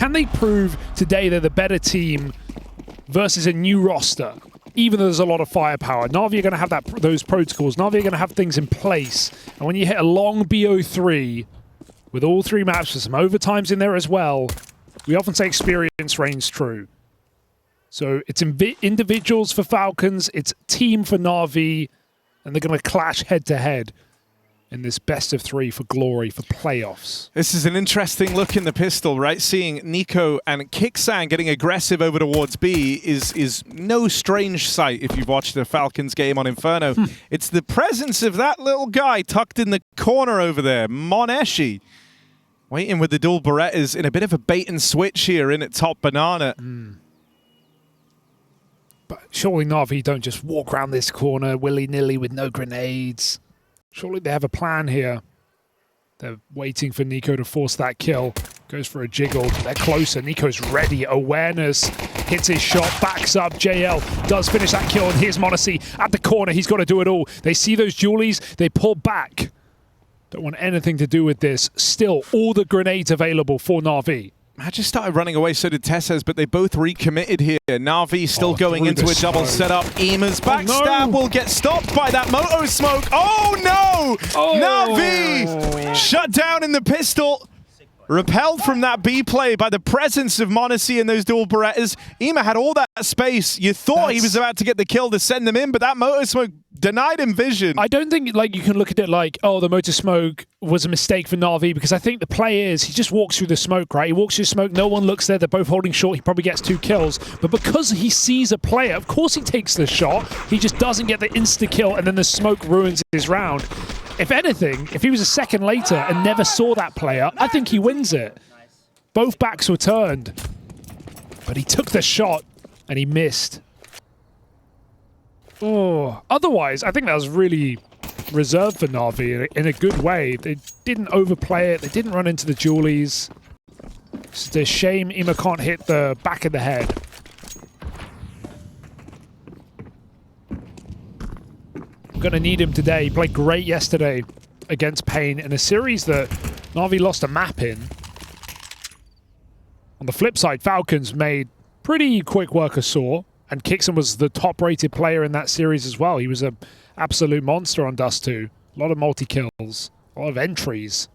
Can they prove today they're the better team versus a new roster? Even though there's a lot of firepower, NAVI are going to have those protocols. NAVI are going to have things in place. And when you hit a long BO3 with all 3 maps with some overtimes in there as well, we often say experience reigns true. So it's individuals for Falcons, it's team for NAVI, and they're going to clash head-to-head in this best of 3 for glory for playoffs. This is an interesting look in the pistol, right? Seeing Nico and Kixan getting aggressive over towards B is no strange sight if you've watched the Falcons game on Inferno. It's the presence of that little guy tucked in the corner over there, Moneshi, waiting with the dual Berettas in a bit of a bait and switch here in at top banana. But surely NAVI don't just walk around this corner willy-nilly with no grenades. Surely they have a plan here. They're waiting for Nico to force that kill. Goes for a jiggle. They're closer. Nico's ready. Awareness. Hits his shot. Backs up. JL does finish that kill. And here's Monacy at the corner. He's got to do it all. They see those Julies. They pull back. Don't want anything to do with this. Still, all the grenades available for NAVI. I just started running away, so did Tessez, but they both recommitted here. NAVI still going into a double setup. Ema's backstab will get stopped by that moto smoke. Oh no! NAVI shut down in the pistol. Repelled from that B play by the presence of Monacy and those dual Berettas. Ema had all that space. You thought he was about to get the kill to send them in, but that motor smoke denied him vision. I don't think you can look at it like, oh, the motor smoke was a mistake for NAVI, because I think the play is he just walks through the smoke, right? He walks through smoke, no one looks there, they're both holding short, he probably gets 2 kills. But because he sees a player, of course he takes the shot, he just doesn't get the insta-kill, and then the smoke ruins his round. If anything, if he was a second later and never saw that player, I think he wins it. Both backs were turned. But he took the shot and he missed. Oh, otherwise, I think that was really reserved for NAVI in a good way. They didn't overplay it. They didn't run into the Julies. It's a shame Ema can't hit the back of the head. Going to need him today. He played great yesterday against Pain in a series that NAVI lost a map in. On the flip side, Falcons made pretty quick work of Saw, and Kixan was the top-rated player in that series as well. He was an absolute monster on Dust 2. A lot of multi-kills, a lot of entries.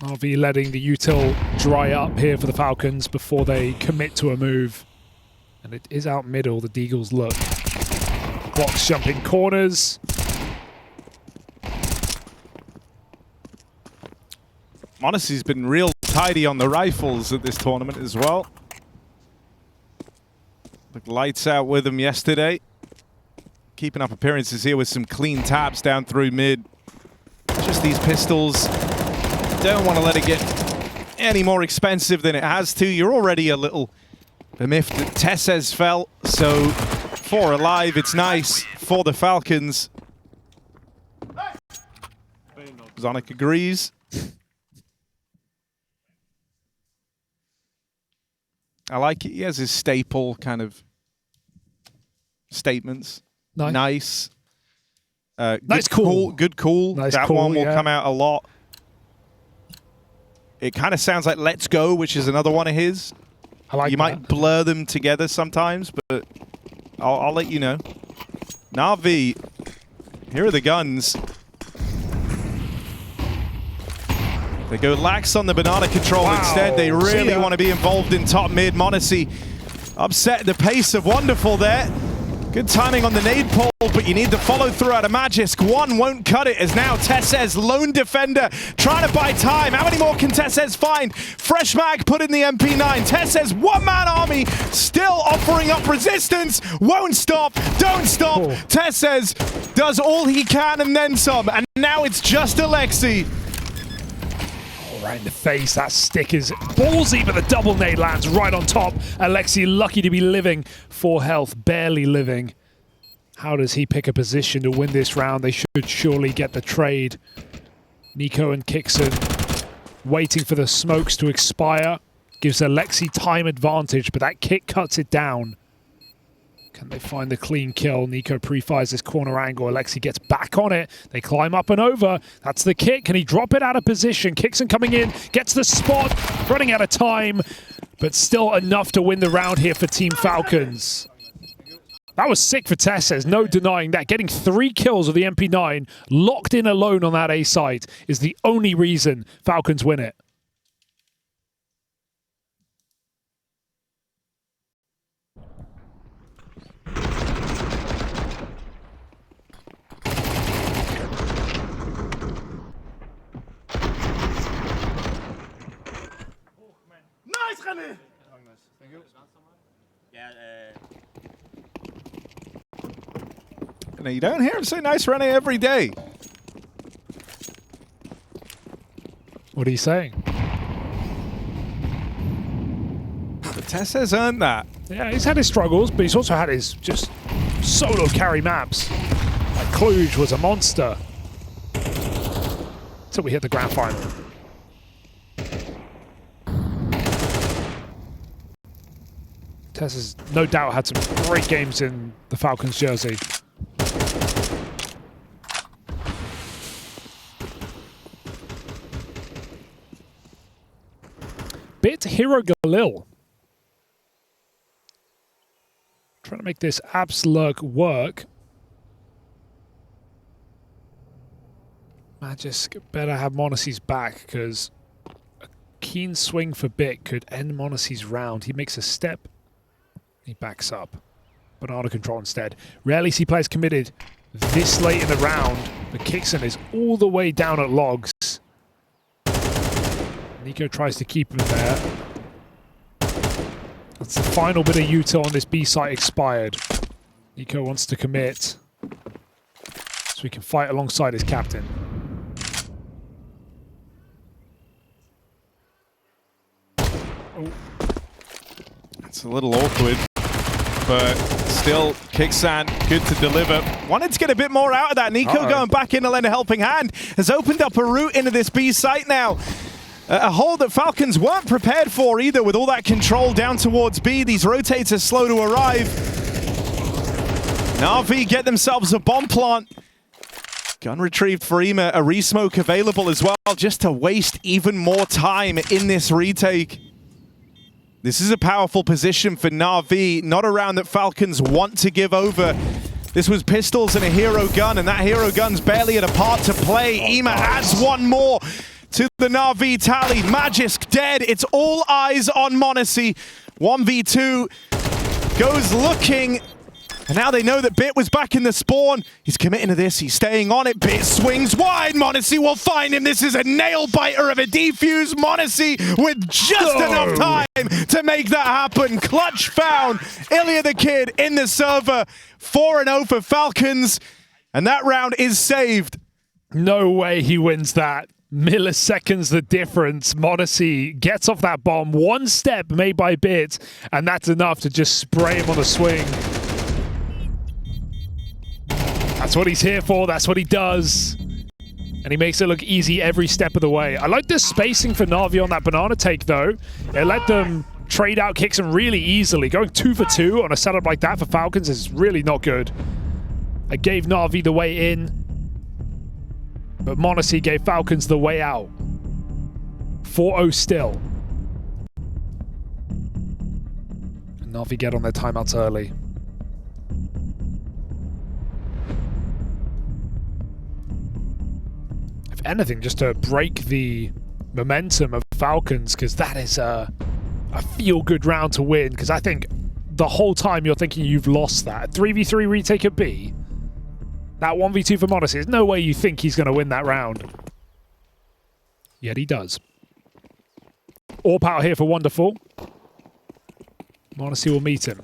NAVI letting the util dry up here for the Falcons before they commit to a move. And it is out middle, the Deagles look. Clock's jumping corners. Monacy's been real tidy on the rifles at this tournament as well. Looked lights out with him yesterday. Keeping up appearances here with some clean taps down through mid. Just these pistols. Don't want to let it get any more expensive than it has to. You're already a little miffed that Tessez fell, so 4 alive, it's nice for the Falcons. Zonic agrees. I like it. He has his staple kind of statements. Nice. Nice cool. Good cool. Nice that cool, one will yeah. come out a lot. It kind of sounds like Let's Go, which is another one of his. I like You that. might blur them together sometimes, but I'll let you know. NAVI, here are the guns. They go lax on the banana control instead. They really want to be involved in top mid. Monacy upset the pace of Wonderful there. Good timing on the nade pull, but you need the follow through out of Magisk. One won't cut it, as now Tessez, lone defender, trying to buy time. How many more can Tessez find? Fresh mag put in the MP9. Tessez, one-man army, still offering up resistance. Won't stop, don't stop. Tessez does all he can and then some. And now it's just Alexi. Right in the face, that stick is ballsy, but the double nade lands right on top. Alexi lucky to be living, 4 health, barely living. How does he pick a position to win this round? They should surely get the trade. Nico and Kixan waiting for the smokes to expire. Gives Alexi time advantage, but that kick cuts it down. Can they find the clean kill? Nico pre-fires this corner angle. Alexi gets back on it. They climb up and over. That's the kick. Can he drop it out of position? Kixon coming in, gets the spot, running out of time, but still enough to win the round here for Team Falcons. That was sick for Tess, there's no denying that. Getting 3 kills with the MP9, locked in alone on that A site, is the only reason Falcons win it. Nice, René! You don't hear him say nice René every day. What are you saying? But Tess has earned that. Yeah, he's had his struggles, but he's also had his just solo carry maps. Like Cluj was a monster. Until we hit the grand final. Tess has no doubt had some great games in the Falcons jersey. Bit Hero Galil. Trying to make this Abslurk work. Magisk better have Monacy's back, because a keen swing for Bit could end Monacy's round. He makes a step. He backs up. Banana control instead. Rarely see players committed this late in the round, but Kixon is all the way down at logs. Nico tries to keep him there. That's the final bit of Utah on this B site expired. Nico wants to commit so he can fight alongside his captain. Oh. It's a little awkward, but still Kixan good to deliver. Wanted to get a bit more out of that. Nico going back in to lend a helping hand. Has opened up a route into this B site now. A hole that Falcons weren't prepared for either, with all that control down towards B. These rotators slow to arrive. NAVI get themselves a bomb plant. Gun retrieved for Ema, a resmoke available as well, just to waste even more time in this retake. This is a powerful position for NAVI, not a round that Falcons want to give over. This was pistols and a hero gun, and that hero gun's barely had a part to play. Ema adds one more to the NAVI tally. Magisk dead. It's all eyes on Monacy. 1v2 goes looking. And now they know that Bit was back in the spawn. He's committing to this. He's staying on it. Bit swings wide. Monacy will find him. This is a nail-biter of a defuse. Monacy with just enough time to make that happen. Clutch found. Ilya the Kid in the server. 4-0 for Falcons. And that round is saved. No way he wins that. Milliseconds the difference. Monacy gets off that bomb. One step made by Bit, and that's enough to just spray him on the swing. That's what he's here for. That's what he does. And he makes it look easy every step of the way. I like the spacing for NAVI on that banana take, though. It let them trade out Kixon really easily. Going 2 for 2 on a setup like that for Falcons is really not good. I gave NAVI the way in, but Monacy gave Falcons the way out. 4-0 still. And NAVI get on their timeouts early. If anything, just to break the momentum of Falcons, because that is a feel-good round to win, because I think the whole time you're thinking you've lost that. 3v3 retake at B. That 1v2 for Monacy, there's no way you think he's going to win that round. Yet he does. AWP out here for Wonderful. Monacy will meet him.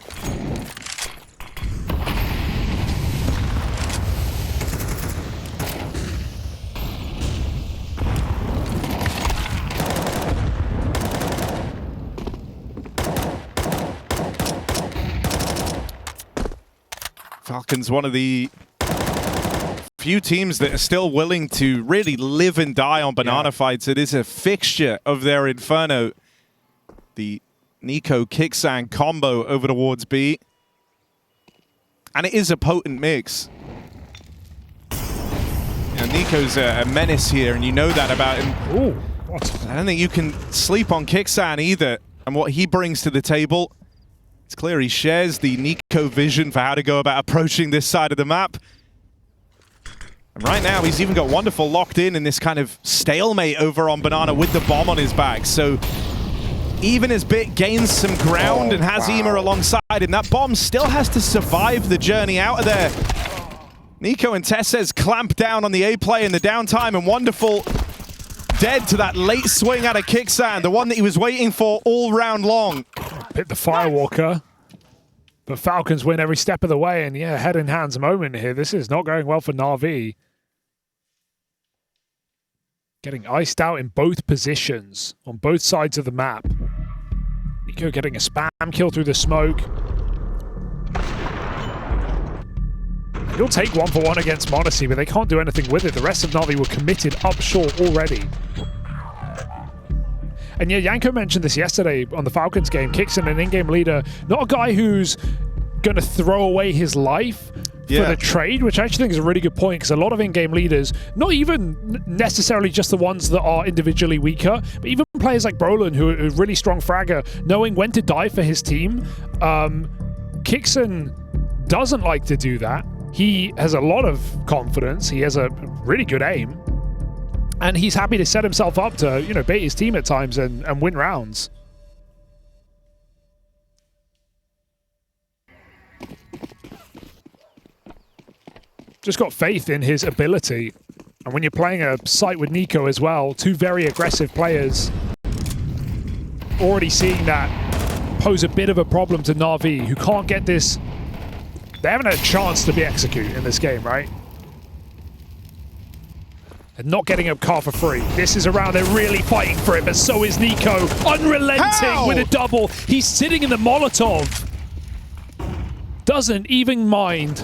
Falcons, one of the few teams that are still willing to really live and die on banana fights. It is a fixture of their Inferno. The Nico Kicksan combo over towards B. And it is a potent mix. You know, Nico's a menace here, and you know that about him. Ooh, what? I don't think you can sleep on Kicksan either, and what he brings to the table. It's clear he shares the Nico vision for how to go about approaching this side of the map. And right now, he's even got Wonderful locked in this kind of stalemate over on Banana with the bomb on his back. So even as Bit gains some ground and has Ema alongside him, that bomb still has to survive the journey out of there. Nico and Tessez clamp down on the A play in the downtime, and Wonderful dead to that late swing out of Kicksan, the one that he was waiting for all round long. Hit the Firewalker. But Falcons win every step of the way, and yeah, head in hands moment here. This is not going well for NAVI. Getting iced out in both positions, on both sides of the map. Nico getting a spam kill through the smoke. He'll take 1-for-1 against Monacy, but they can't do anything with it. The rest of NAVI were committed up short already. And yeah, Yanko mentioned this yesterday on the Falcons game. Kicksan, an in-game leader, not a guy who's going to throw away his life for the trade, which I actually think is a really good point, because a lot of in-game leaders, not even necessarily just the ones that are individually weaker, but even players like Brolin, who are a really strong fragger, knowing when to die for his team. Kicksan doesn't like to do that. He has a lot of confidence. He has a really good aim. And he's happy to set himself up to, you know, bait his team at times and win rounds. Just got faith in his ability. And when you're playing a site with Nico as well, two very aggressive players, already seeing that pose a bit of a problem to NAVI, who can't get this. They haven't had a chance to be executed in this game, right? And not getting a car for free. This is a round they're really fighting for it, but so is Nico. Unrelenting with a double. He's sitting in the Molotov. Doesn't even mind.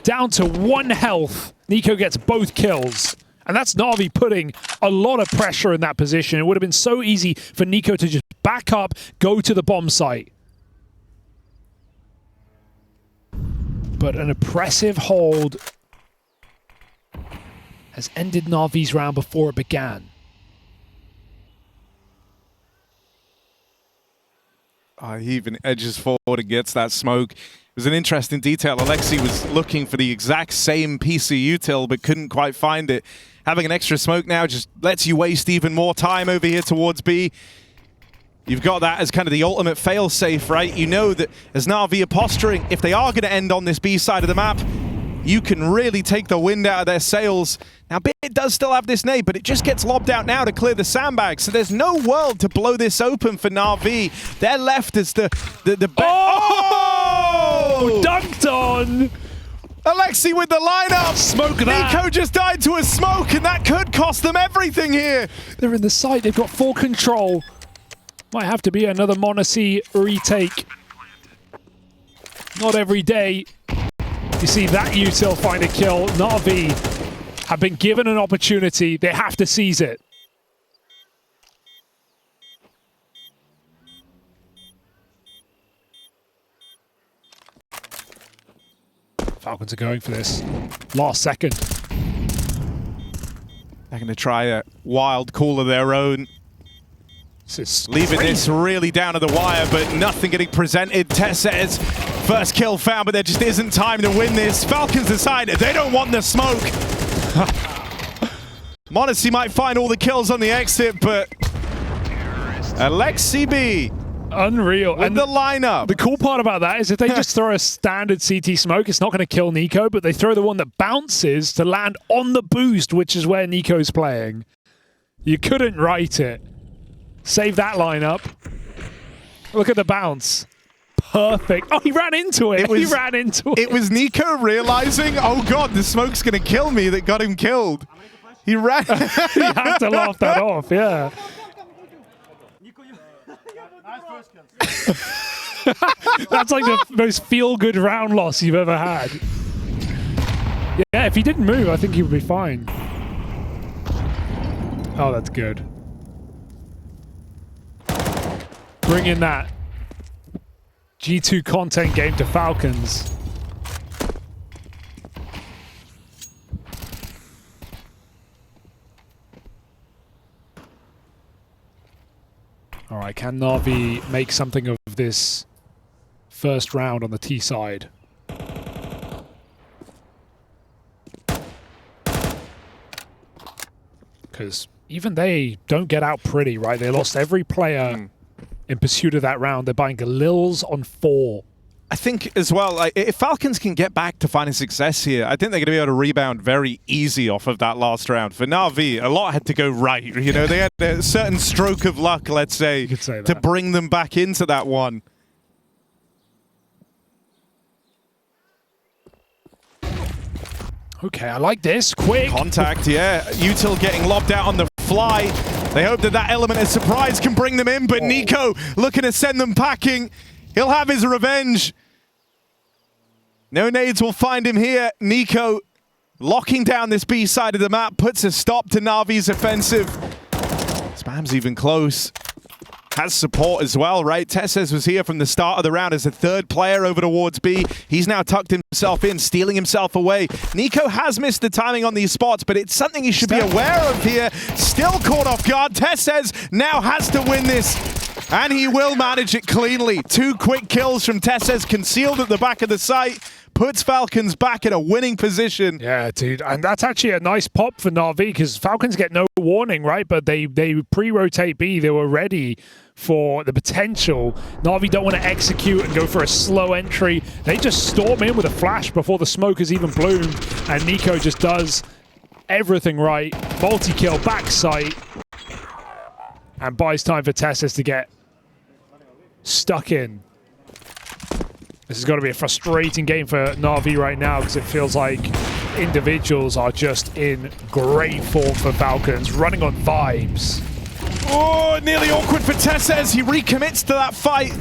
Down to 1 health. Nico gets both kills. And that's NAVI putting a lot of pressure in that position. It would have been so easy for Nico to just back up, go to the bomb site. But an oppressive hold has ended NAVI's round before it began. He even edges forward and gets that smoke. It was an interesting detail. Alexi was looking for the exact same piece of util, but couldn't quite find it. Having an extra smoke now just lets you waste even more time over here towards B. You've got that as kind of the ultimate fail-safe, right? You know that as NAVI are posturing, if they are going to end on this B side of the map, you can really take the wind out of their sails. Now, Bit does still have this nade, but it just gets lobbed out now to clear the sandbag. So there's no world to blow this open for NAVI. They're left as the Oh! Dunked on! Alexi with the lineup! Smoke that! Nico just died to a smoke, and that could cost them everything here! They're in the site, they've got full control. Might have to be another Monacy retake. Not every day you see that util find a kill. NAVI have been given an opportunity. They have to seize it. Falcons are going for this. Last second. They're going to try a wild call of their own. Leaving this really down to the wire, but nothing getting presented. Tessez, first kill found, but there just isn't time to win this. Falcons decided they don't want the smoke. Monacy might find all the kills on the exit, but Alexi B. Unreal. With the lineup. The cool part about that is if they just throw a standard CT smoke, it's not going to kill Nico, but they throw the one that bounces to land on the boost, which is where Nico's playing. You couldn't write it. Save that lineup. Look at the bounce. Perfect. Oh, he ran into it. He ran into it. It was Nico realizing, oh God, the smoke's going to kill me, that got him killed. He ran. He had to laugh that off, yeah. That's like the most feel-good round loss you've ever had. Yeah, if he didn't move, I think he would be fine. Oh, that's good. bringing that G2 content game to Falcons. All right, can NAVI make something of this first round on the T side? Because even they don't get out pretty, right? They lost every player in pursuit of that round. They're buying Galils on 4. I think as well, like, if Falcons can get back to finding success here, I think they're going to be able to rebound very easy off of that last round. For NAVI, a lot had to go right. You know, they had a certain stroke of luck, let's say to bring them back into that one. Okay, I like this. Quick. Contact, yeah. Util getting lobbed out on the fly. They hope that that element of surprise can bring them in, but Nico looking to send them packing. He'll have his revenge. No nades will find him here. Nico locking down this B side of the map, puts a stop to Navi's offensive. Spam's even close. Has support as well, right? Tesses was here from the start of the round as a third player over towards B. He's now tucked himself in, stealing himself away. Nico has missed the timing on these spots, but it's something he should be aware of here. Still caught off guard. Tesses now has to win this, and he will manage it cleanly. 2 quick kills from Tesses, concealed at the back of the site. Puts Falcons back in a winning position. Yeah, dude. And that's actually a nice pop for NAVI because Falcons get no warning, right? But they pre-rotate B. They were ready for the potential. NAVI don't want to execute and go for a slow entry. They just storm in with a flash before the smoke has even bloomed. And Nico just does everything right. Multi-kill, backside. And buys time for Tessis to get stuck in. This has got to be a frustrating game for NAVI right now because it feels like individuals are just in great form for Falcons, running on vibes. Oh, nearly awkward for Tesses. He recommits to that fight.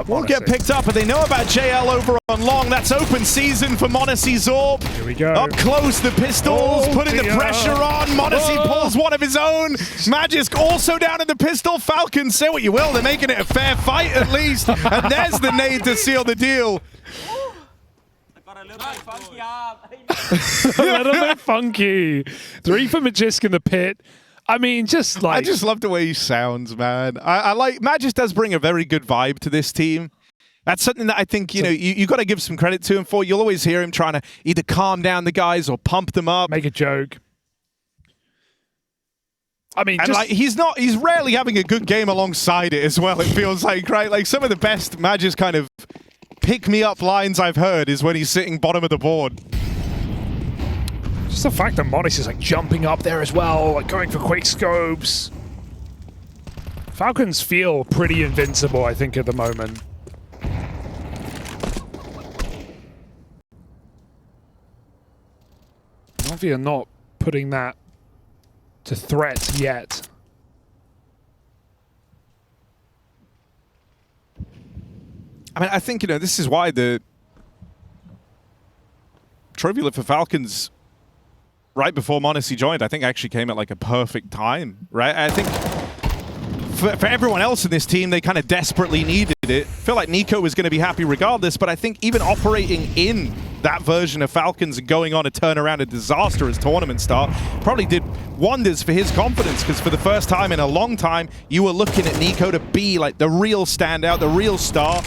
Won't get picked up, but they know about JL over on long. That's open season for m0NESY Zorb. Here we go. Up close, the pistols, putting the pressure on. m0NESY pulls one of his own. Magisk also down in the pistol. Falcons, say what you will, they're making it a fair fight at least. And there's the nade to seal the deal. A little bit funky. 3 for Magisk in the pit. I mean, just like... I just love the way he sounds, man. I like... Magisk does bring a very good vibe to this team. That's something that I think, you know, you got to give some credit to him for. You'll always hear him trying to either calm down the guys or pump them up. Make a joke. I mean, and just... like, he's rarely having a good game alongside it as well, it feels like, right? Like, some of the best Magisk kind of pick-me-up lines I've heard is when he's sitting bottom of the board. Just the fact that m0NESY is like jumping up there as well, like going for quick scopes. Falcons feel pretty invincible, I think, at the moment. NAVI are not putting that to threat yet. I mean, I think, you know, this is why the trophy lift for Falcons right before m0NESY joined, I think actually came at like a perfect time, right? I think for everyone else in this team, they kind of desperately needed it. I feel like Nico was going to be happy regardless, but I think even operating in that version of Falcons and going on a turnaround, a disastrous tournament start, probably did wonders for his confidence, because for the first time in a long time, you were looking at Nico to be like the real standout, the real star.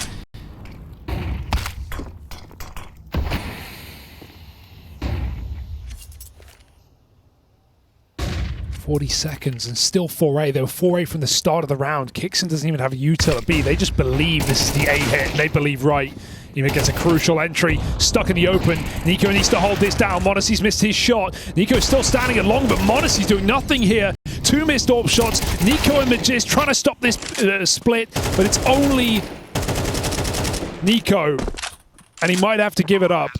40 seconds and still 4A. They were 4A from the start of the round. Kixon doesn't even have a util at B. They just believe this is the A hit. They believe right. Even gets a crucial entry. Stuck in the open. Nico needs to hold this down. m0NESY's missed his shot. Nico's still standing at long, but m0NESY's doing nothing here. 2 missed AWP shots. Nico and Magisk trying to stop this split, but it's only Nico. And he might have to give it up.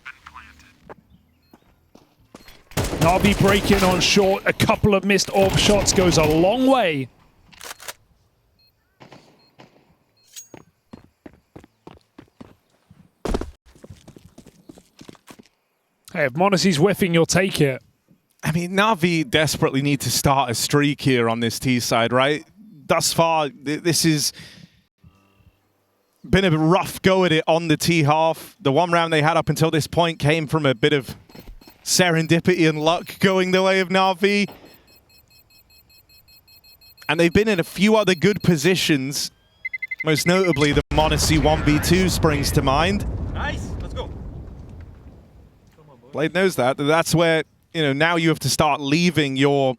NAVI break in on short. A couple of missed AWP shots goes a long way. Hey, if m0NESY's whiffing, you'll take it. I mean, NAVI desperately need to start a streak here on this T side, right? thus far, this has been a rough go at it on the T half. The one round they had up until this point came from a bit of serendipity and luck going the way of NAVI. And they've been in a few other good positions. Most notably, the m0NESY 1v2 springs to mind. Nice, let's go. Blade knows that. That's where, you know, now you have to start leaving your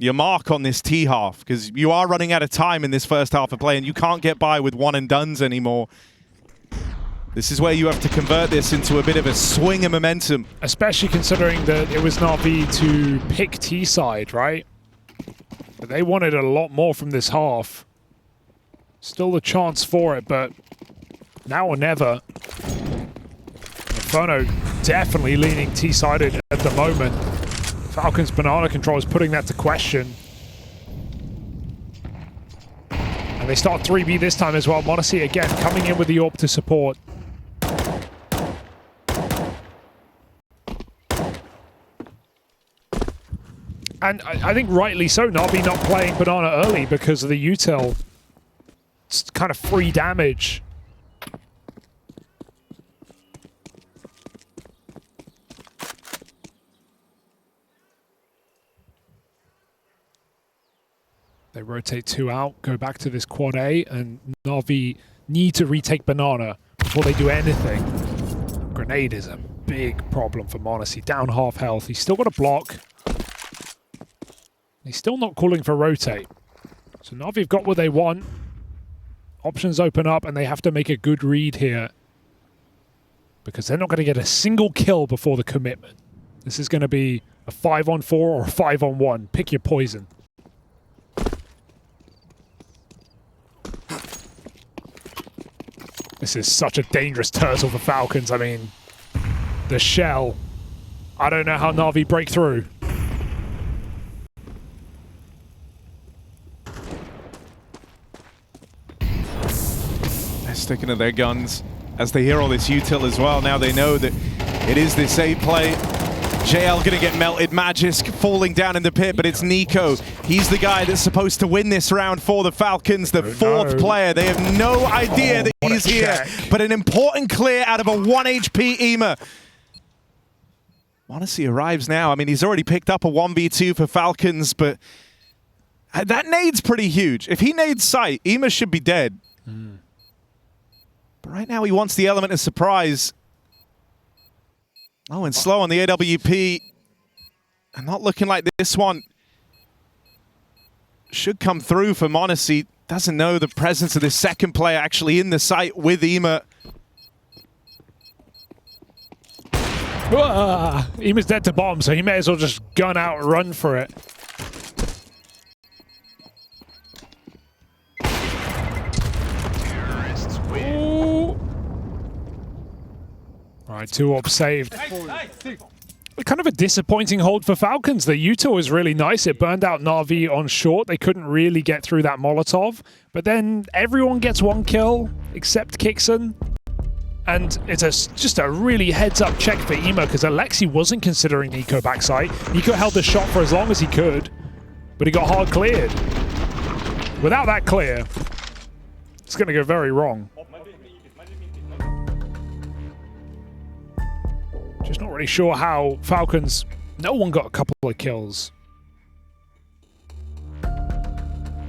mark on this T half, because you are running out of time in this first half of play, and you can't get by with one and dones anymore. This is where you have to convert this into a bit of a swing of momentum. Especially considering that it was NAVI to pick T side, right? But they wanted a lot more from this half. Still a chance for it, but now or never. Inferno definitely leaning T-sided at the moment. Falcons banana control is putting that to question. And they start 3B this time as well. m0NESY again coming in with the AWP to support. And I think rightly so, NAVI not playing banana early because of the util. It's kind of free damage. They rotate 2 out, go back to this quad A, and NAVI need to retake banana before they do anything. Grenade is a big problem for m0NESY. Down half health. He's still got a block. He's still not calling for rotate. So NAVI have got what they want. Options open up, and they have to make a good read here, because they're not going to get a single kill before the commitment. This is going to be a 5-on-4 or a 5-on-1. Pick your poison. This is such a dangerous turtle for Falcons. I mean, the shell. I don't know how NAVI break through. They're sticking to their guns as they hear all this util as well. Now they know that it is this A play. JL gonna get melted. Magisk falling down in the pit, but it's Nico. He's the guy that's supposed to win this round for the Falcons, the fourth player. They have no idea that he's here, but an important clear out of a 1 HP EMA. m0NESY arrives now. I mean, he's already picked up a 1v2 for Falcons, but that nade's pretty huge. If he nades sight, EMA should be dead. But right now he wants the element of surprise. Oh, and slow on the AWP. And not looking like this one should come through for m0NESY. Doesn't know the presence of this second player actually in the site with EMA. EMA's dead to bomb, so he may as well just gun out and run for it. Alright, 2 AWP saved. Kind of a disappointing hold for Falcons. The util was really nice. It burned out NAVI on short. They couldn't really get through that Molotov. But then everyone gets 1 kill, except Kixon. And it's just a really heads-up check for EMA, because Alexi wasn't considering Nico backside. Nico held the shot for as long as he could, but he got hard cleared. Without that clear, it's going to go very wrong. Just not really sure how Falcons... No one got a couple of kills.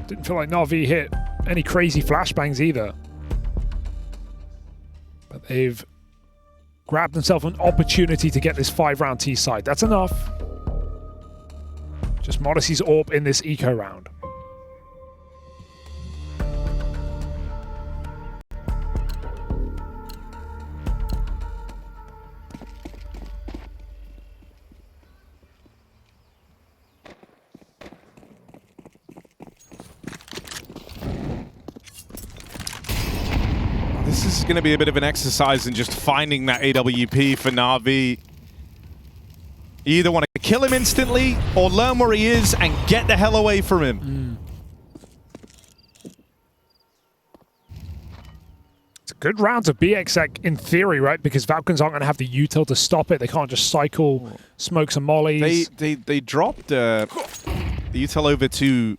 Didn't feel like NAVI hit any crazy flashbangs either. But they've grabbed themselves an opportunity to get this 5-round T side. That's enough. Just m0NESY's AWP in this eco round. This is going to be a bit of an exercise in just finding that AWP for NAVI. You either want to kill him instantly or learn where he is and get the hell away from him. It's a good round to BXX in theory, right? Because Falcons aren't going to have the util to stop it. They can't just cycle smokes and mollies. They dropped the util over to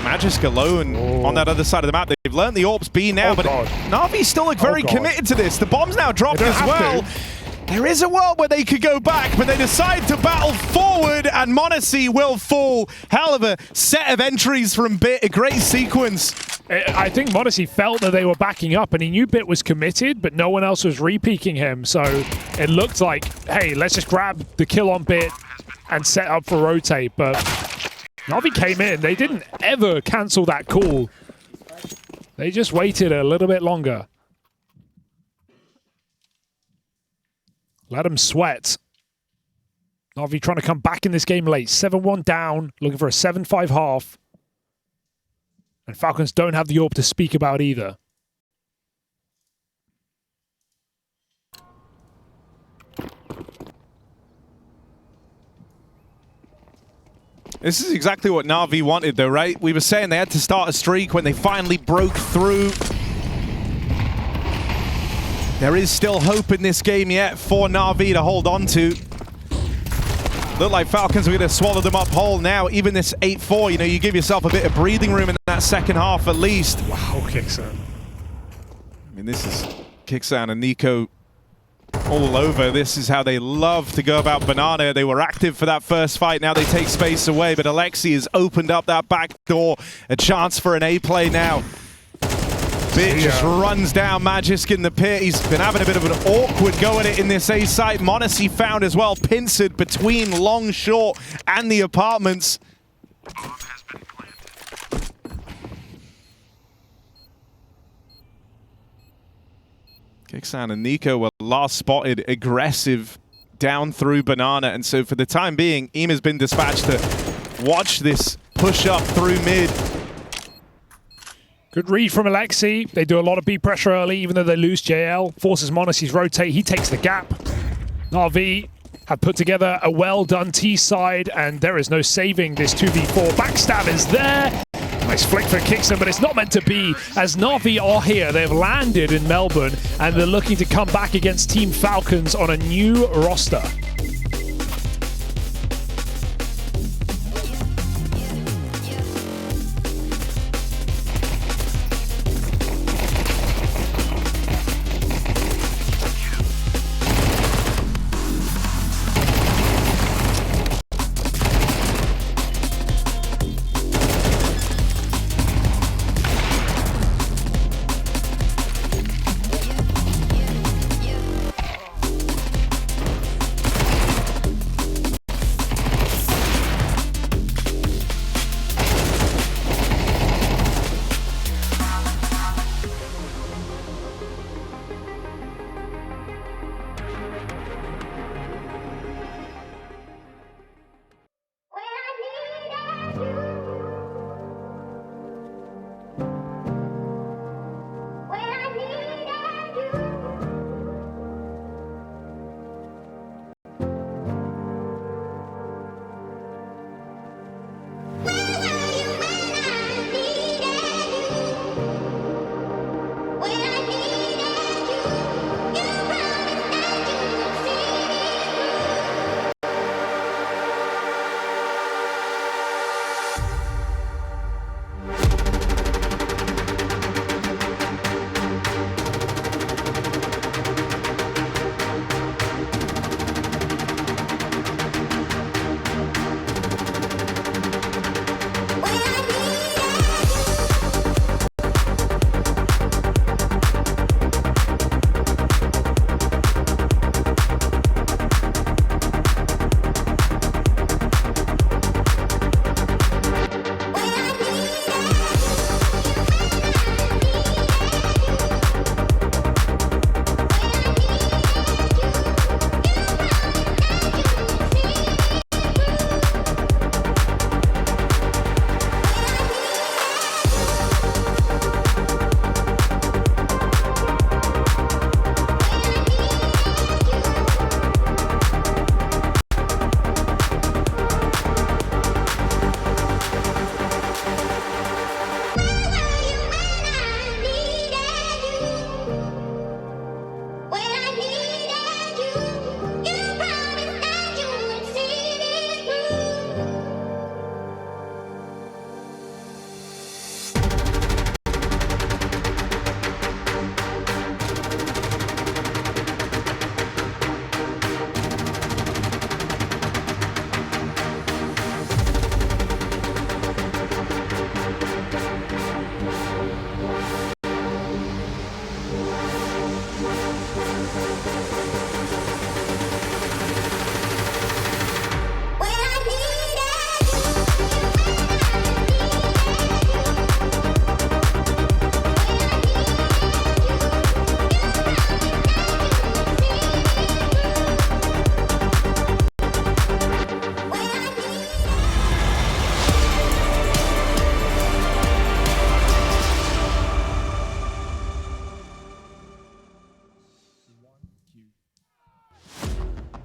Magisk alone on that other side of the map. They've learned the AWP's B now, but NAVI still look very committed to this. The bomb's now dropped as well. There is a world where they could go back, but they decide to battle forward, and m0NESY will fall. Hell of a set of entries from Bit, a great sequence. I think m0NESY felt that they were backing up, and he knew Bit was committed, but no one else was re-peeking him. So it looked like, hey, let's just grab the kill on Bit and set up for rotate. But NAVI came in. They didn't ever cancel that call. They just waited a little bit longer. Let them sweat. NAVI trying to come back in this game late. 7-1 down, looking for a 7-5 half. And Falcons don't have the AWP to speak about either. This is exactly what NAVI wanted though, right? We were saying they had to start a streak when they finally broke through. There is still hope in this game yet for NAVI to hold on to. Look like Falcons are going to swallow them up whole now. Even this 8-4, you know, you give yourself a bit of breathing room in that second half at least. Wow, Kicksound. I mean, this is Kicksound and Nico all over. This is how they love to go about Banana. They were active for that first fight. Now they take space away, but Alexi has opened up that back door. A chance for an A play now. Bit just runs down Magisk in the pit. He's been having a bit of an awkward go at it in this A site. m0NESY found as well, pincered between long, short, and the apartments. Kicksound and Nico were last spotted aggressive down through Banana, and so for the time being, IEM has been dispatched to watch this push up through mid. Good read from Alexi. They do a lot of B pressure early, even though they lose JL. Forces m0NESY's rotate. He takes the gap. NAVI have put together a well-done T side, and there is no saving this 2v4. Backstab is there. Nice flick for Kickson, but it's not meant to be, as NAVI are here. They've landed in Melbourne, and they're looking to come back against Team Falcons on a new roster.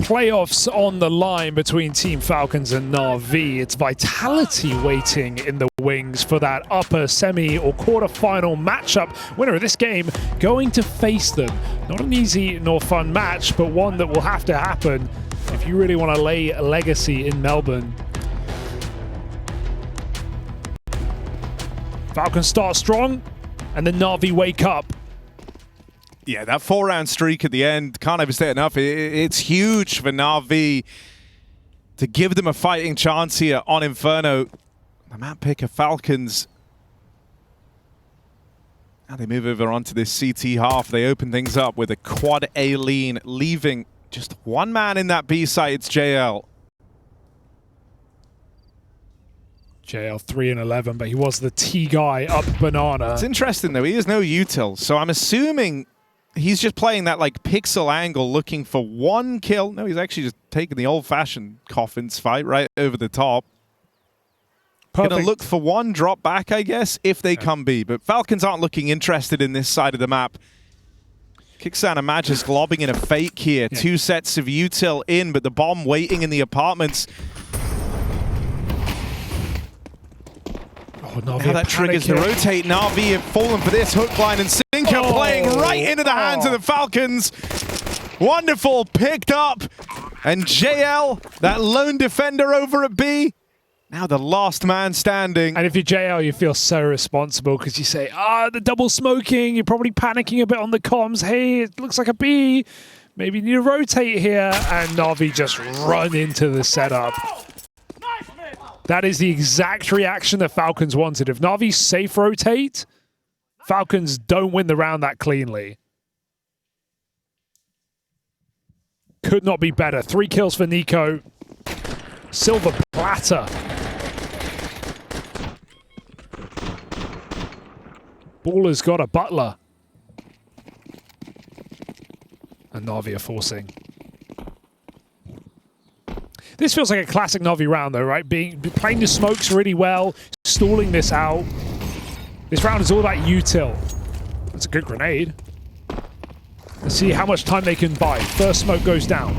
playoffs on the line between Team Falcons and NAVI. It's Vitality waiting in the wings for that upper semi or quarterfinal matchup. Winner of this game going to face them. Not an easy nor fun match, but one that will have to happen if you really want to lay a legacy in Melbourne. Falcons start strong, and then NAVI wake up. Yeah, that 4-round streak at the end, can't overstate enough. It's huge for NAVI to give them a fighting chance here on Inferno. The map picker Falcons. Now they move over onto this CT half. They open things up with a quad A lean, leaving just one man in that B site. It's JL. JL 3-11, but he was the T guy up banana. It's interesting though, he has no util, so I'm assuming he's just playing that like pixel angle looking for one kill. No, he's actually just taking the old-fashioned coffins fight right over the top. Perfect. Gonna look for one drop back, I guess, if they come B. But Falcons aren't looking interested in this side of the map. Kicksan and Magisk lobbing in a fake here. Yeah. 2 sets of util in, but the bomb waiting in the apartments. Now that triggers the rotate. NAVI have fallen for this hook line, and Sinker playing right into the hands of the Falcons. Wonderful, picked up. And JL, that lone defender over at B, now the last man standing. And if you're JL, you feel so responsible because you say, the double smoking, you're probably panicking a bit on the comms. Hey, it looks like a B. Maybe you need to rotate here. And NAVI just run into the setup. That is the exact reaction that Falcons wanted. If NAVI safe rotate, Falcons don't win the round that cleanly. Could not be better. 3 kills for Nico. Silver platter. Baller's got a butler. And NAVI are forcing. This feels like a classic NAVI round, though, right? Playing the smokes really well, stalling this out. This round is all about util. That's a good grenade. Let's see how much time they can buy. First smoke goes down.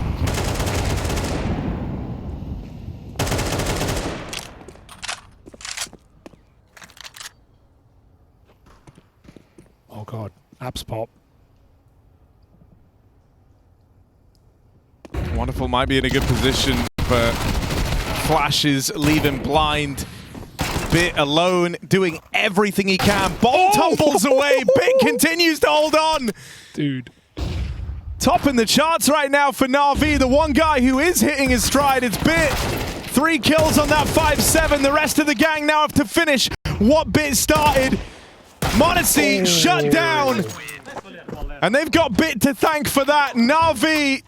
Oh, God. Apps pop. Wonderful might be in a good position, but flashes leave him blind. Bit alone, doing everything he can. Ball tumbles away. Bit continues to hold on. Dude. Topping the charts right now for NAVI. The one guy who is hitting his stride, it's Bit. 3 kills on that 5-7. The rest of the gang now have to finish what Bit started. Monacy shut down. And they've got Bit to thank for that. NAVI.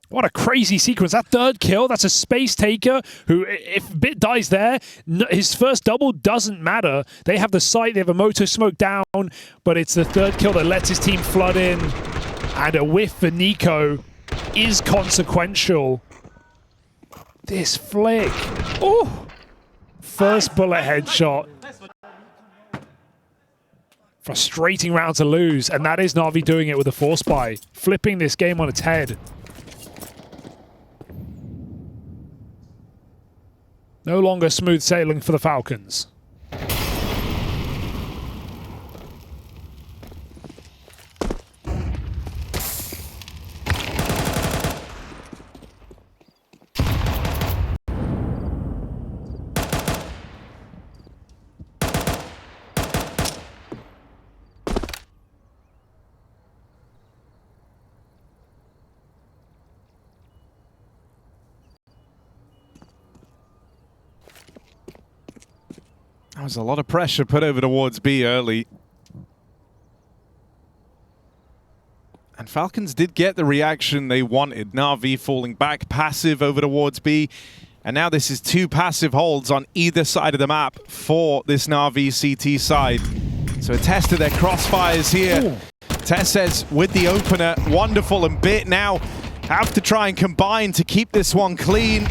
What a crazy sequence. That third kill, that's a space taker who, if Bit dies there, his first double doesn't matter. They have the site, they have a moto smoke down, but it's the third kill that lets his team flood in. And a whiff for Nico is consequential. This flick. Oh! First bullet headshot. Frustrating round to lose, and that is NAVI doing it with a force buy, flipping this game on its head. No longer smooth sailing for the Falcons. There was a lot of pressure put over towards B early. And Falcons did get the reaction they wanted. NAVI falling back passive over towards B. And now this is 2 passive holds on either side of the map for this NAVI CT side. So a test of their crossfires here. Ooh. Tess says with the opener, wonderful, and Bit now have to try and combine to keep this one clean.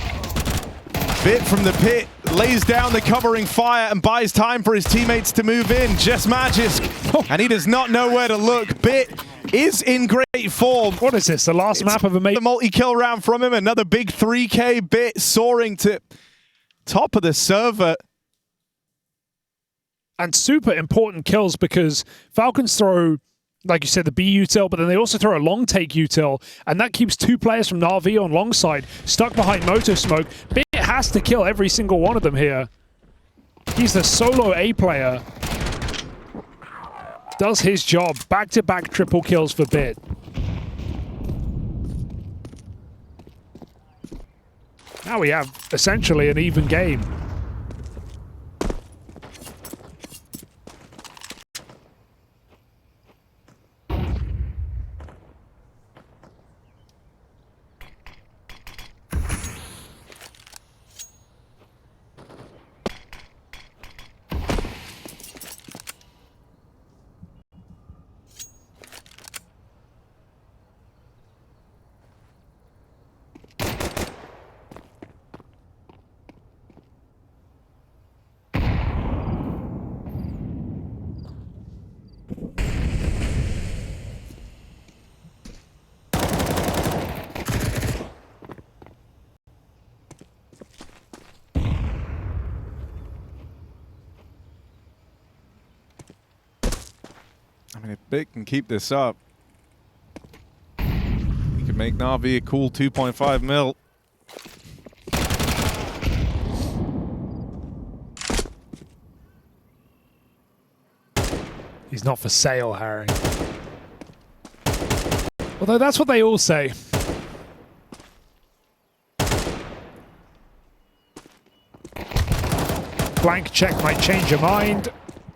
Bit from the pit, lays down the covering fire and buys time for his teammates to move in. Just Magisk, and he does not know where to look. Bit is in great form. What is this? The last map of a The multi-kill round from him. Another big 3K bit soaring to top of the server. And super important kills because Falcons throw, like you said, the B util, but then they also throw a long take util, and that keeps 2 players from NAVI on long side stuck behind motor smoke. Bit has to kill every single one of them here. He's the solo A player. Does his job. Back-to-back triple kills for Bit. Now we have essentially an even game. I mean, if Bit can keep this up, he could make NAVI a cool 2.5 mil. He's not for sale, Harry. Although that's what they all say. Blank check might change your mind.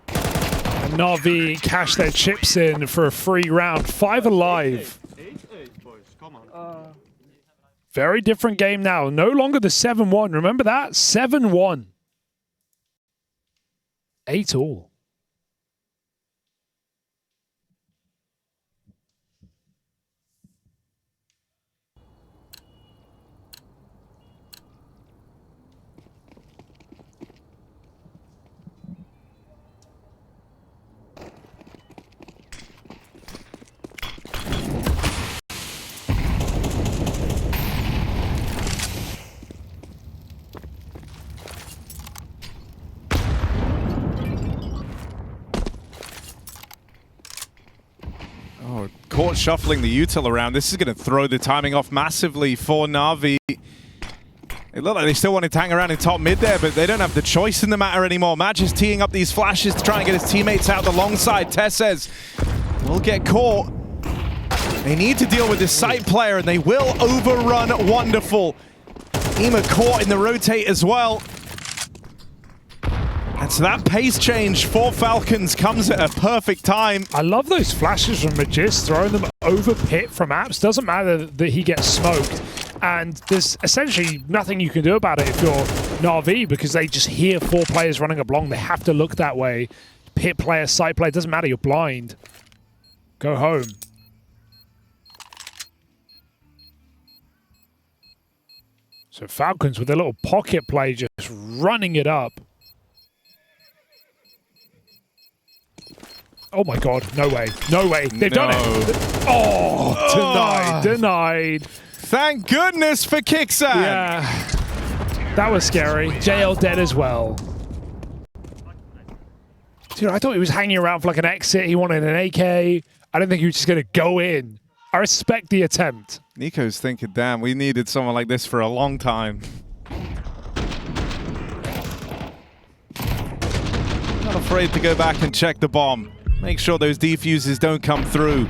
And NAVI cash their chips in for a free round. 5 alive. 8-8, boys. Come on. Very different game now. No longer the 7-1. Remember that? 7-1. 8 all. Oh, caught shuffling the util around. This is going to throw the timing off massively for NAVI. It looked like they still wanted to hang around in top mid there, but they don't have the choice in the matter anymore. Madge is teeing up these flashes to try and get his teammates out the long side. Tess says, will get caught. They need to deal with this site player, and they will overrun Wonderful. Ema caught in the rotate as well. And so that pace change for Falcons comes at a perfect time. I love those flashes from Magis, throwing them over pit from Apps. Doesn't matter that he gets smoked. And there's essentially nothing you can do about it if you're NAVI, because they just hear 4 players running up long. They have to look that way. Pit player, side player, doesn't matter, you're blind. Go home. So Falcons with a little pocket play just running it up. Oh my god, no way, no way. They've done it. Oh, denied. Thank goodness for Kixan. Yeah, that was scary. JL dead as well. Dude, I thought he was hanging around for like an exit. He wanted an AK. I didn't think he was just going to go in. I respect the attempt. Nico's thinking, damn, we needed someone like this for a long time. Not afraid to go back and check the bomb. Make sure those defuses don't come through.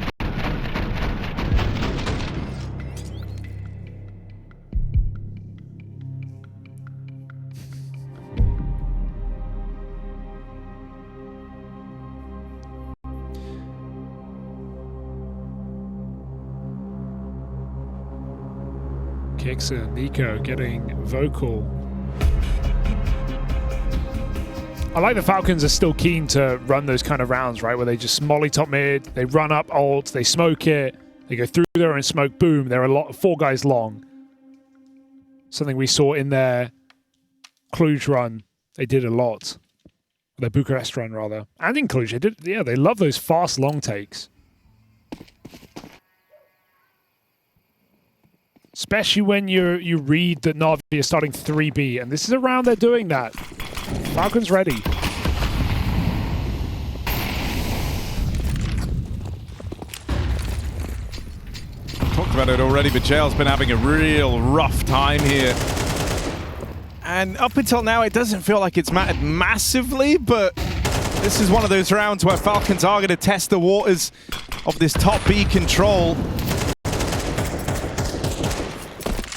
Kixan, Nico getting vocal. I like the Falcons are still keen to run those kind of rounds, right? Where they just molly top mid, they run up ult, they smoke it, they go through there and smoke, boom. They're 4 guys long. Something we saw in their Cluj run. They did a lot. Their Bucharest run, rather. And in Cluj, they love those fast long takes. Especially when you read that NAVI is starting 3B, and this is a round they're doing that. Falcons ready. Talked about it already, but JL's been having a real rough time here. And up until now, it doesn't feel like it's mattered massively, but this is one of those rounds where Falcons are going to test the waters of this top B control.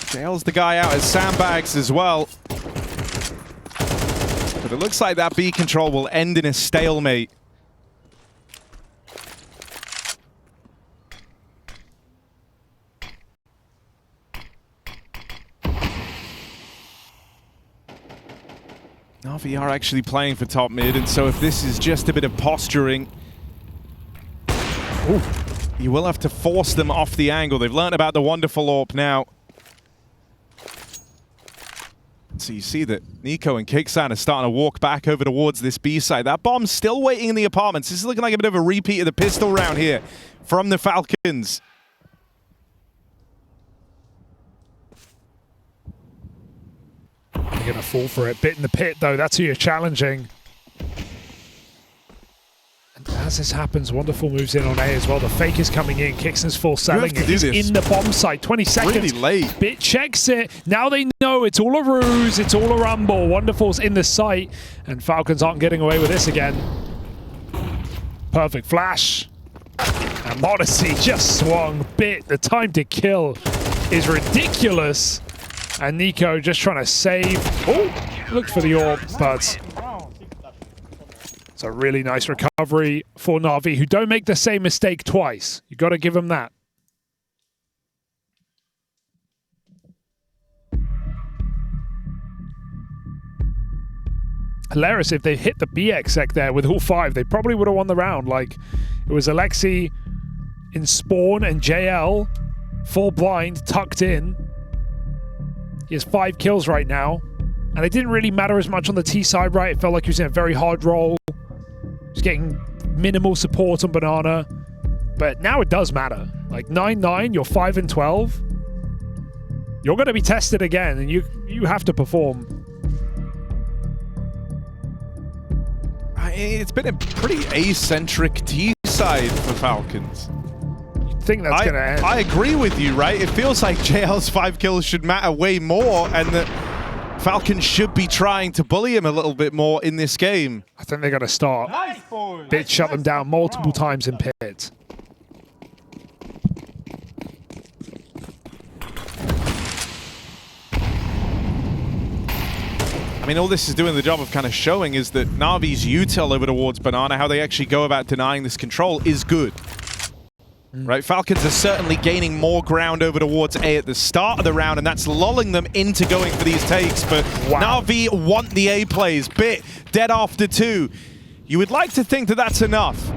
JL's the guy out as sandbags as well. But it looks like that B control will end in a stalemate. NAVI are actually playing for top mid, and so if this is just a bit of posturing, you will have to force them off the angle. They've learned about the wonderful AWP now. So you see that Nico and Kixan are starting to walk back over towards this B side. That bomb's still waiting in the apartments. This is looking like a bit of a repeat of the pistol round here from the Falcons. They're going to fall for it. Bit in the pit, though. That's who you're challenging. And as this happens, Wonderful moves in on A as well. The fake is coming in. Kixan's full selling it. He's in the bomb site. 20 seconds. Really late. Bit checks it. Now they know it's all a ruse. It's all a rumble. Wonderful's in the site. And Falcons aren't getting away with this again. Perfect flash. And Modesty just swung. Bit. The time to kill is ridiculous. And Nico just trying to save. Oh, looked for the AWP, but it's a really nice recovery for NAVI, who don't make the same mistake twice. You got to give them that. Hilarious if they hit the BX there with all 5, they probably would have won the round. Like, it was Alexi in spawn and JL full blind, tucked in. He has 5 kills right now, and it didn't really matter as much on the T side, right? It felt like he was in a very hard role. He's getting minimal support on Banana, but now it does matter. Like 9-9, you're 5 and 12. You're going to be tested again, and you have to perform. It's been a pretty acentric T side for Falcons. Think that's going to end. I agree with you, right? It feels like JL's 5 kills should matter way more, and that Falcons should be trying to bully him a little bit more in this game. I think they're going to start. Nice, boys. Bit shut them down multiple times in pit. I mean, all this is doing the job of kind of showing is that Navi's util over towards Banana, how they actually go about denying this control, is good. Right, Falcons are certainly gaining more ground over towards A at the start of the round, and that's lulling them into going for these takes, but NAVI want the A plays. Bit dead after 2. You would like to think that that's enough.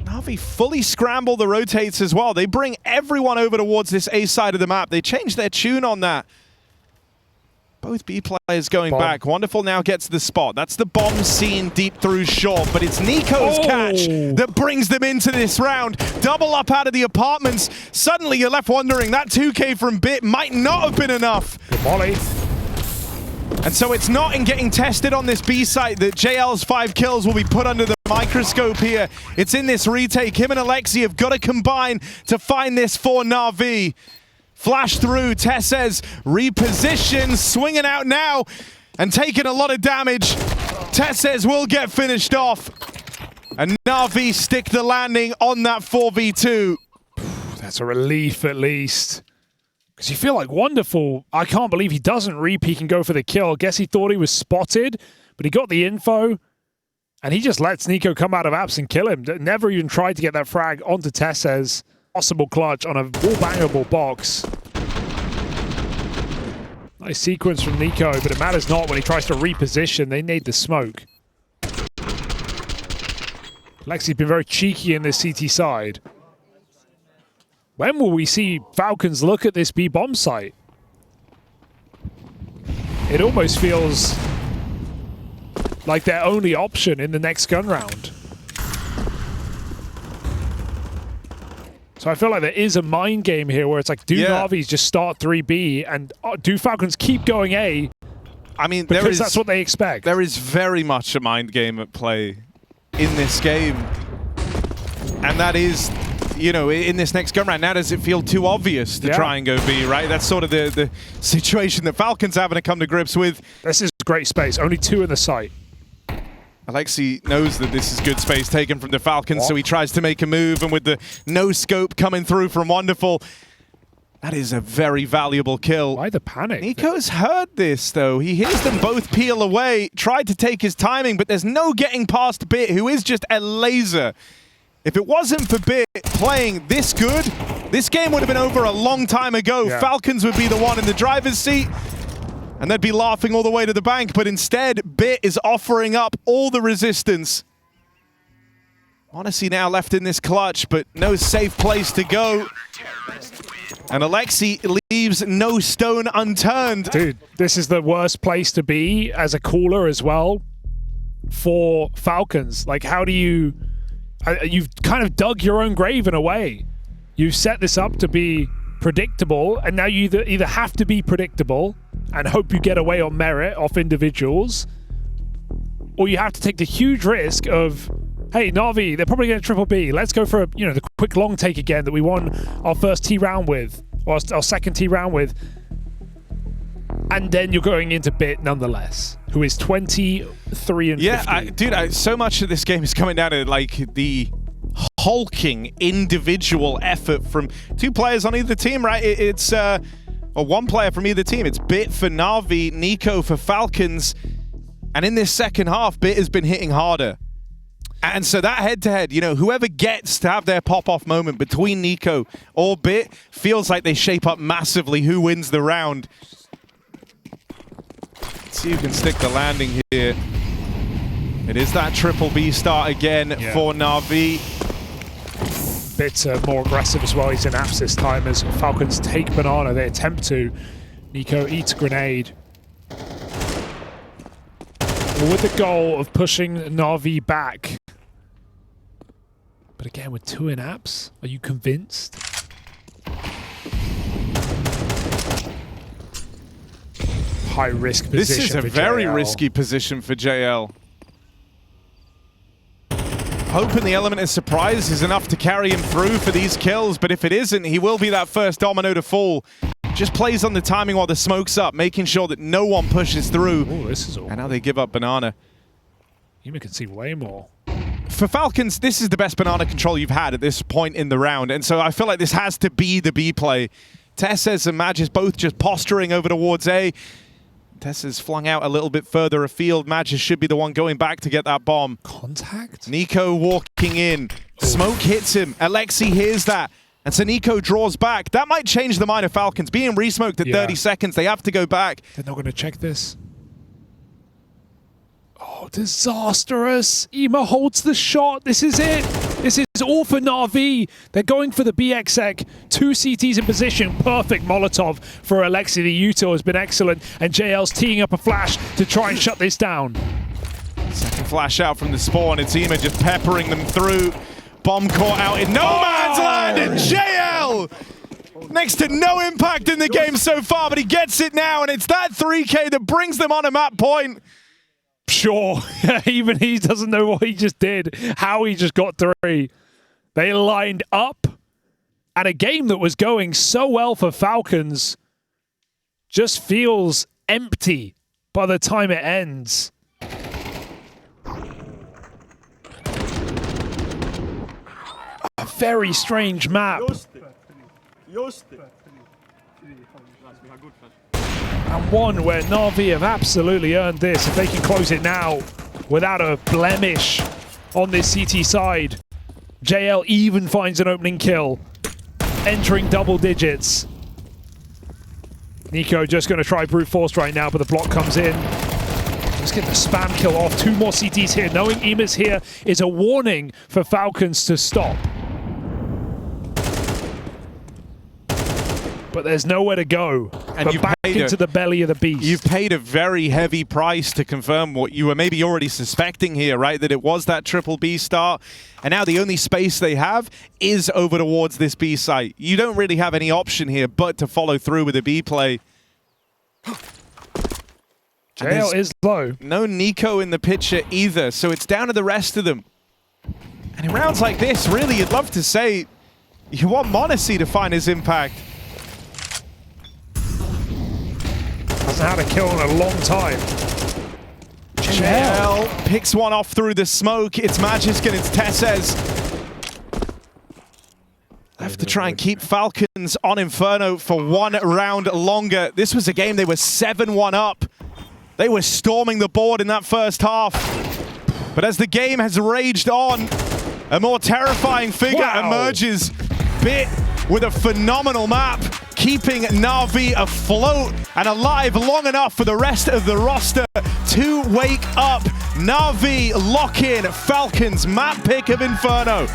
NAVI fully scramble the rotates as well. They bring everyone over towards this A side of the map. They change their tune on that. Both B players going back. Wonderful now gets the spot. That's the bomb seen deep through short, but it's Nico's catch that brings them into this round. Double up out of the apartments. Suddenly you're left wondering, that 2K from Bit might not have been enough. Good molly. And so it's not in getting tested on this B site that JL's 5 kills will be put under the microscope here. It's in this retake. Him and Alexi have got to combine to find this for NAVI. Flash through, Tessez repositions, swinging out now and taking a lot of damage. Tessez will get finished off. And NAVI stick the landing on that 4v2. That's a relief at least. Because you feel like Wonderful, I can't believe he doesn't re-peek and go for the kill. Guess he thought he was spotted, but he got the info. And he just lets Nico come out of apps and kill him. Never even tried to get that frag onto Tessez. Possible clutch on a wall-bangable box. Nice sequence from Nico, but it matters not when he tries to reposition. They need the smoke. Lexi's been very cheeky in this CT side. When will we see Falcons look at this B bomb site? It almost feels like their only option in the next gun round. So I feel like there is a mind game here where it's like, do Navis just start 3B and do Falcons keep going A? I mean, because that's what they expect. There is very much a mind game at play in this game. And that is, you know, in this next gun round, now does it feel too obvious to try and go B, right? That's sort of the situation that Falcons having to come to grips with. This is great space. Only 2 in the site. Alexi knows that this is good space taken from the Falcons, so he tries to make a move, and with the no scope coming through from Wonderful, that is a very valuable kill. Why the panic? Nico's heard this, though. He hears them both peel away, tried to take his timing, but there's no getting past Bit, who is just a laser. If it wasn't for Bit playing this good, this game would have been over a long time ago. Yeah. Falcons would be the one in the driver's seat, and they'd be laughing all the way to the bank, but instead, Bit is offering up all the resistance. Odyssey now left in this clutch, but no safe place to go. And Alexi leaves no stone unturned. Dude, this is the worst place to be as a caller as well for Falcons. Like, how do you... you've kind of dug your own grave in a way. You've set this up to be predictable, and now you either have to be predictable and hope you get away on merit off individuals, or you have to take the huge risk of, hey, Navi, they're probably going to triple B. Let's go for, you know, the quick long take again that we won our first T round with, or our second T round with. And then you're going into Bit nonetheless, who is 23 and 50. Yeah, dude, so much of this game is coming down to like the hulking individual effort from 2 players on either team, right? It's or 1 player from either team. It's Bit for Navi, Nico for Falcons. And in this second half, Bit has been hitting harder. And so that head-to-head, you know, whoever gets to have their pop-off moment between Nico or Bit feels like they shape up massively who wins the round. Let's see who can stick the landing here. It is that triple B start again for Navi. Bit more aggressive as well. He's in apps this time as Falcons take Banana. They attempt to. Nico eats a grenade. With the goal of pushing Navi back. But again, with 2 in apps, are you convinced? High risk position. This is a very JL. risky position for JL. Hoping the element of surprise is enough to carry him through for these kills, but if it isn't, he will be that first domino to fall. Just plays on the timing while the smoke's up, making sure that no one pushes through. Oh, this is all. And now they give up Banana. You can see way more. For Falcons, this is the best Banana control you've had at this point in the round, and so I feel like this has to be the B play. Tesses and Madge is both just posturing over towards A. Tessa's flung out a little bit further afield. Madge should be the one going back to get that bomb. Contact? Nico walking in. Smoke hits him. Alexi hears that. And so Nico draws back. That might change the mind of Falcons. Being re-smoked at 30 seconds, they have to go back. They're not going to check this. Oh, disastrous. Ema holds the shot. This is it. This is all for Navi. They're going for the BXEC. 2 CTs in position. Perfect Molotov for Alexi. The util has been excellent. And JL's teeing up a flash to try and shut this down. Second flash out from the spawn. It's Ema just peppering them through. Bomb caught out in no man's land, and JL! Next to no impact in the game so far, but he gets it now, and it's that 3K that brings them on a map point. Sure, even he doesn't know what he just did, how he just got 3. They lined up, and a game that was going so well for Falcons just feels empty by the time it ends. A very strange map. And one where Navi have absolutely earned this. If they can close it now without a blemish on this CT side. JL even finds an opening kill, entering double digits. Nico just going to try brute force right now, but the block comes in. Let's get the spam kill off. 2 more CTs here. Knowing Ema's here is a warning for Falcons to stop. but there's nowhere to go. And but you've back paid into the belly of the beast. You've paid a very heavy price to confirm what you were maybe already suspecting here, right? That it was that triple B start. And now the only space they have is over towards this B site. You don't really have any option here but to follow through with a B play. JL is low. No Nico in the picture either, so it's down to the rest of them. And in rounds like this, really, you'd love to say you want m0NESY to find his impact. Hasn't had a kill in a long time. JL picks one off through the smoke. It's Magisk and it's Tessez. Have to try and keep Falcons on Inferno for 1 round longer. This was a game they were 7-1 up. They were storming the board in that first half. But as the game has raged on, a more terrifying figure emerges. Bit with a phenomenal map, keeping NAVI afloat and alive long enough for the rest of the roster to wake up. NAVI lock in Falcons map pick of Inferno.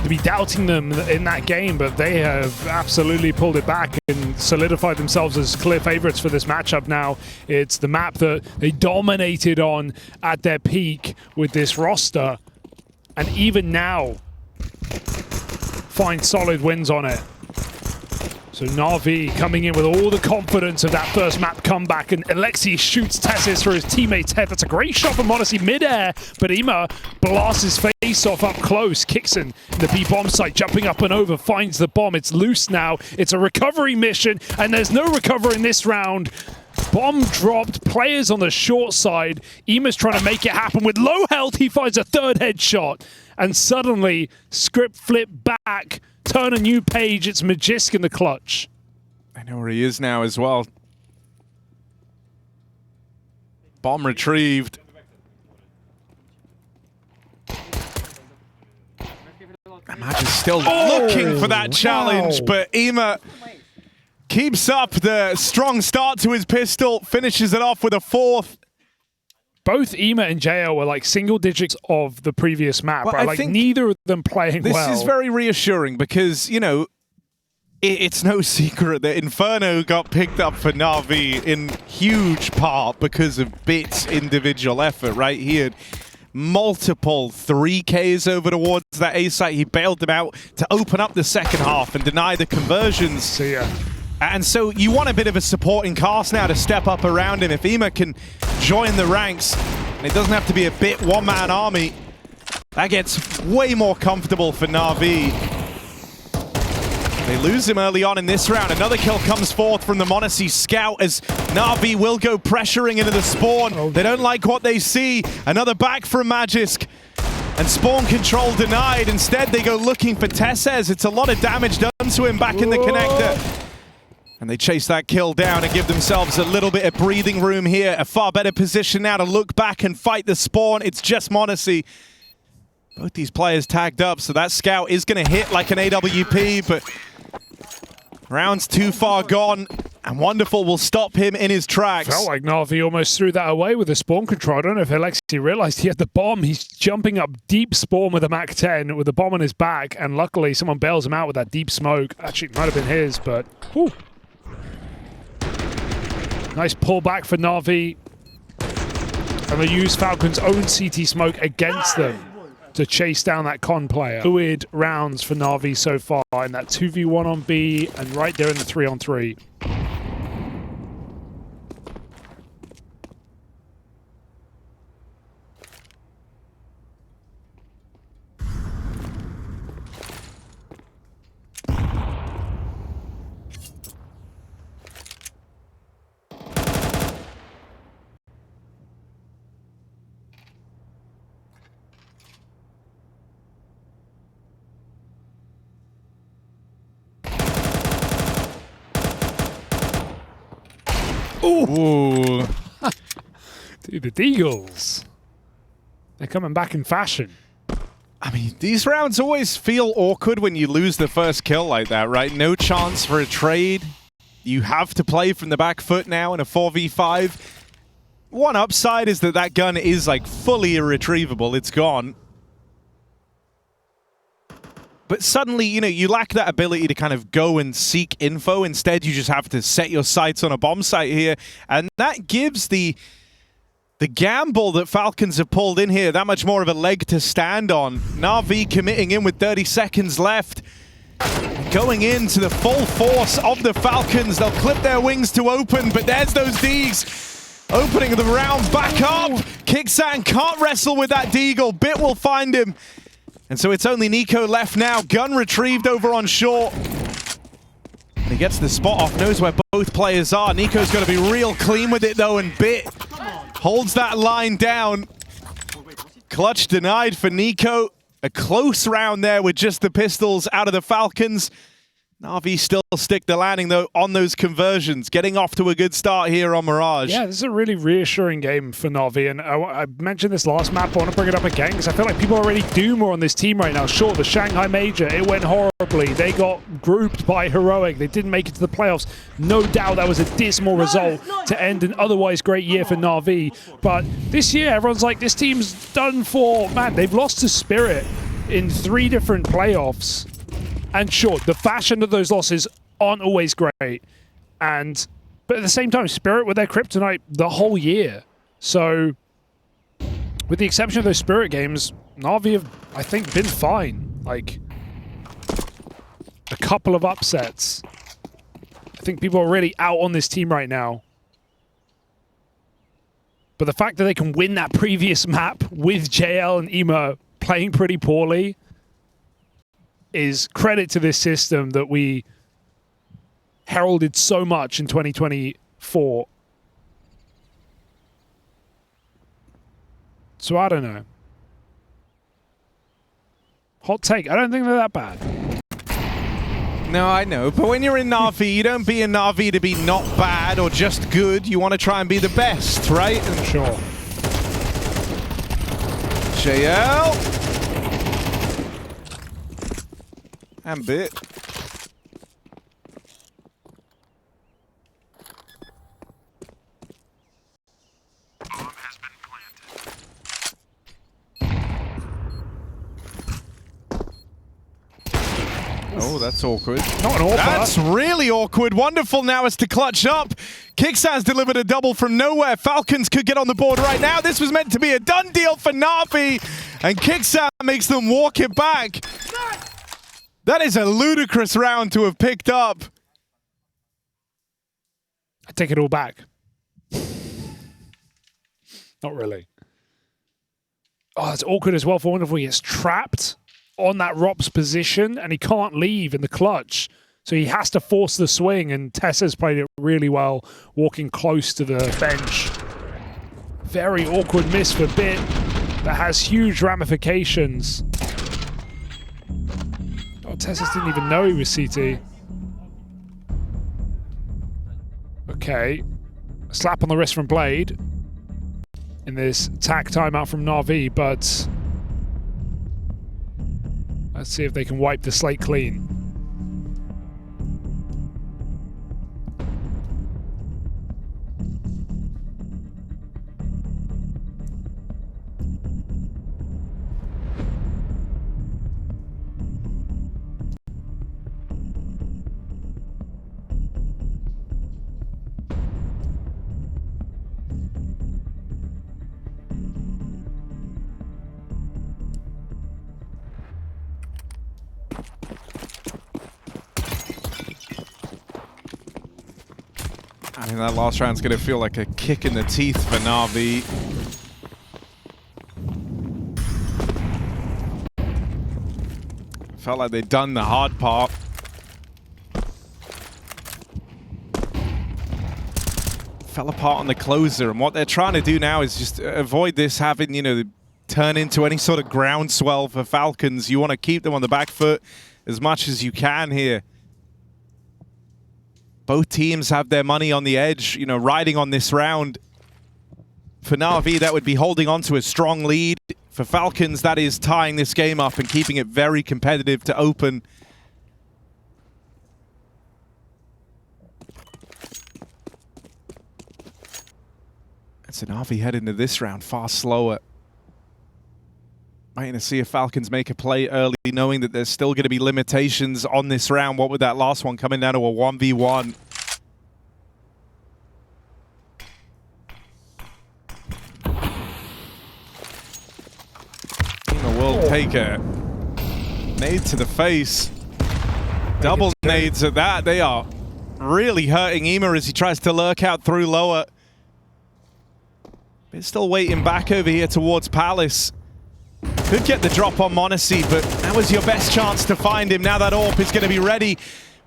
To be doubting them in that game, but they have absolutely pulled it back and solidified themselves as clear favorites for this matchup now. It's the map that they dominated on at their peak with this roster, and even now find solid wins on it. So NAVI coming in with all the confidence of that first map comeback, and Alexi shoots Tessis for his teammate's head. That's a great shot from m0NESY mid-air, but Ima blasts his face off up close. Kicks in the B-bomb site, jumping up and over, finds the bomb. It's loose now. It's a recovery mission, and there's no recovery in this round. Bomb dropped, players on the short side. Ima's trying to make it happen. With low health, he finds a third headshot, and suddenly, script flip back. Turn a new page, it's Magisk in the clutch. I know where he is now as well. Bomb retrieved. Magisk still looking for that challenge, but Ima keeps up the strong start to his pistol, finishes it off with a 4th. Both Ima and JL were like single digits of the previous map, Well, right? I Like think neither of them playing well. This is very reassuring because, you know, it's no secret that Inferno got picked up for NAVI in huge part because of Bit's individual effort, right? He had multiple 3Ks over towards that A site. He bailed them out to open up the second half and deny the conversions. See ya. And so you want a bit of a supporting cast now to step up around him. If Ima can join the ranks, and it doesn't have to be a Bit one-man army, that gets way more comfortable for NAVI. They lose him early on in this round. Another kill comes forth from the m0NESY scout as NAVI will go pressuring into the spawn. They don't like what they see. Another back from Magisk. And spawn control denied. Instead, they go looking for Tessez. It's a lot of damage done to him back in the connector. And they chase that kill down and give themselves a little bit of breathing room here. A far better position now to look back and fight the spawn. It's just m0NESY. Both these players tagged up, so that scout is going to hit like an AWP, but round's too far gone, and Wonderful will stop him in his tracks. Felt like NAVI almost threw that away with the spawn control. I don't know if Alexi realized he had the bomb. He's jumping up deep spawn with a MAC-10 with the bomb on his back, and luckily someone bails him out with that deep smoke. Actually, it might have been his, but whew. Nice pullback for NAVI. And they use Falcon's own CT smoke against them to chase down that con player. Fluid rounds for NAVI so far in that 2v1 on B and right there in the 3-on-3. Ooh. Dude, the Deagles. They're coming back in fashion. I mean, these rounds always feel awkward when you lose the first kill like that, right? No chance for a trade. You have to play from the back foot now in a 4v5. One upside is that that gun is like fully irretrievable. It's gone. But suddenly, you know, you lack that ability to kind of go and seek info. Instead, you just have to set your sights on a bomb site here. And that gives the gamble that Falcons have pulled in here that much more of a leg to stand on. NAVI committing in with 30 seconds left. Going into the full force of the Falcons. They'll clip their wings to open, but there's those Deags. Opening the round back up. Kicksan can't wrestle with that Deagle. Bit will find him. And so it's only Nico left now. Gun retrieved over on short. And he gets the spot off, knows where both players are. Nico's got to be real clean with it though, and Bit holds that line down. Clutch denied for Nico. A close round there with just the pistols out of the Falcons. NAVI still stick the landing though on those conversions, getting off to a good start here on Mirage. Yeah, this is a really reassuring game for NAVI, and I mentioned this last map, I want to bring it up again because I feel like people already do more on this team right now. Sure, the Shanghai Major, it went horribly. They got grouped by Heroic. They didn't make it to the playoffs. No doubt that was a dismal result to end an otherwise great year for NAVI. But this year, everyone's like, this team's done for. Man, they've lost to Spirit in 3 different playoffs. And sure, the fashion of those losses aren't always great. But at the same time, Spirit were their kryptonite the whole year. So, with the exception of those Spirit games, NAVI have, I think, been fine. Like, a couple of upsets. I think people are really out on this team right now. But the fact that they can win that previous map with JL and Ema playing pretty poorly is credit to this system that we heralded so much in 2024. So I don't know. Hot take. I don't think they're that bad. No, I know. But when you're in NAVI, you don't be in NAVI to be not bad or just good. You want to try and be the best, right? Sure. JL. And Bit. Oh, that's awkward. Not an awkward. That's really awkward. Wonderful now is to clutch up. Kicksan's delivered a double from nowhere. Falcons could get on the board right now. This was meant to be a done deal for NAVI. And Kicksan makes them walk it back. That is a ludicrous round to have picked up. I take it all back. Not really. Oh, it's awkward as well for Wonderful. He gets trapped on that Rop's position and he can't leave in the clutch. So he has to force the swing, and Tessa's played it really well, walking close to the bench. Very awkward miss for Bit that has huge ramifications. Oh, Tessa's didn't even know he was CT. Okay. A slap on the wrist from Blade in this tack timeout from NAVI, but let's see if they can wipe the slate clean. I mean, that last round's going to feel like a kick in the teeth for NAVI. Felt like they'd done the hard part. Fell apart on the closer, and what they're trying to do now is just avoid this having, you know, turn into any sort of groundswell for Falcons. You want to keep them on the back foot as much as you can here. Both teams have their money on the edge, you know, riding on this round. For NAVI, that would be holding on to a strong lead. For Falcons, that is tying this game up and keeping it very competitive to open. And so NAVI head into this round far slower. Waiting to see if Falcons make a play early, knowing that there's still going to be limitations on this round. What with that last one coming down to a 1v1? Will take a nade to the face. Double nades at that. They are really hurting EMA as he tries to lurk out through lower. He's still waiting back over here towards Palace. Could get the drop on Monacy, but that was your best chance to find him. Now that AWP is going to be ready.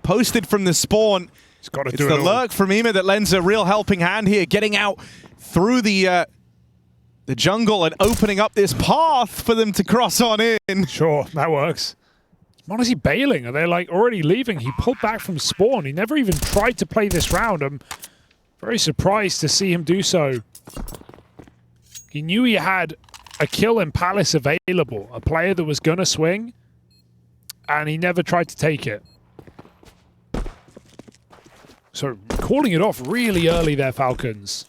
Posted from the spawn. He's got to it's do the it lurk from EMA that lends a real helping hand here, getting out through the jungle and opening up this path for them to cross on in. Sure, that works. Monacy bailing? Are they like already leaving? He pulled back from spawn. He never even tried to play this round. I'm very surprised to see him do so. He knew he had a kill in Palace available, a player that was gonna swing, and he never tried to take it. So calling it off really early there, Falcons.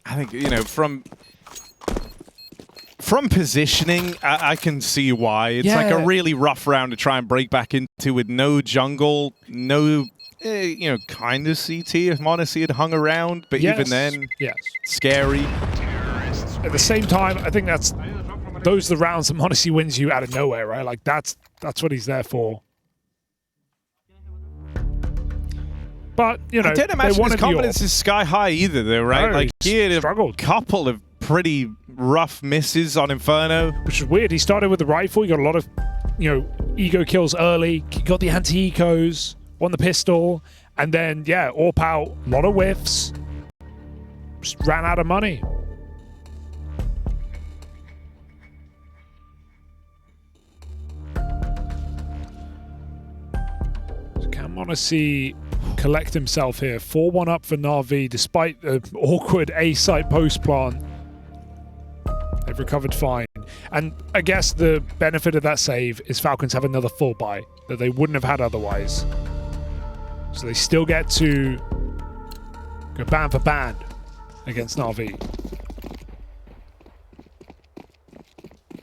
I think, you know, from positioning, I can see why. It's like a really rough round to try and break back into with no jungle, no, you know, kind of CT if Monacy had hung around, but even then, scary. At the same time, I think those are the rounds that Monacy wins you out of nowhere, right? Like that's what he's there for. But, you know, I don't imagine his confidence is sky high either, though, right? No, like, he had a struggled. couple of pretty rough misses on Inferno. Which is weird. He started with the rifle. He got a lot of, you know, ego kills early. He got the anti-ecos, won the pistol, and then, yeah, AWP out, a lot of whiffs. Just ran out of money. So can Monacy collect himself here? 4-1 up for NAVI despite the awkward A-site post-plant. They've recovered fine. And I guess the benefit of that save is Falcons have another full buy that they wouldn't have had otherwise. So they still get to go band for band against NAVI.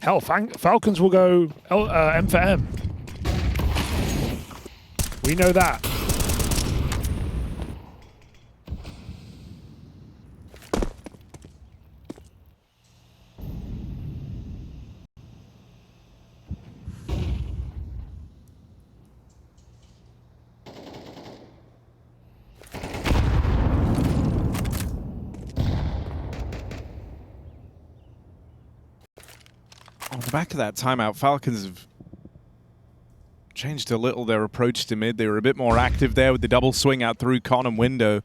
Hell, Falcons will go M for M. We know that. On the back of that timeout, Falcons have changed a little their approach to mid. They were a bit more active there with the double swing out through con and window.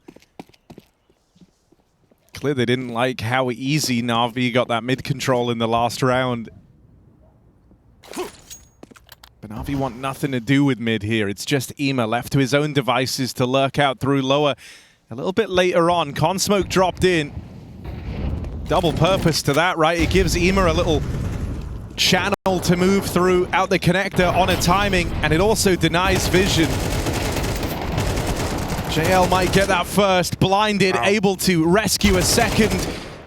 Clear they didn't like how easy NAVI got that mid control in the last round. But NAVI want nothing to do with mid here. It's just EMA left to his own devices to lurk out through lower. A little bit later on, Con Smoke dropped in. Double purpose to that, right? It gives EMA a little channel to move through out the connector on a timing, and it also denies vision. JL might get that first, blinded, able to rescue a second,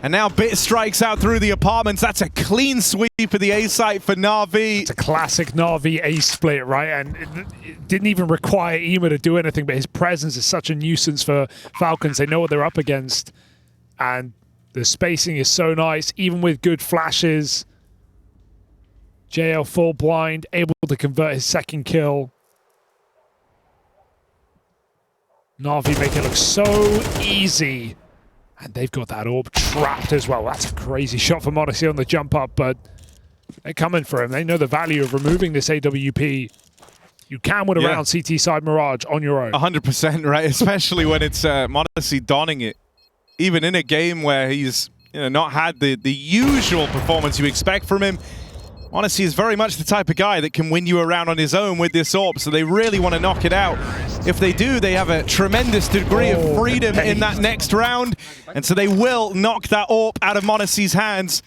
and now Bit strikes out through the apartments. That's a clean sweep of the A site for NAVI. It's a classic NAVI A split, right? And it didn't even require EMA to do anything, but his presence is such a nuisance for Falcons. They know what they're up against, and the spacing is so nice, even with good flashes. JL full blind, able to convert his second kill. NAVI make it look so easy. And they've got that AWP trapped as well. That's a crazy shot for Monacy on the jump up, but they're coming for him. They know the value of removing this AWP. You can win around CT side Mirage on your own. 100%, right? Especially when it's Monacy donning it. Even in a game where he's not had the usual performance you expect from him. Monacy is very much the type of guy that can win you around on his own with this AWP, so they really want to knock it out. If they do, they have a tremendous degree of freedom in that next round, and so they will knock that AWP out of Monacy's hands.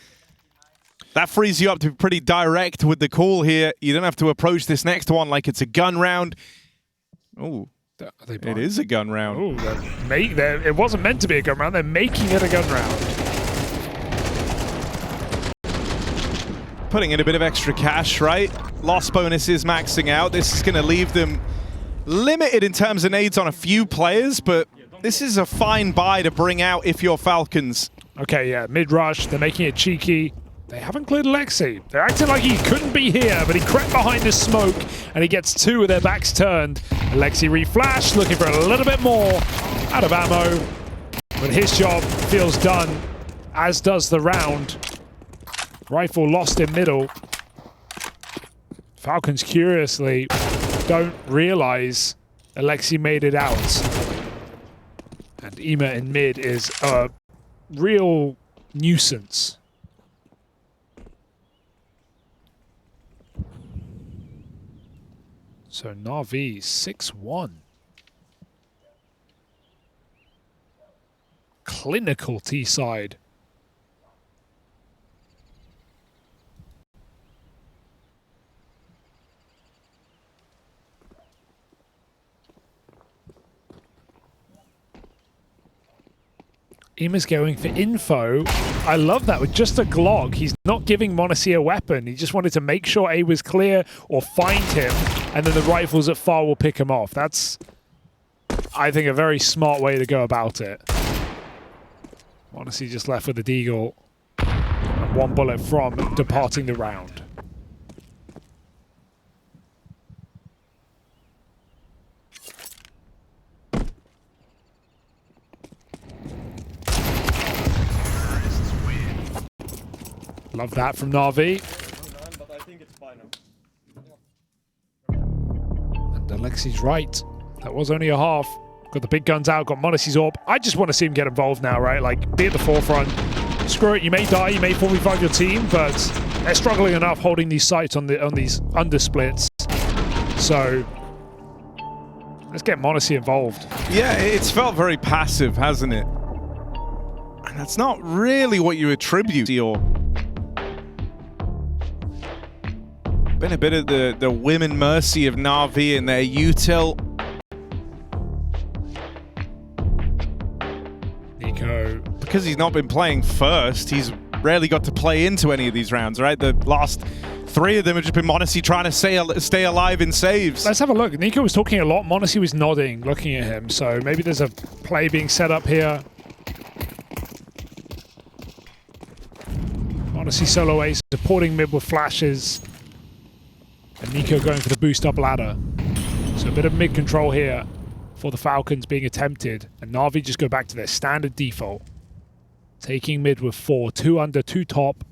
That frees you up to be pretty direct with the call here. You don't have to approach this next one like it's a gun round. Oh, It is a gun round. Oh, it wasn't meant to be a gun round. They're making it a gun round. Putting in a bit of extra cash, right? Loss bonuses maxing out. This is going to leave them limited in terms of nades on a few players, but this is a fine buy to bring out if you're Falcons. Okay, yeah, mid-rush. They're making it cheeky. They haven't cleared Alexi. They're acting like he couldn't be here, but he crept behind the smoke, and he gets two with their backs turned. Alexi reflashed, looking for a little bit more. Out of ammo. But his job feels done, as does the round. Rifle lost in middle. Falcons curiously don't realize Alexi made it out. And Ema in mid is a real nuisance. So NAVI 6-1. Clinical T-side. Ema's going for info. I love that with just a Glock. He's not giving Monacy a weapon. He just wanted to make sure A was clear or find him, and then the rifles at far will pick him off. That's, I think, a very smart way to go about it. Monacy just left with the deagle. And one bullet from departing the round. Love that from NAVI. But I think it's fine now. And Alexi's right. That was only a half. Got the big guns out, got Monacy's AWP. I just want to see him get involved now, right? Like, be at the forefront. Screw it, you may die, you may 45 your team, but they're struggling enough holding these sites on these undersplits. So, let's get Monacy involved. Yeah, it's felt very passive, hasn't it? And that's not really what you attribute to your... Been a bit of the women mercy of NAVI and their util. Nico. Because he's not been playing first, he's rarely got to play into any of these rounds, right? The last three of them have just been Monacy trying to stay alive in saves. Let's have a look. Nico was talking a lot. Monacy was nodding, looking at him. So maybe there's a play being set up here. Monacy solo ace, supporting mid with flashes. And Nico going for the boost up ladder. So a bit of mid control here for the Falcons being attempted. And NAVI just go back to their standard default. Taking mid with 4. 2 under, 2 top.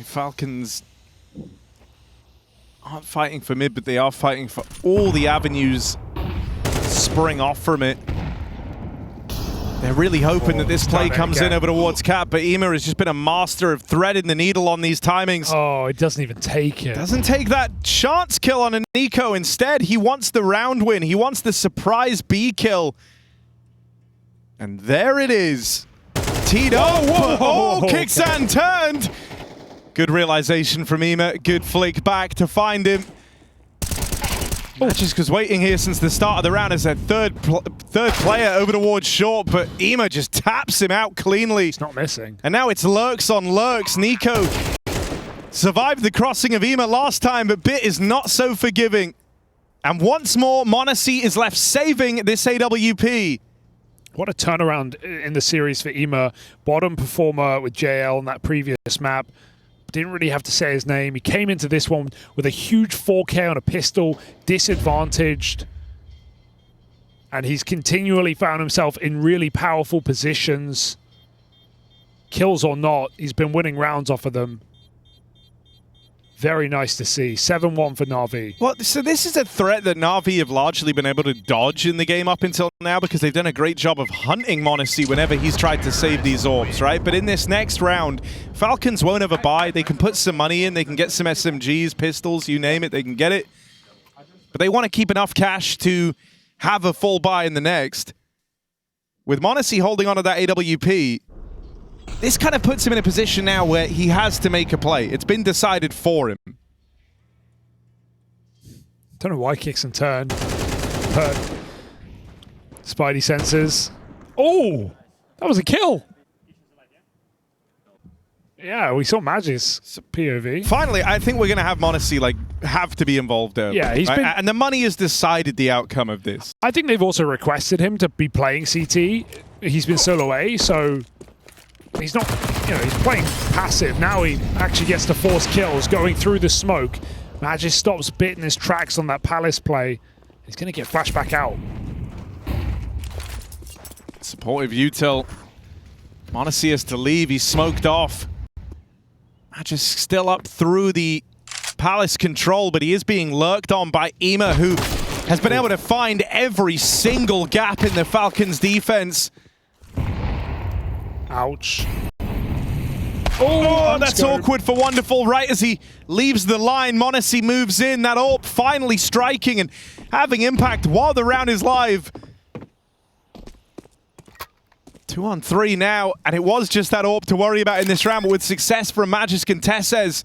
Falcons aren't fighting for mid, but they are fighting for all the avenues spring off from it. They're really hoping that this play comes in over towards Cap, but Ema has just been a master of threading the needle on these timings. Oh, it doesn't even take it. Doesn't take that chance kill on a Nico. Instead, he wants the round win. He wants the surprise B kill. And there it is. Teed up. Oh, kicks and turned. Good realization from Ema. Good flick back to find him. Magiska's waiting here since the start of the round as their third player over towards short, but Ema just taps him out cleanly. He's not missing. And now it's lurks on lurks. Nico survived the crossing of Ema last time, but Bit is not so forgiving. And once more, Monacy is left saving this AWP. What a turnaround in the series for Ema. Bottom performer with JL on that previous map. Didn't really have to say his name. He came into this one with a huge 4K on a pistol, disadvantaged. And he's continually found himself in really powerful positions. Kills or not, he's been winning rounds off of them. Very nice to see. 7-1 for NAVI. Well, so this is a threat that NAVI have largely been able to dodge in the game up until now because they've done a great job of hunting m0NESY whenever he's tried to save these orbs, right? But in this next round, Falcons won't have a buy. They can put some money in. They can get some SMGs, pistols, you name it. They can get it. But they want to keep enough cash to have a full buy in the next. With m0NESY holding on to that AWP, this kind of puts him in a position now where he has to make a play. It's been decided for him. Don't know why kicks and turn. But Spidey senses. Oh, that was a kill. Yeah, we saw Magic's POV. Finally, I think we're going to have m0NESY have to be involved there. Yeah, he's been... And the money has decided the outcome of this. I think they've also requested him to be playing CT. He's been solo A, so he's not, he's playing passive. Now he actually gets to force kills going through the smoke. Magic stops bit in his tracks on that Palace play. He's going to get flashed back out. Supportive util. m0NESY has to leave. He's smoked off. Magic still up through the Palace control, but he is being lurked on by IEM, who has been able to find every single gap in the Falcons' defense. Ouch. Oh, that's awkward for Wonderful. Right as he leaves the line, m0NESY moves in. That AWP finally striking and having impact while the round is live. 2 on 3 now, and it was just that AWP to worry about in this round, but with success from Magisk and Tesses.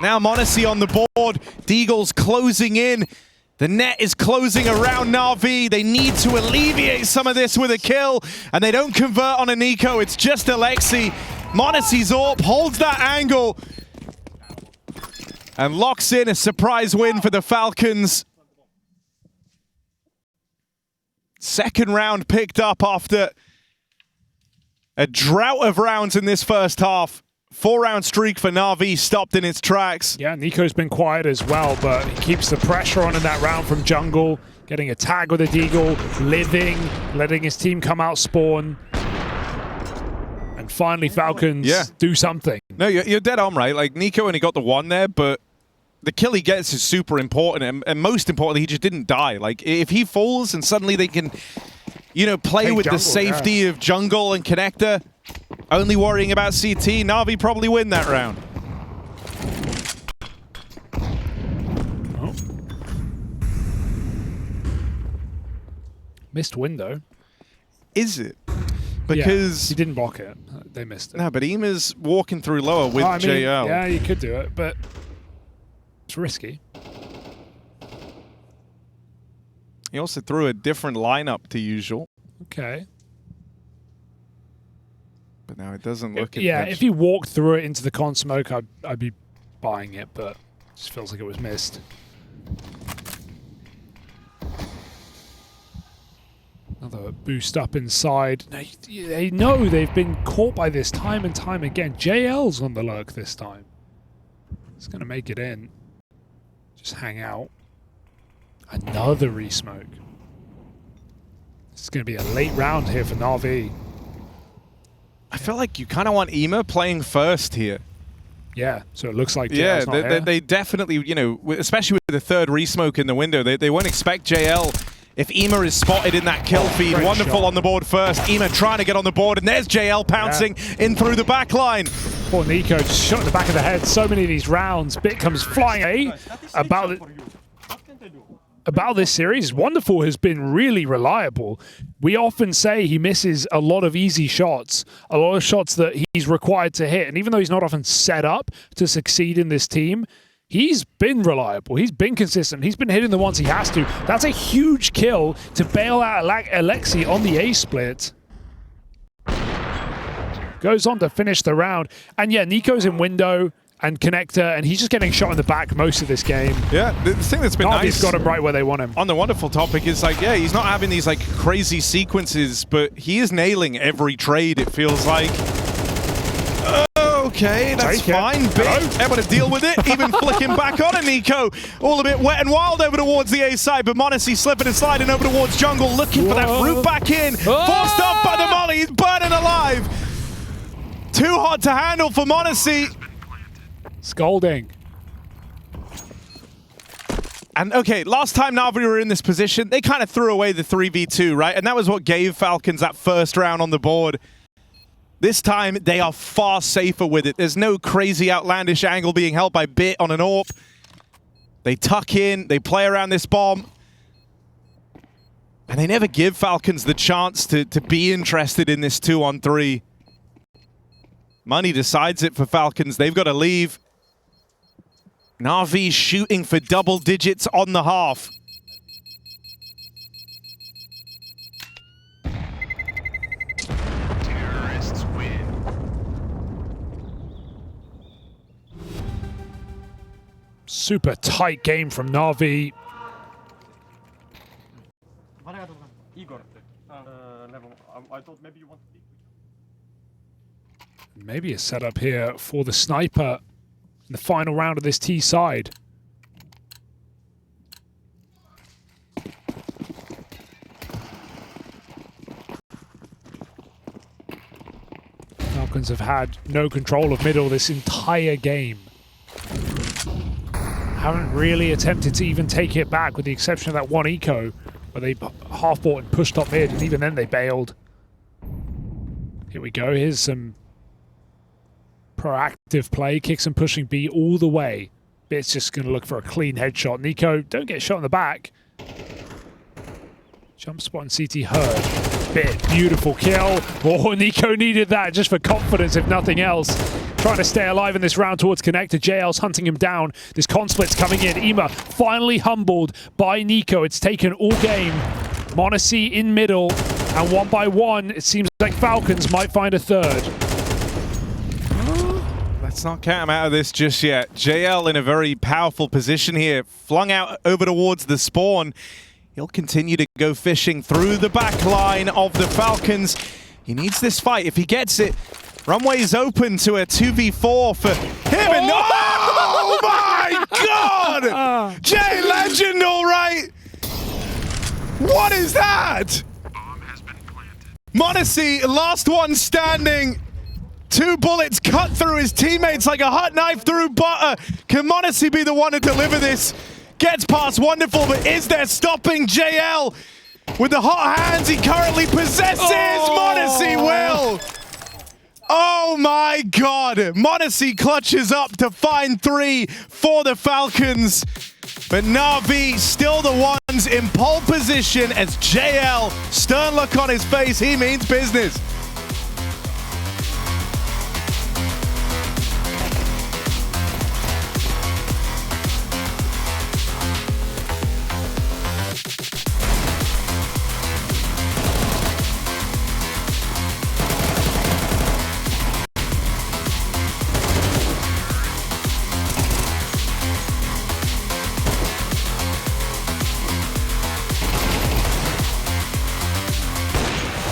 Now m0NESY on the board. Deagle's closing in. The net is closing around NAVI. They need to alleviate some of this with a kill, and they don't convert on a Nico. It's just Alexi. m0NESY's AWP holds that angle and locks in a surprise win for the Falcons. Second round picked up after a drought of rounds in this first half. 4-round streak for NAVI stopped in its tracks. Yeah, Nico's been quiet as well, but he keeps the pressure on in that round from jungle, getting a tag with a Deagle, living, letting his team come out spawn. And finally, Falcons do something. No, you're dead on, right? Nico only got the 1 there, but the kill he gets is super important, and most importantly, he just didn't die. If he falls and suddenly they can, play with the safety of jungle and connector, only worrying about CT, NAVI probably win that round. Oh. Missed window. Is it? Because he didn't block it. They missed it. No, but IEM's walking through lower with JL. Yeah, you could do it, but it's risky. He also threw a different lineup to usual. Okay. But now it doesn't look... If he walked through it into the con smoke, I'd be buying it, but it just feels like it was missed. Another boost up inside. They know they've been caught by this time and time again. JL's on the lurk this time. It's going to make it in. Just hang out. Another re-smoke. It's going to be a late round here for NAVI. I feel like you kind of want IEM playing first here. Yeah, so it looks like JL's not here. They definitely, especially with the third re-smoke in the window, they won't expect JL. If IEM is spotted in that kill feed, Wonderful on the board first. IEM trying to get on the board, and there's JL pouncing in through the back line. Poor Nico just shot in the back of the head. So many of these rounds. Bit comes flying. About this series, Wonderful has been really reliable. We often say he misses a lot of easy shots, a lot of shots that he's required to hit. And even though he's not often set up to succeed in this team, he's been reliable. He's been consistent. He's been hitting the ones he has to. That's a huge kill to bail out Alexi on the A split. Goes on to finish the round. And yeah, Nico's in window and connector, and he's just getting shot in the back most of this game. Yeah, the thing that's been nice got him right where they want him. On the Wonderful topic is he's not having these crazy sequences, but he is nailing every trade, it feels like. Okay, that's fine. Bit able to deal with it, even flicking back on a Nico. All a bit wet and wild over towards the A side, but m0NESY slipping and sliding over towards jungle, looking for that route back in. Forced off by the molly, he's burning alive. Too hot to handle for m0NESY. Scolding. And okay, last time Navi were in this position, they kind of threw away the 3v2, right? And that was what gave Falcons that first round on the board. This time, they are far safer with it. There's no crazy outlandish angle being held by Bit on an AWP. They tuck in, they play around this bomb. And they never give Falcons the chance to be interested in this 2-on-3. Money decides it for Falcons. They've got to leave. NAVI shooting for double digits on the half. Terrorists win. Super tight game from NAVI. Igor. Never. I thought maybe you want to speak. Maybe a setup here for the sniper in the final round of this T side. Falcons have had no control of middle this entire game. Haven't really attempted to even take it back, with the exception of that one eco where they half-bought and pushed up mid, and even then they bailed. Here we go. Here's some proactive play. Kicks and pushing B all the way. Bit's just going to look for a clean headshot. Nico, don't get shot in the back. Jump spot and CT heard. Bit, beautiful kill. Oh, Nico needed that just for confidence, if nothing else. Trying to stay alive in this round towards connector. JL's hunting him down. This con-split's coming in. Ema finally humbled by Nico. It's taken all game. Monacy in middle. And one by one, it seems like Falcons might find a third. Let's not count him out of this just yet. JL in a very powerful position here. Flung out over towards the spawn. He'll continue to go fishing through the back line of the Falcons. He needs this fight. If he gets it, runway's open to a 2v4 for him. And oh my God! Jay Legend, all right. What is that? Bomb has been planted. Monacy, last one standing. 2 bullets cut through his teammates like a hot knife through butter. Can Monacy be the one to deliver this? Gets past Wonderful, but is there stopping JL? With the hot hands he currently possesses, Monacy will! Oh my God! Monacy clutches up to find 3 for the Falcons. But NAVI still the ones in pole position as JL, stern look on his face, he means business.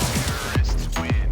Terrorists win.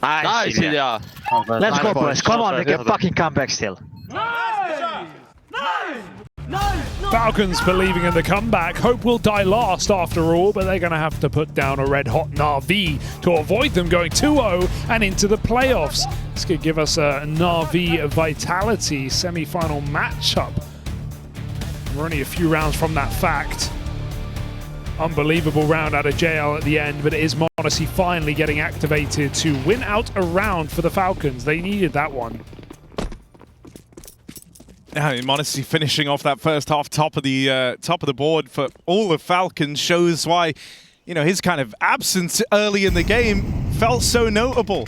Nice, yeah. Let's go, boys. Come on, we can fucking come back still. Falcons believing in the comeback. Hope will die last after all, but they're going to have to put down a red-hot NAVI to avoid them going 2-0 and into the playoffs. This could give us a NAVI Vitality semi-final matchup. We're only a few rounds from that fact. Unbelievable round out of JL at the end, but it is Monacy finally getting activated to win out a round for the Falcons. They needed that one. Monacy finishing off that first half top of the board for all the Falcons shows why, you know, his kind of absence early in the game felt so notable.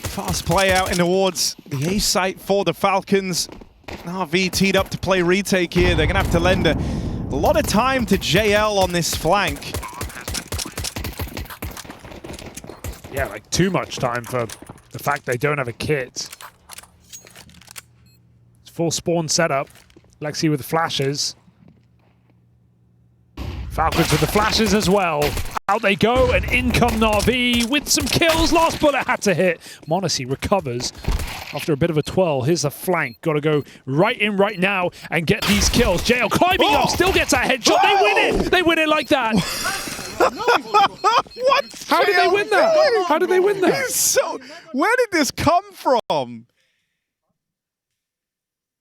Fast play out in towards the A site for the Falcons. NAVI teed up to play retake here. They're gonna have to lend a lot of time to JL on this flank. Yeah, like too much time for the fact they don't have a kit. It's full spawn setup. Lexi with the flashes. Falcons with the flashes as well. Out they go, and in come NAVI with some kills. Last bullet had to hit. Monacy recovers after a bit of a twirl. Here's the flank. Got to go right in right now and get these kills. JL climbing up, still gets that headshot. They win it! They win it like that. What? How did they win that? How did they win that? So, where did this come from?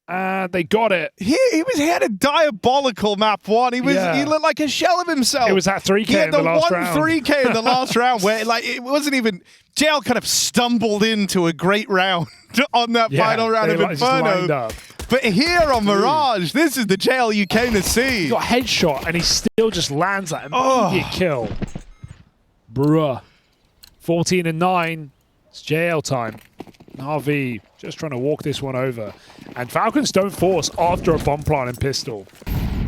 They got it. He had a diabolical map one. He looked like a shell of himself. It was that 3K in the last round. 3K in the last round where like it wasn't even JL kind of stumbled into a great round on that final round of Inferno. But here on Mirage, this is the JL you came to see. He got headshot and he still just lands that immediate kill. Bruh. 14 and 9. It's JL time. NAVI just trying to walk this one over. And Falcons don't force after a bomb plant and pistol.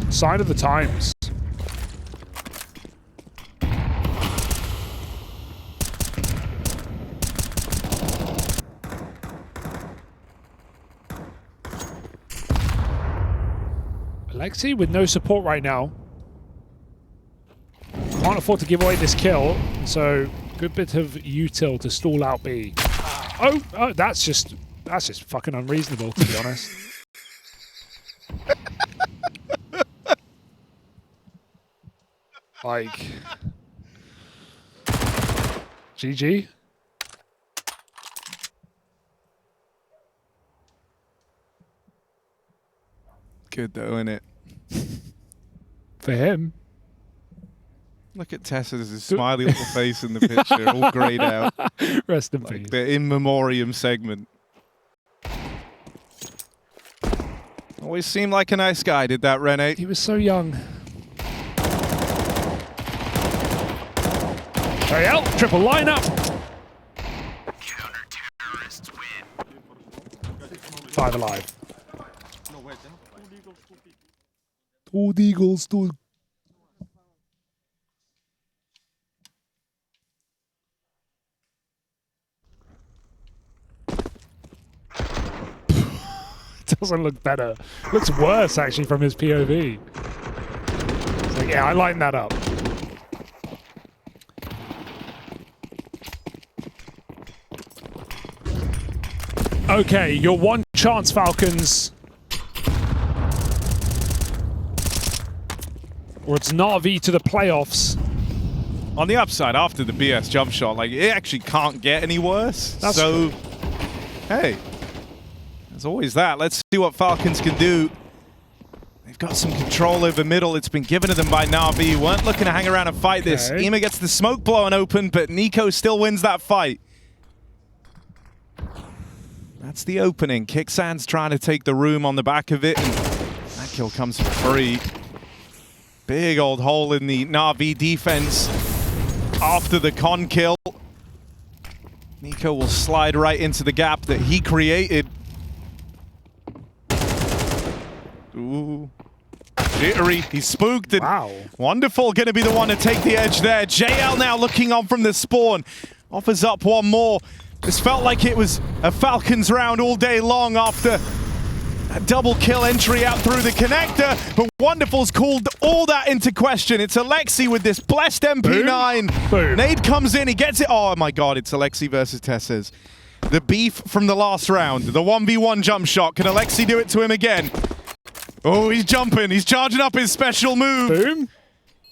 Sign of the times. Alexi with no support right now. Can't afford to give away this kill, so good bit of util to stall out B. Oh, that's just fucking unreasonable, to be honest. Like, GG. Good though, innit? For him. Look at Tessa's smiley little face in the picture, all grayed out. Rest in Like peace. the in memoriam segment. Always seemed like a nice guy, did that, Rene? He was so young. Ariel, triple lineup. Counter-terrorists win. 5 alive. No, wait, then. 2 Deagles, 2. Doesn't look better. Looks worse, actually, from his POV. It's like, yeah, I lined that up. Okay, your one chance, Falcons. Or it's NAVI to the playoffs. On the upside, after the BS jump shot, like it actually can't get any worse. That's so, hey, there's always that. Let's see what Falcons can do. They've got some control over middle. It's been given to them by NAVI. Weren't looking to hang around and fight this. Ema gets the smoke blowing open, but Nico still wins that fight. That's the opening. Kicksand's trying to take the room on the back of it, and that kill comes for free. Big old hole in the NAVI defense after the con kill. Nico will slide right into the gap that he created. Ooh. Jittery, he's spooked. And wow. Wonderful, gonna be the one to take the edge there. JL now looking on from the spawn. Offers up one more. This felt like it was a Falcons round all day long after A double kill entry out through the connector, but Wonderful's called all that into question. It's Alexi with this blessed MP9. Boom. Nade comes in, he gets it. Oh my god, it's Alexi versus Tesses. The beef from the last round, the 1v1 jump shot. Can Alexi do it to him again? Oh, he's jumping. He's charging up his special move. Boom.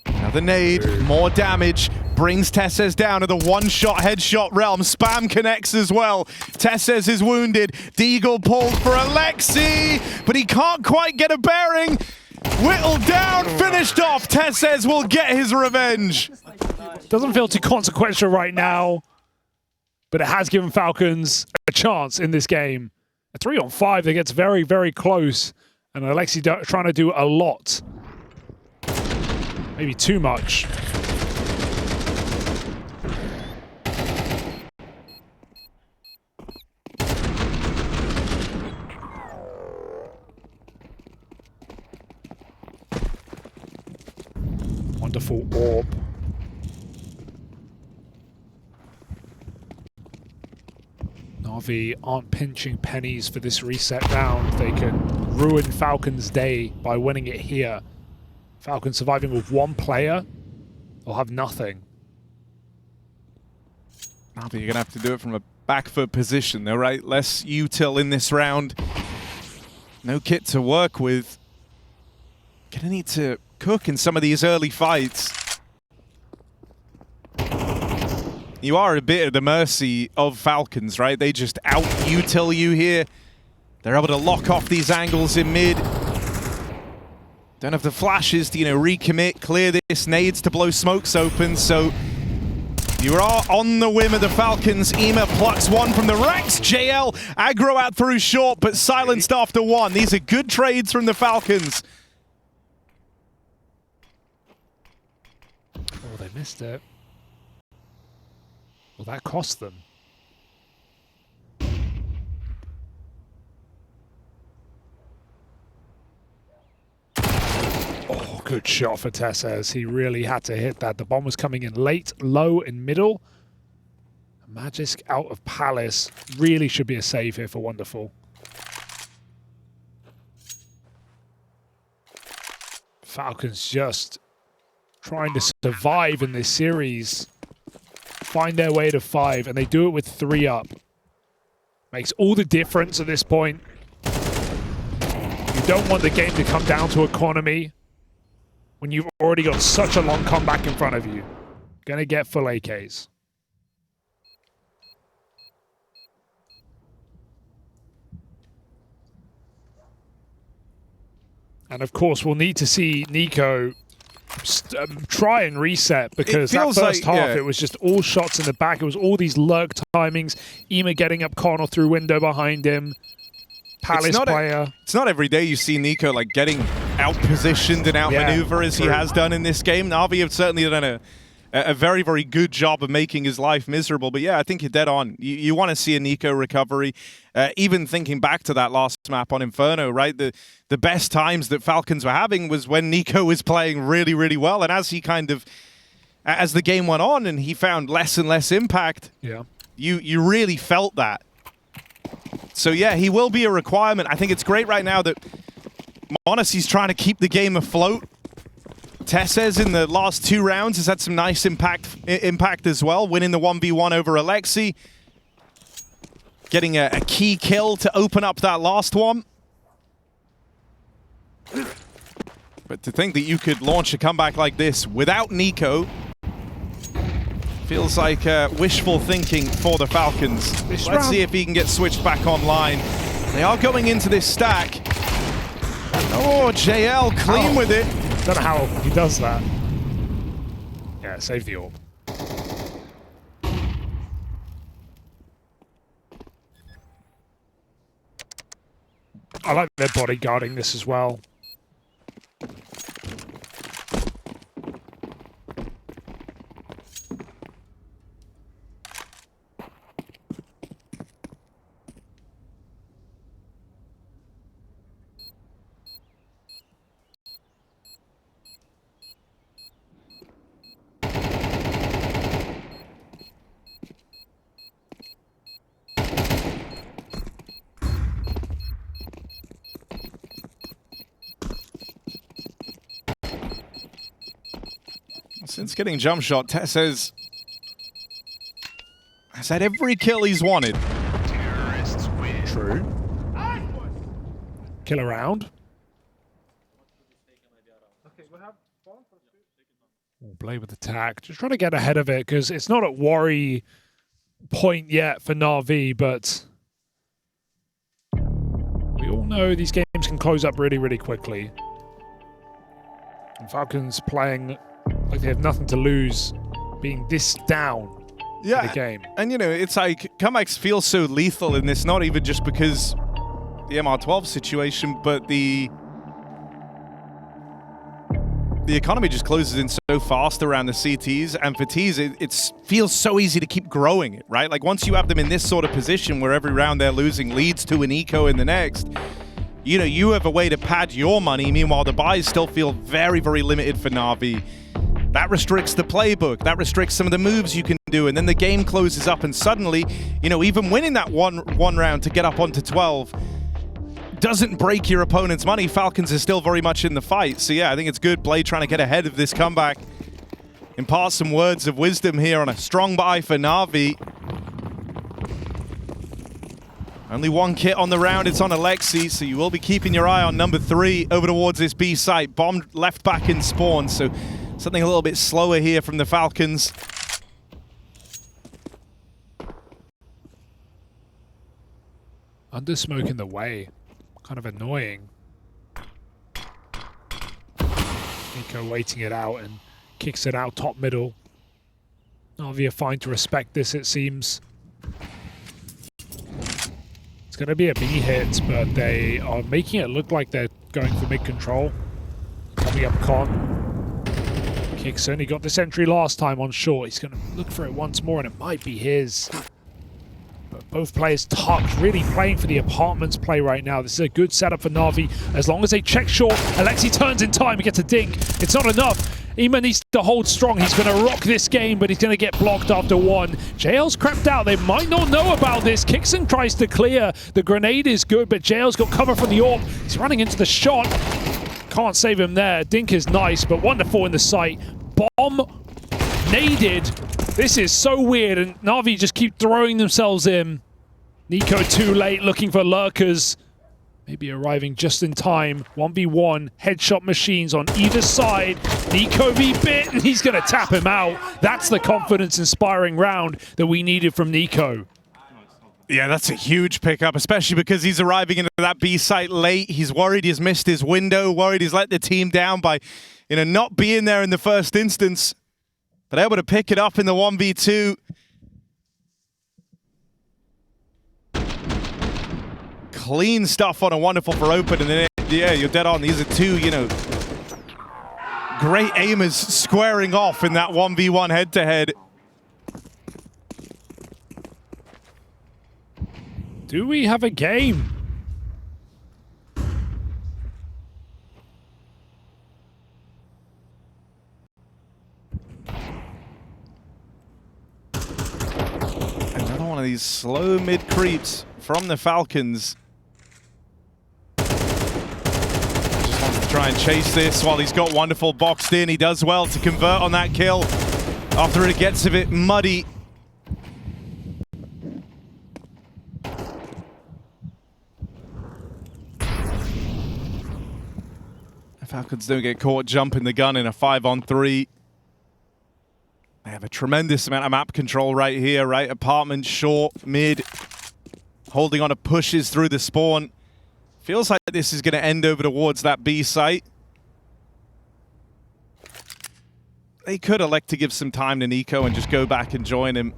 Another nade, more damage, brings Tesses down to the one-shot headshot realm. Spam connects as well. Tesses is wounded. Deagle pulled for Alexi, but he can't quite get a bearing. Whittled down, finished off. Tesses will get his revenge. Doesn't feel too consequential right now, but it has given Falcons a chance in this game. A 3-on-5 that gets very, very close, and Alexi trying to do a lot. Maybe too much. Wonderful orb. NAVI aren't pinching pennies for this reset round. They can ruin Falcons' day by winning it here. Falcons surviving with one player, they'll have nothing. Now you're going to have to do it from a back foot position though, right? Less util in this round. No kit to work with. Going to need to cook in some of these early fights. You are a bit at the mercy of Falcons, right? They just out-util you here. They're able to lock off these angles in mid. Don't have the flashes to, recommit, clear this, nades to blow smokes open, so you are on the whim of the Falcons. EMA plucks one from the Rex. JL aggro out through short, but silenced after one. These are good trades from the Falcons. Oh, they missed it. Well, that cost them. Oh, good shot for Tesses. He really had to hit that. The bomb was coming in late, low, and middle. Magisk out of Palace. Really should be a save here for Wonderful. Falcons just trying to survive in this series. Find their way to 5, and they do it with 3 up. Makes all the difference at this point. You don't want the game to come down to economy when you've already got such a long comeback in front of you. Gonna get full AKs. And of course, we'll need to see Nico try and reset, because that first half, it was just all shots in the back. It was all these lurk timings. EMA getting up corner through window behind him. Palace player. It's not every day you see Nico getting out-positioned and out-maneuver as he has done in this game. NAVI have certainly done a very, very good job of making his life miserable. But yeah, I think you're dead on. You want to see a Nico recovery. Even thinking back to that last map on Inferno, right? The best times that Falcons were having was when Nico was playing really, really well. And as he as the game went on and he found less and less impact, you really felt that. So yeah, he will be a requirement. I think it's great right now that m0NESY's trying to keep the game afloat. Tesses in the last 2 rounds has had some nice impact as well, winning the 1v1 over Alexi. Getting a key kill to open up that last one. But to think that you could launch a comeback like this without Nico feels like wishful thinking for the Falcons. Let's see if he can get switched back online. They are going into this stack. Oh, JL clean with it. Don't know how he does that. Yeah, save the orb. I like their bodyguarding this as well. Since getting jump shot, Tess has had every kill he's wanted. Terrorists win. True. Kill around. Play with attack. Just trying to get ahead of it because it's not at worry point yet for NAVI, but we all know these games can close up really, really quickly. And Falcons playing like they have nothing to lose, being this down in the game. And you know, it's like comebacks feel so lethal in this, not even just because the MR12 situation, but the economy just closes in so fast around the CTs, and for T's, it feels so easy to keep growing it, right? Like once you have them in this sort of position where every round they're losing leads to an eco in the next, you know, you have a way to pad your money. Meanwhile, the buys still feel very, very limited for NAVI. That restricts the playbook. That restricts some of the moves you can do, and then the game closes up, and suddenly, you know, even winning that one round to get up onto 12 doesn't break your opponent's money. Falcons are still very much in the fight. So yeah, I think it's good play trying to get ahead of this comeback. Impart some words of wisdom here on a strong buy for NAVI. Only one kit on the round, it's on Alexi, so you will be keeping your eye on number 3 over towards this B site. Bomb left back in spawn, so something a little bit slower here from the Falcons. Under smoke in the way. Kind of annoying. Nico waiting it out and kicks it out top middle. NAVI are fine to respect this, it seems. It's going to be a B hit, but they are making it look like they're going for mid control. Coming up con. Kickson, he got this entry last time on short. He's going to look for it once more, and it might be his. But both players tucked, really playing for the apartments play right now. This is a good setup for NAVI. As long as they check short, Alexi turns in time, he gets a dink. It's not enough. Ema needs to hold strong. He's going to rock this game, but he's going to get blocked after one. JL's crept out. They might not know about this. Kickson tries to clear. The grenade is good, but JL's got cover from the AWP. He's running into the shot. Can't save him there. Dink is nice, but wonderful in the sight. Bomb naded. This is so weird, and NAVI just keep throwing themselves in. Nico too late, looking for lurkers. Maybe arriving just in time. 1v1, headshot machines on either side. Nico v bit, and he's going to tap him out. That's the confidence-inspiring round that we needed from Nico. Yeah, that's a huge pickup, especially because he's arriving into that B site late. He's worried he's missed his window, worried he's let the team down by, you know, not being there in the first instance. But able to pick it up in the 1v2. Clean stuff on a wonderful for open, and then, yeah, you're dead on. These are two, you know, great aimers squaring off in that 1v1 head-to-head. Do we have a game? Another one of these slow mid creeps from the Falcons. Just wants to try and chase this while he's got wonderful boxed in. He does well to convert on that kill after it gets a bit muddy. Falcons don't get caught jumping the gun in a 5-on-3. They have a tremendous amount of map control right here, right? Apartment, short, mid, holding on to pushes through the spawn. Feels like this is going to end over towards that B site. They could elect to give some time to Nico and just go back and join him.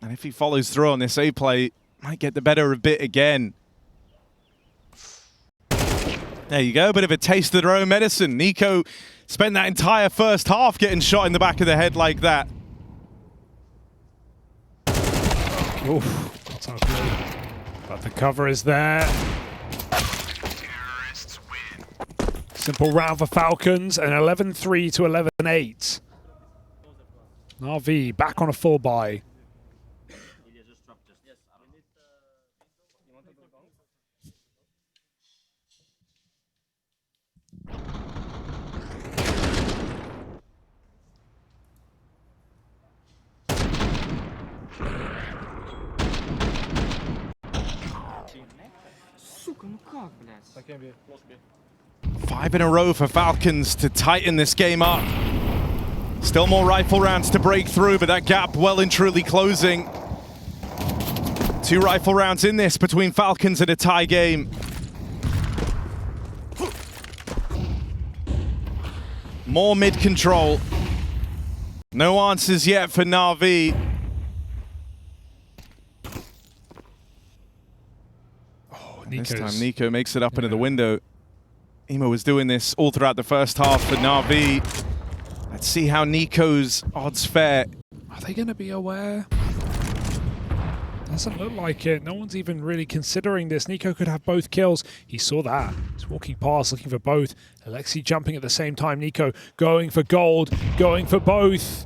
And if he follows through on this A play, might get the better of a bit again. There you go, bit of a taste of their own medicine. Nico spent that entire first half getting shot in the back of the head like that. Oof, that's not good. But the cover is there. Terrorists win. Simple round for Falcons, an 11-3 to 11-8. NAVI back on a full buy. Сука, ну как, блядь? 5 in a row for Falcons to tighten this game up. Still more rifle rounds to break through, but that gap well and truly closing. 2 rifle rounds in this between Falcons and a tie game. More mid control. No answers yet for NAVI. This time Nico makes it up into the window. Emo was doing this all throughout the first half for NAVI. Let's see how Nico's odds fare. Are they going to be aware? Doesn't look like it. No one's even really considering this. Nico could have both kills. He saw that. He's walking past, looking for both. Alexi jumping at the same time. Nico going for gold, going for both.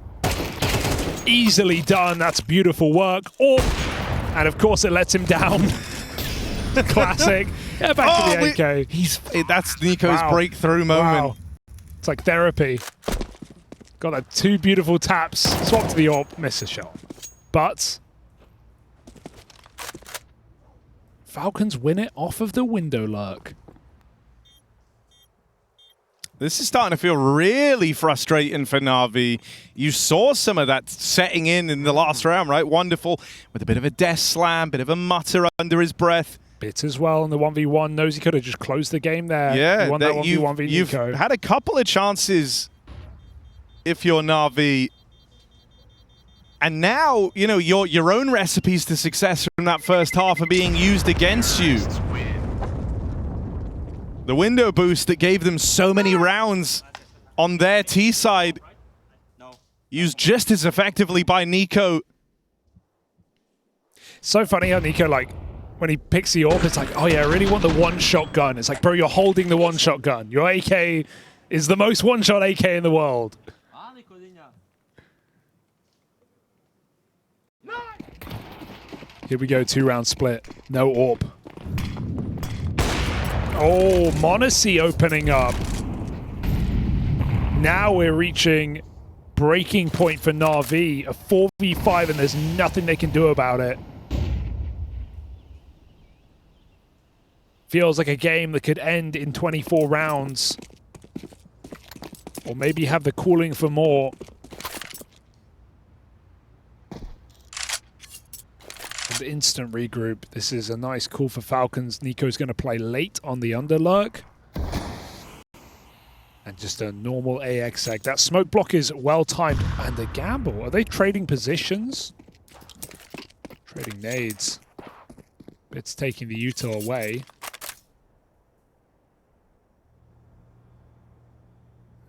Easily done. That's beautiful work. Oh, and of course it lets him down. Classic. Yeah, back to the AK. That's Nico's breakthrough moment. Wow. It's like therapy. Got that 2 beautiful taps. Swap to the AWP. Miss a shot. But Falcons win it off of the window lurk. This is starting to feel really frustrating for NAVI. You saw some of that setting in the last round, right? Wonderful. With a bit of a death slam, bit of a mutter under his breath. Bit as well in the 1v1. Knows he could have just closed the game there. Yeah, won that 1v1 v you've Nico. had a couple of chances if you're NAVI. And now, you know, your own recipes to success from that first half are being used against you. The window boost that gave them so many rounds on their T side used just as effectively by Nico. So funny how Nico, like, when he picks the AWP, it's like, oh yeah, I really want the one-shot gun. It's like, bro, you're holding the one-shot gun. Your AK is the most one-shot AK in the world. Here we go, 2-round split. No AWP. Oh, Monacy opening up. Now we're reaching breaking point for NAVI. A 4v5 and there's nothing they can do about it. Feels like a game that could end in 24 rounds. Or maybe have the cooling for more. And instant regroup. This is a nice call for Falcons. Nico's going to play late on the underlurk. And just a normal AXX. That smoke block is well timed. And the gamble. Are they trading positions? Trading nades. It's taking the util away.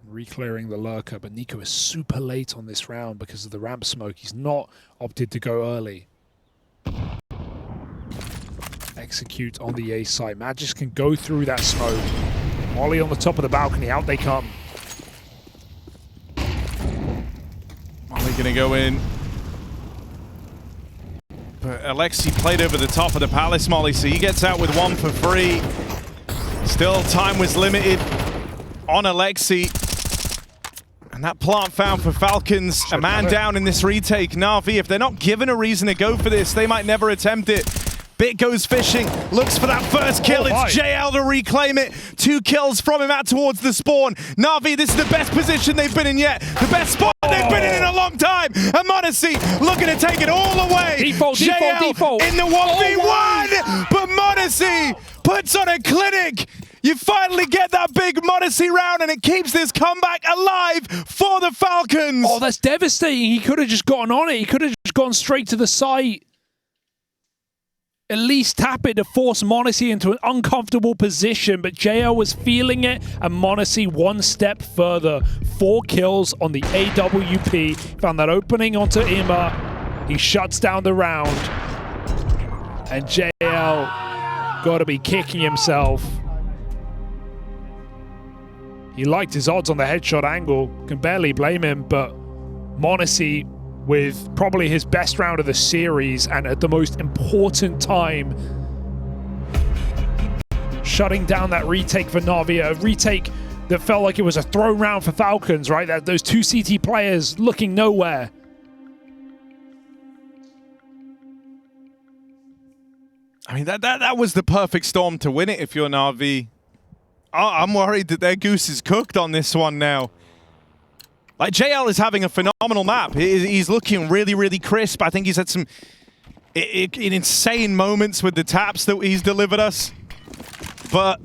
Reclearing the lurker, but Nico is super late on this round because of the ramp smoke. He's not opted to go early. Execute on the A side. Magis can go through that smoke. Molly on the top of the balcony. Out they come. Molly gonna go in. But Alexi played over the top of the Palace Molly, so he gets out with 1 for free. Still, time was limited on Alexi. And that plant found for Falcons. A man down in this retake. NAVI, if they're not given a reason to go for this, they might never attempt it. Bit goes fishing, looks for that first kill. It's JL to reclaim it. 2 kills from him out towards the spawn. NAVI, this is the best position they've been in yet. The best spot they've been in a long time. And Monacy looking to take it all away. Default in the 1v1. But Monacy puts on a clinic. You finally get that big Monacy round and it keeps this comeback alive for the Falcons. Oh, that's devastating. He could have just gotten on it. He could have just gone straight to the site. At least tap it to force Monacy into an uncomfortable position, but JL was feeling it, and Monacy 1 step further. 4 kills on the AWP. Found that opening onto Ima. He shuts down the round. And JL got to be kicking himself. He liked his odds on the headshot angle. Can barely blame him, but Monacy with probably his best round of the series and at the most important time, shutting down that retake for NAVI. A retake that felt like it was a thrown round for Falcons, right? Those 2 CT players looking nowhere. I mean, that was the perfect storm to win it if you're NAVI. I'm worried that their goose is cooked on this one now. Like, JL is having a phenomenal map. He's looking really, really crisp. I think he's had some insane moments with the taps that he's delivered us. But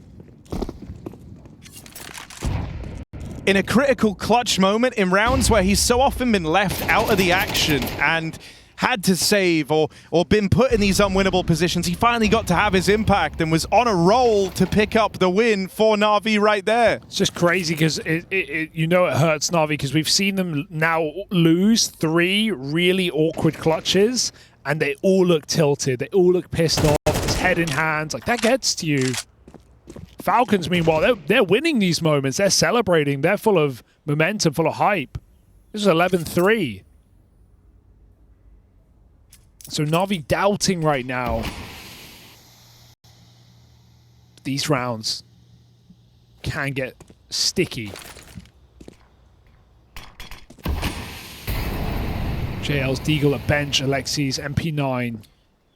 in a critical clutch moment in rounds where he's so often been left out of the action and had to save or been put in these unwinnable positions, he finally got to have his impact and was on a roll to pick up the win for NAVI right there. It's just crazy because you know it hurts NAVI because we've seen them now lose 3 really awkward clutches and they all look tilted. They all look pissed off. It's head in hands. Like, that gets to you. Falcons, meanwhile, they're winning these moments. They're celebrating. They're full of momentum, full of hype. This is 11-3. So NAVI doubting right now. These rounds can get sticky. JL's Deagle at bench, Alexi's MP9.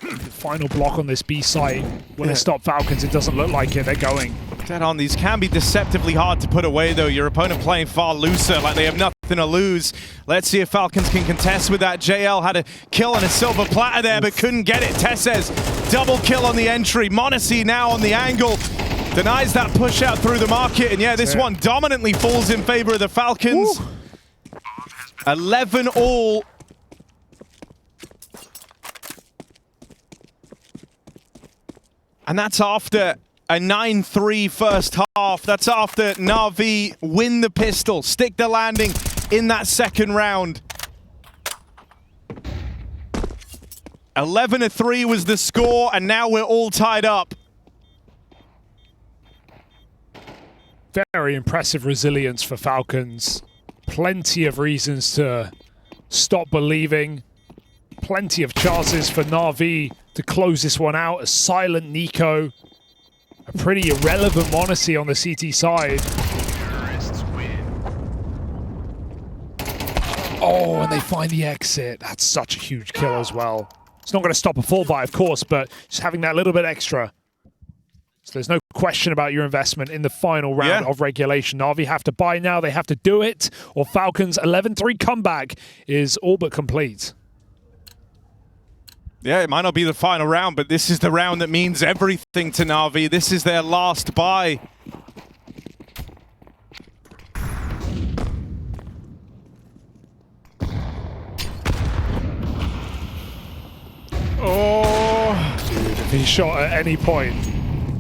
The final block on this B site. When it stop Falcons, it doesn't look like it. They're going. Dead on. These can be deceptively hard to put away, though. Your opponent playing far looser, like they have nothing to lose. Let's see if Falcons can contest with that. JL had a kill on a silver platter there, but couldn't get it. Tessez, double kill on the entry. Monacy now on the angle. Denies that push out through the market. And yeah, this one dominantly falls in favor of the Falcons. 11 all. And that's after a 9-3 first half. That's after NAVI win the pistol, stick the landing in that second round. 11-3 was the score, and now we're all tied up. Very impressive resilience for Falcons. Plenty of reasons to stop believing. Plenty of chances for NAVI to close this one out. A silent Nico. A pretty irrelevant Monacy on the CT side. Terrorists win. Oh, and they find the exit. That's such a huge kill as well. It's not going to stop a full buy, of course, but just having that little bit extra. So there's no question about your investment in the final round of regulation. NAVI have to buy now. They have to do it, or Falcons' 11-3 comeback is all but complete. Yeah, it might not be the final round, but this is the round that means everything to NAVI. This is their last buy. Oh, dude, if he shot at any point.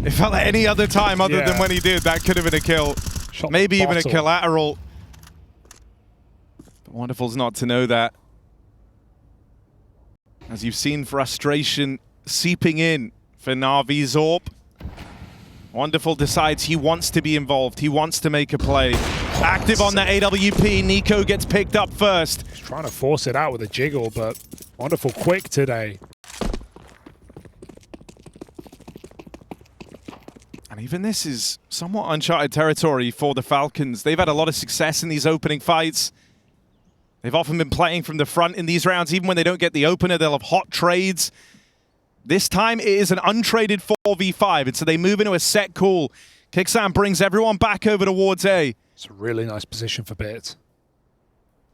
It felt like any other time other than when he did. That could have been a kill. Shot maybe even a bottle. collateral. But wonderful's not to know that. As you've seen frustration seeping in for NAVI Zorp. Wonderful decides he wants to be involved. He wants to make a play. Active on that AWP. Nico gets picked up first. He's trying to force it out with a jiggle, but Wonderful quick today. And even this is somewhat uncharted territory for the Falcons. They've had a lot of success in these opening fights. They've often been playing from the front in these rounds. Even when they don't get the opener, they'll have hot trades. This time it is an untraded 4v5, and so they move into a set call. Kicksam brings everyone back over towards A. It's a really nice position for Bit.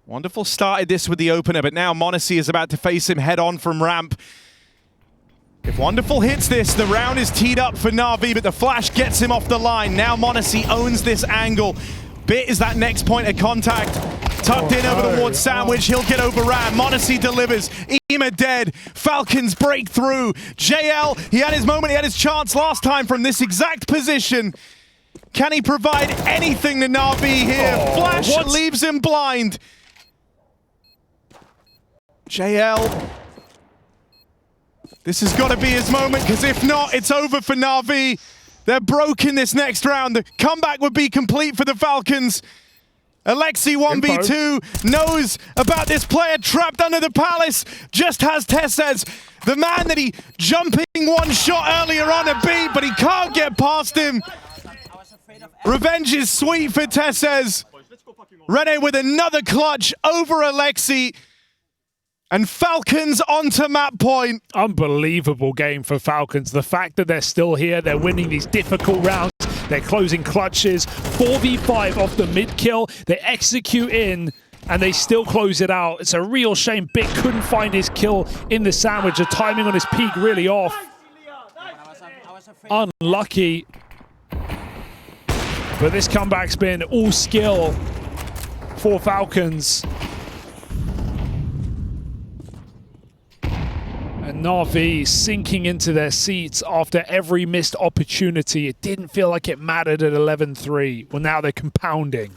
Wonderful started this with the opener, but now Monacy is about to face him head-on from ramp. If Wonderful hits this, the round is teed up for NAVI, but the flash gets him off the line. Now Monacy owns this angle. Bit is that next point of contact. Tucked in over towards Sandwich. He'll get overran. Monacy delivers. Ema dead. Falcons break through. JL, he had his moment. He had his chance last time from this exact position. Can he provide anything to NAVI here? Flash leaves him blind. JL. This has got to be his moment, because if not, it's over for NAVI. They're broke in this next round. The comeback would be complete for the Falcons. Alexi 1v2 knows about this player trapped under the palace. Just has Tessez, the man that he jumping one shot earlier on a beat, but he can't get past him. Revenge is sweet for Tessez. Rene with another clutch over Alexi. And Falcons onto map point. Unbelievable game for Falcons. The fact that they're still here, they're winning these difficult rounds, they're closing clutches, 4v5 off the mid kill, they execute in, and they still close it out. It's a real shame Bit couldn't find his kill in the sandwich. The timing on his peak really off. Unlucky. But this comeback's been all skill for Falcons. And NAVI sinking into their seats after every missed opportunity. It didn't feel like it mattered at 11-3. Well, now they're compounding.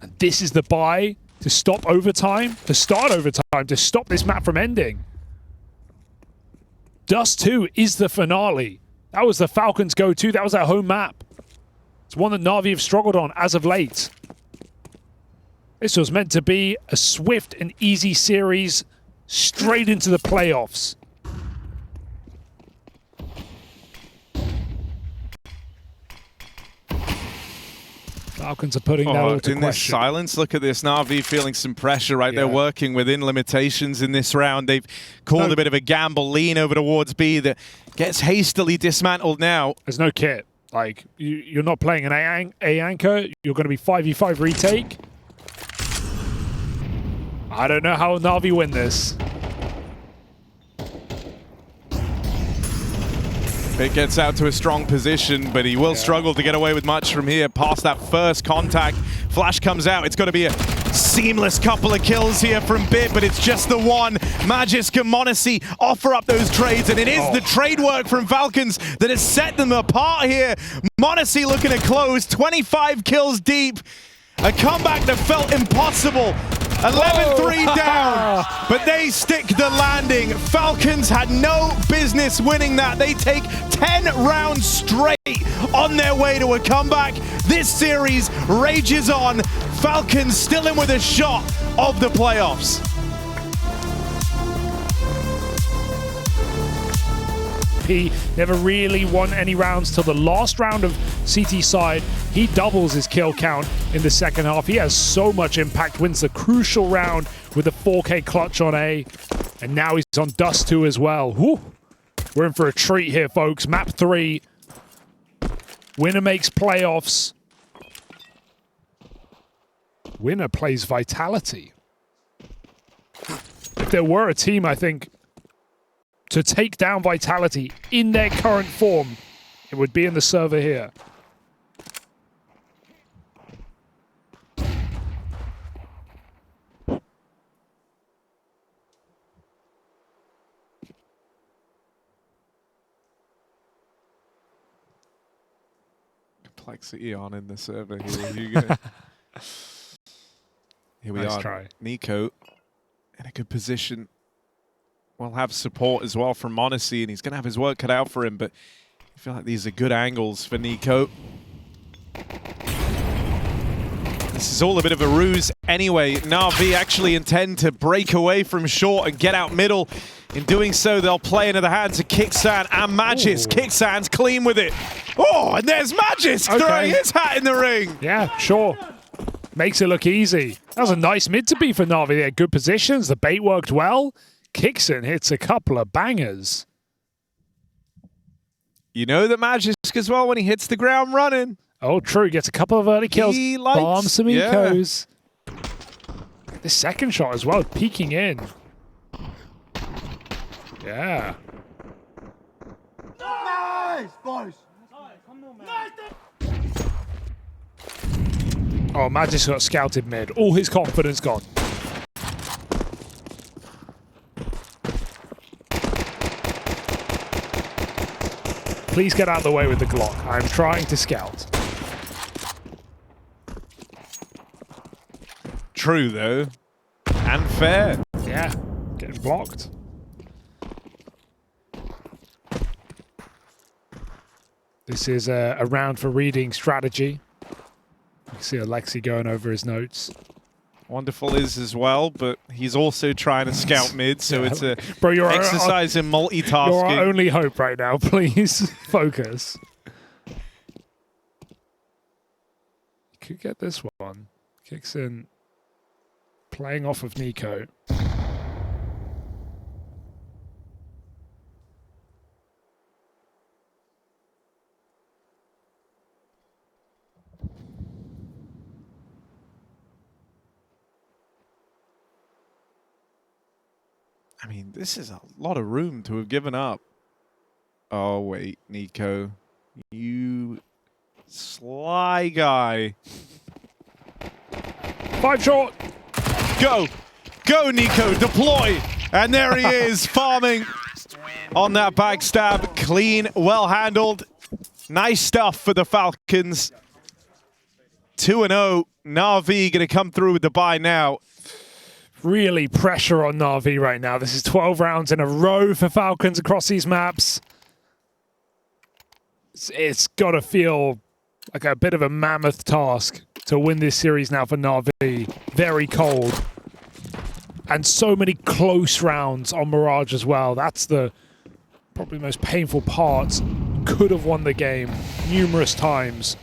And this is the buy to stop overtime, to start overtime, to stop this map from ending. Dust 2 is the finale. That was the Falcons' go-to. That was their home map. It's one that NAVI have struggled on as of late. This was meant to be a swift and easy series straight into the playoffs. Falcons are putting that all to in question. this silence, look at this. NAVI feeling some pressure, right? They're working within limitations in this round. They've called a bit of a gamble, lean over towards B that gets hastily dismantled now. There's no kit. Like, you're not playing an A anchor. You're going to be 5v5 retake. I don't know how NAVI win this. It gets out to a strong position, but he will struggle to get away with much from here. Past that first contact, Flash comes out. It's got to be a seamless couple of kills here from Bit, but it's just the one. Magisk and m0NESY offer up those trades, and it is the trade work from Falcons that has set them apart here. m0NESY looking to close, 25 kills deep. A comeback that felt impossible. 11-3 down, but they stick the landing. Falcons had no business winning that. They take 10 rounds straight on their way to a comeback. This series rages on. Falcons still in with a shot of the playoffs. He never really won any rounds till the last round of CT side. He doubles his kill count in the second half. He has so much impact, wins the crucial round with a 4K clutch on A. And now he's on Dust 2 as well. Whew. We're in for a treat here, folks. Map 3. Winner makes playoffs. Winner plays Vitality. If there were a team, I think, to take down Vitality in their current form, it would be in the server here. Complexity on in the server here. Here we are. Try. Nico in a good position. Will have support as well from m0NESY, and he's going to have his work cut out for him, but I feel like these are good angles for Nico. This is all a bit of a ruse anyway. NAVI actually intend to break away from short and get out middle. In doing so, they'll play into the hands of Kixan and Magisk. Kixan's clean with it. Oh, and there's Magisk throwing his hat in the ring. Yeah, sure. Makes it look easy. That was a nice mid to be for NAVI. They had good positions. The bait worked well. Kixan hits a couple of bangers. You know that Magisk as well when he hits the ground running. Oh, true. Gets a couple of early kills. He likes, Bombs some ecos. This second shot as well, peeking in. Yeah. Nice, boys. Oh, Magisk got scouted mid. All his confidence gone. Please get out of the way with the Glock. I'm trying to scout. True, though. And fair. Yeah, getting blocked. This is a round for reading strategy. You can see Alexi going over his notes. Wonderful is as well, but he's also trying to scout mid, so it's a exercise in multitasking. You're our only hope right now. Please focus. You could get this one. Kicks in. Playing off of Nico. I mean, this is a lot of room to have given up. Oh, wait, Nico. You sly guy. 5 short. Go. Go, Nico. Deploy. And there he is, farming on that backstab. Clean, well handled. Nice stuff for the Falcons. 2-0. NAVI going to come through with the bye now. Really pressure on NAVI right now. This is 12 rounds in a row for Falcons across these maps. It's got to feel like a bit of a mammoth task to win this series now for NAVI. Very cold. And so many close rounds on Mirage as well. That's the probably the most painful part. Could have won the game numerous times.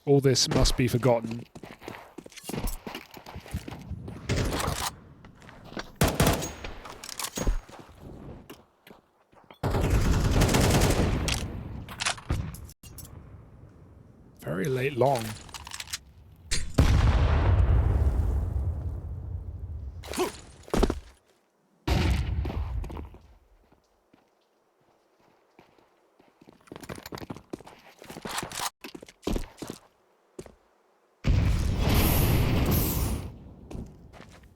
All this must be forgotten. Very late long.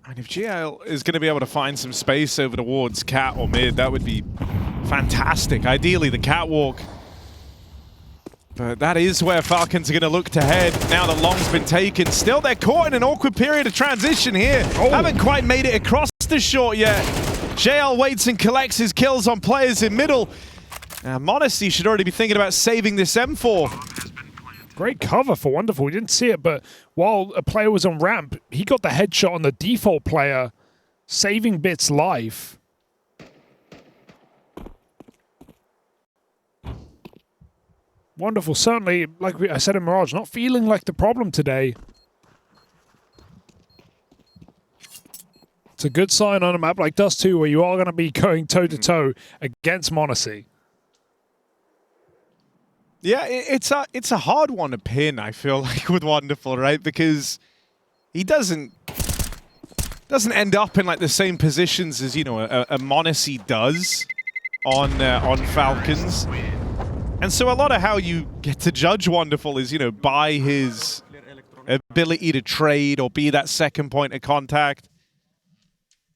And if GL is going to be able to find some space over towards cat or mid, that would be fantastic. Ideally, the catwalk. But that is where Falcons are going to look to head. Now the long's been taken. Still, they're caught in an awkward period of transition here. Oh. Haven't quite made it across the short yet. JL waits and collects his kills on players in middle. Modesty should already be thinking about saving this M4. Great cover for Wonderful. We didn't see it, but while a player was on ramp, he got the headshot on the default player, saving Bit's life. Wonderful. Certainly, like I said in Mirage, not feeling like the problem today. It's a good sign on a map like Dust 2 where you are going to be going toe-to-toe against Monacy. Yeah, it's a hard one to pin, I feel like, with Wonderful, right? Because he doesn't end up in like the same positions as, you know, a Monacy does on Falcons. And so a lot of how you get to judge Wonderful is, you know, by his ability to trade or be that second point of contact.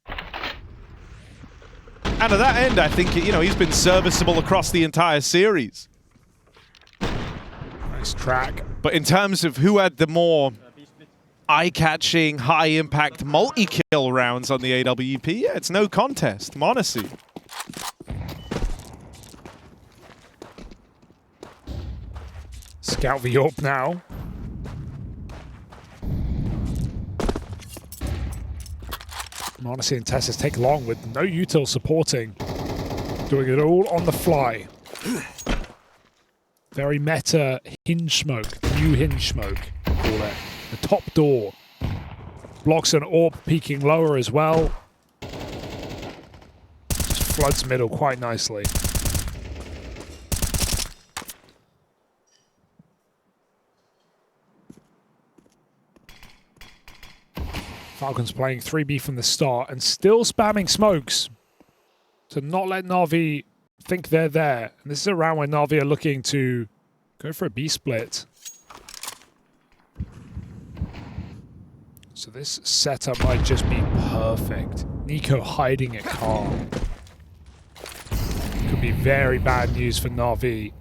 And at that end, I think, you know, he's been serviceable across the entire series. Nice track. But in terms of who had the more eye-catching, high-impact multi-kill rounds on the AWP, yeah, it's no contest. Monacy. Scout the AWP now. Monacy and Tessus take long with no util supporting. Doing it all on the fly. Very meta hinge smoke. New hinge smoke. Call it. The top door. Blocks an AWP peeking lower as well. Just floods middle quite nicely. Falcons playing 3B from the start and still spamming smokes to not let NAVI think they're there. And this is a round where NAVI are looking to go for a B split. So this setup might just be perfect. Nico hiding at car. Could be very bad news for NAVI.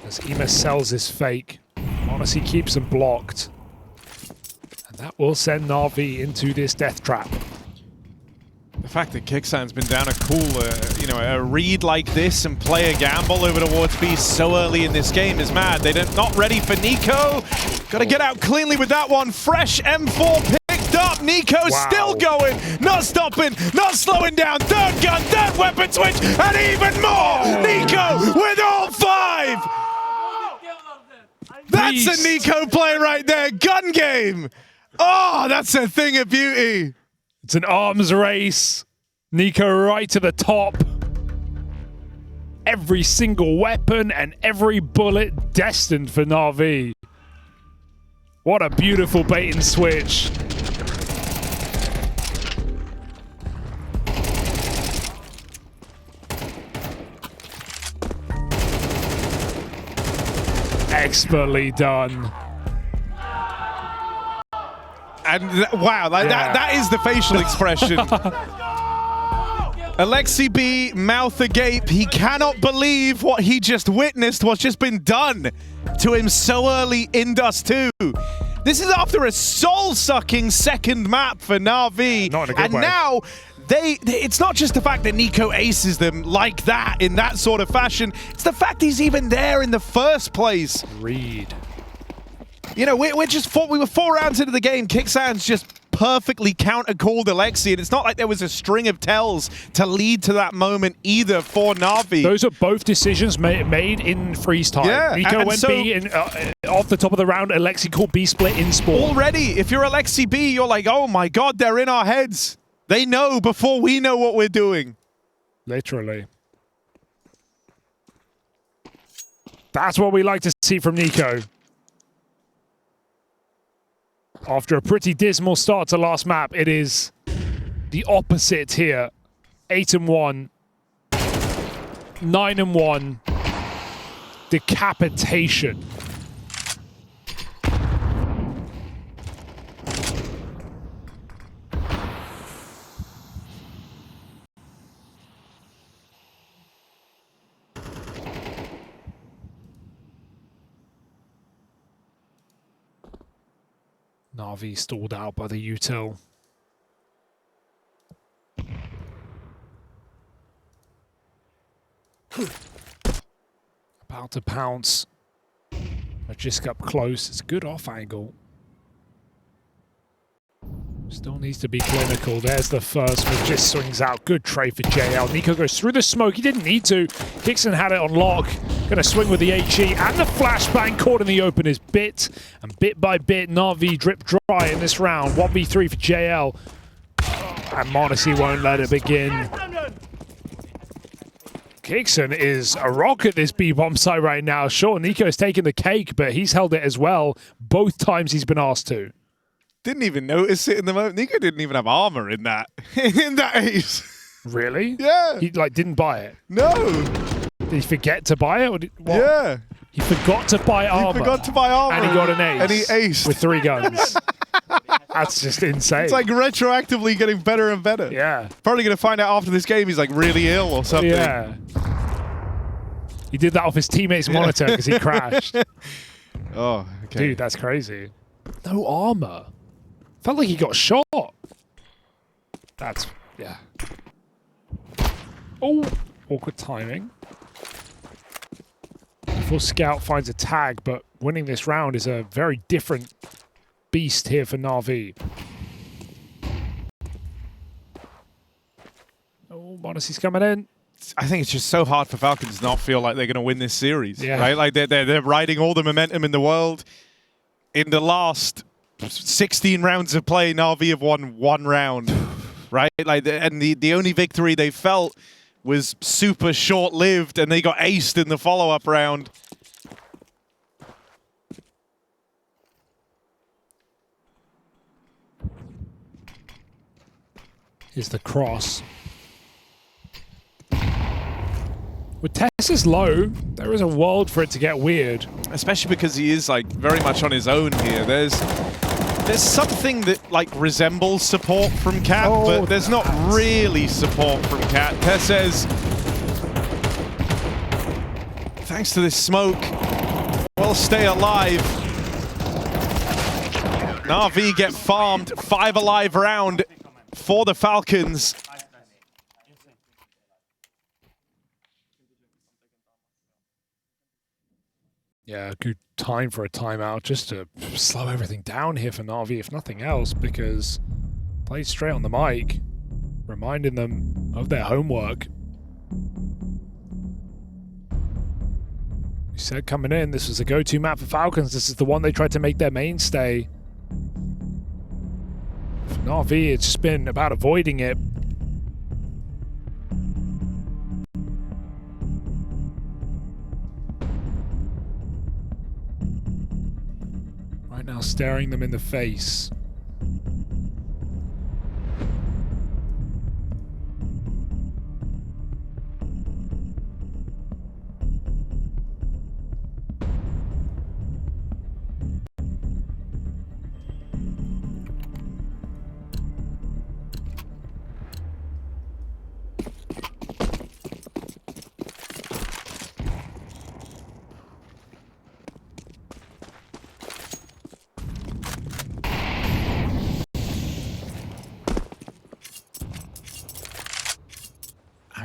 As Ema sells his fake, Monacy keeps him blocked. That will send NAVI into this death trap. The fact that Kicksan's been down a cool, you know, a read like this and play a gamble over towards B so early in this game is mad. They're not ready for Nico. Got to get out cleanly with that one. Fresh M4 picked up. Nico still going, not stopping, not slowing down. Third gun, third weapon switch, and even more. Nico with all 5. That's a Nico play right there. Gun game. Oh, that's a thing of beauty. It's an arms race. NiKo right to the top. Every single weapon and every bullet destined for NAVI. What a beautiful bait and switch. Expertly done. And wow, like that is the facial expression. Alexi B, mouth agape. He cannot believe what he just witnessed, what's just been done to him so early in Dust 2. This is after a soul-sucking second map for NAVI. Not in a good and way. now, it's not just the fact that NiKo aces them like that, in that sort of fashion. It's the fact he's even there in the first place. Reed. You know, we were 4 rounds into the game. Kicksands just perfectly counter-called Alexi, and it's not like there was a string of tells to lead to that moment either for NAVI. Those are both decisions made in freeze time. Yeah, NiKo and went so, B off the top of the round. Alexi called B split in spawn. Already, if you're Alexi B, you're like, oh my god, they're in our heads. They know before we know what we're doing. Literally. That's what we like to see from NiKo. After a pretty dismal start to last map, it is the opposite here. 8-1, 9-1, decapitation. NAVI stalled out by the util. About to pounce. Magisk up close. It's a good off angle. Still needs to be clinical. There's the first. Magisk swings out. Good trade for JL. NiKo goes through the smoke. He didn't need to. Kickson had it on lock. Going to swing with the HE. And the flashbang caught in the open is bit. And bit by bit, NAVI drip dry in this round. 1v3 for JL. And Monacy won't let it begin. Kickson is a rock at this B-bomb site right now. Sure, NiKo's taken the cake, but he's held it as well both times he's been asked to. Didn't even notice it in the moment. NiKo didn't even have armor in that ace. Really? Yeah. He didn't buy it. No. Did he forget to buy it? Or what? Yeah. He forgot to buy armor. He forgot to buy armor. And he got an ace. And he aced. With 3 guns. That's just insane. It's like retroactively getting better and better. Yeah. Probably going to find out after this game he's like really ill or something. Yeah. He did that off his teammate's monitor because he crashed. Oh, okay. Dude, that's crazy. No armor. Felt like he got shot. That's, yeah. Oh, awkward timing. Full Scout finds a tag, but winning this round is a very different beast here for NAVI. Oh, Monacy's coming in. I think it's just so hard for Falcons to not feel like they're going to win this series. Yeah. Right? Like they're riding all the momentum in the world. In the last 16 rounds of play, NAVI have won 1 round. Right? Like the only victory they felt was super short-lived, and they got aced in the follow-up round. Here's the cross. With Tessa's low, there is a world for it to get weird. Especially because he is like very much on his own here. There's something that like resembles support from Cat, but there's not really support from Cat. Tess says, thanks to this smoke, we'll stay alive. NAVI get farmed. 5 alive round for the Falcons. Yeah, good time for a timeout just to slow everything down here for NAVI, if nothing else, because played straight on the mic, reminding them of their homework. We said coming in, this was a go-to map for Falcons. This is the one they tried to make their mainstay. NAVI, it's just been about avoiding it. Right now, staring them in the face.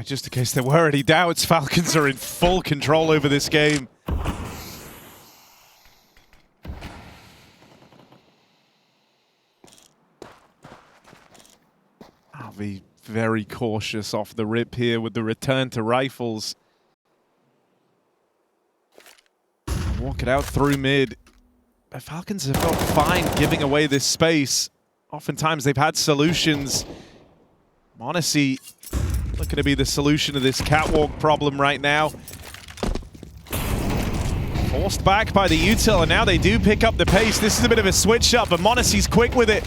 Just in case there were any doubts, Falcons are in full control over this game. I'll be very cautious off the rip here with the return to rifles. Walk it out through mid. The Falcons have felt fine giving away this space. Oftentimes they've had solutions. m0NESY looking to be the solution to this catwalk problem right now. Forced back by the util, and now they do pick up the pace. This is a bit of a switch up, but m0NESY's quick with it.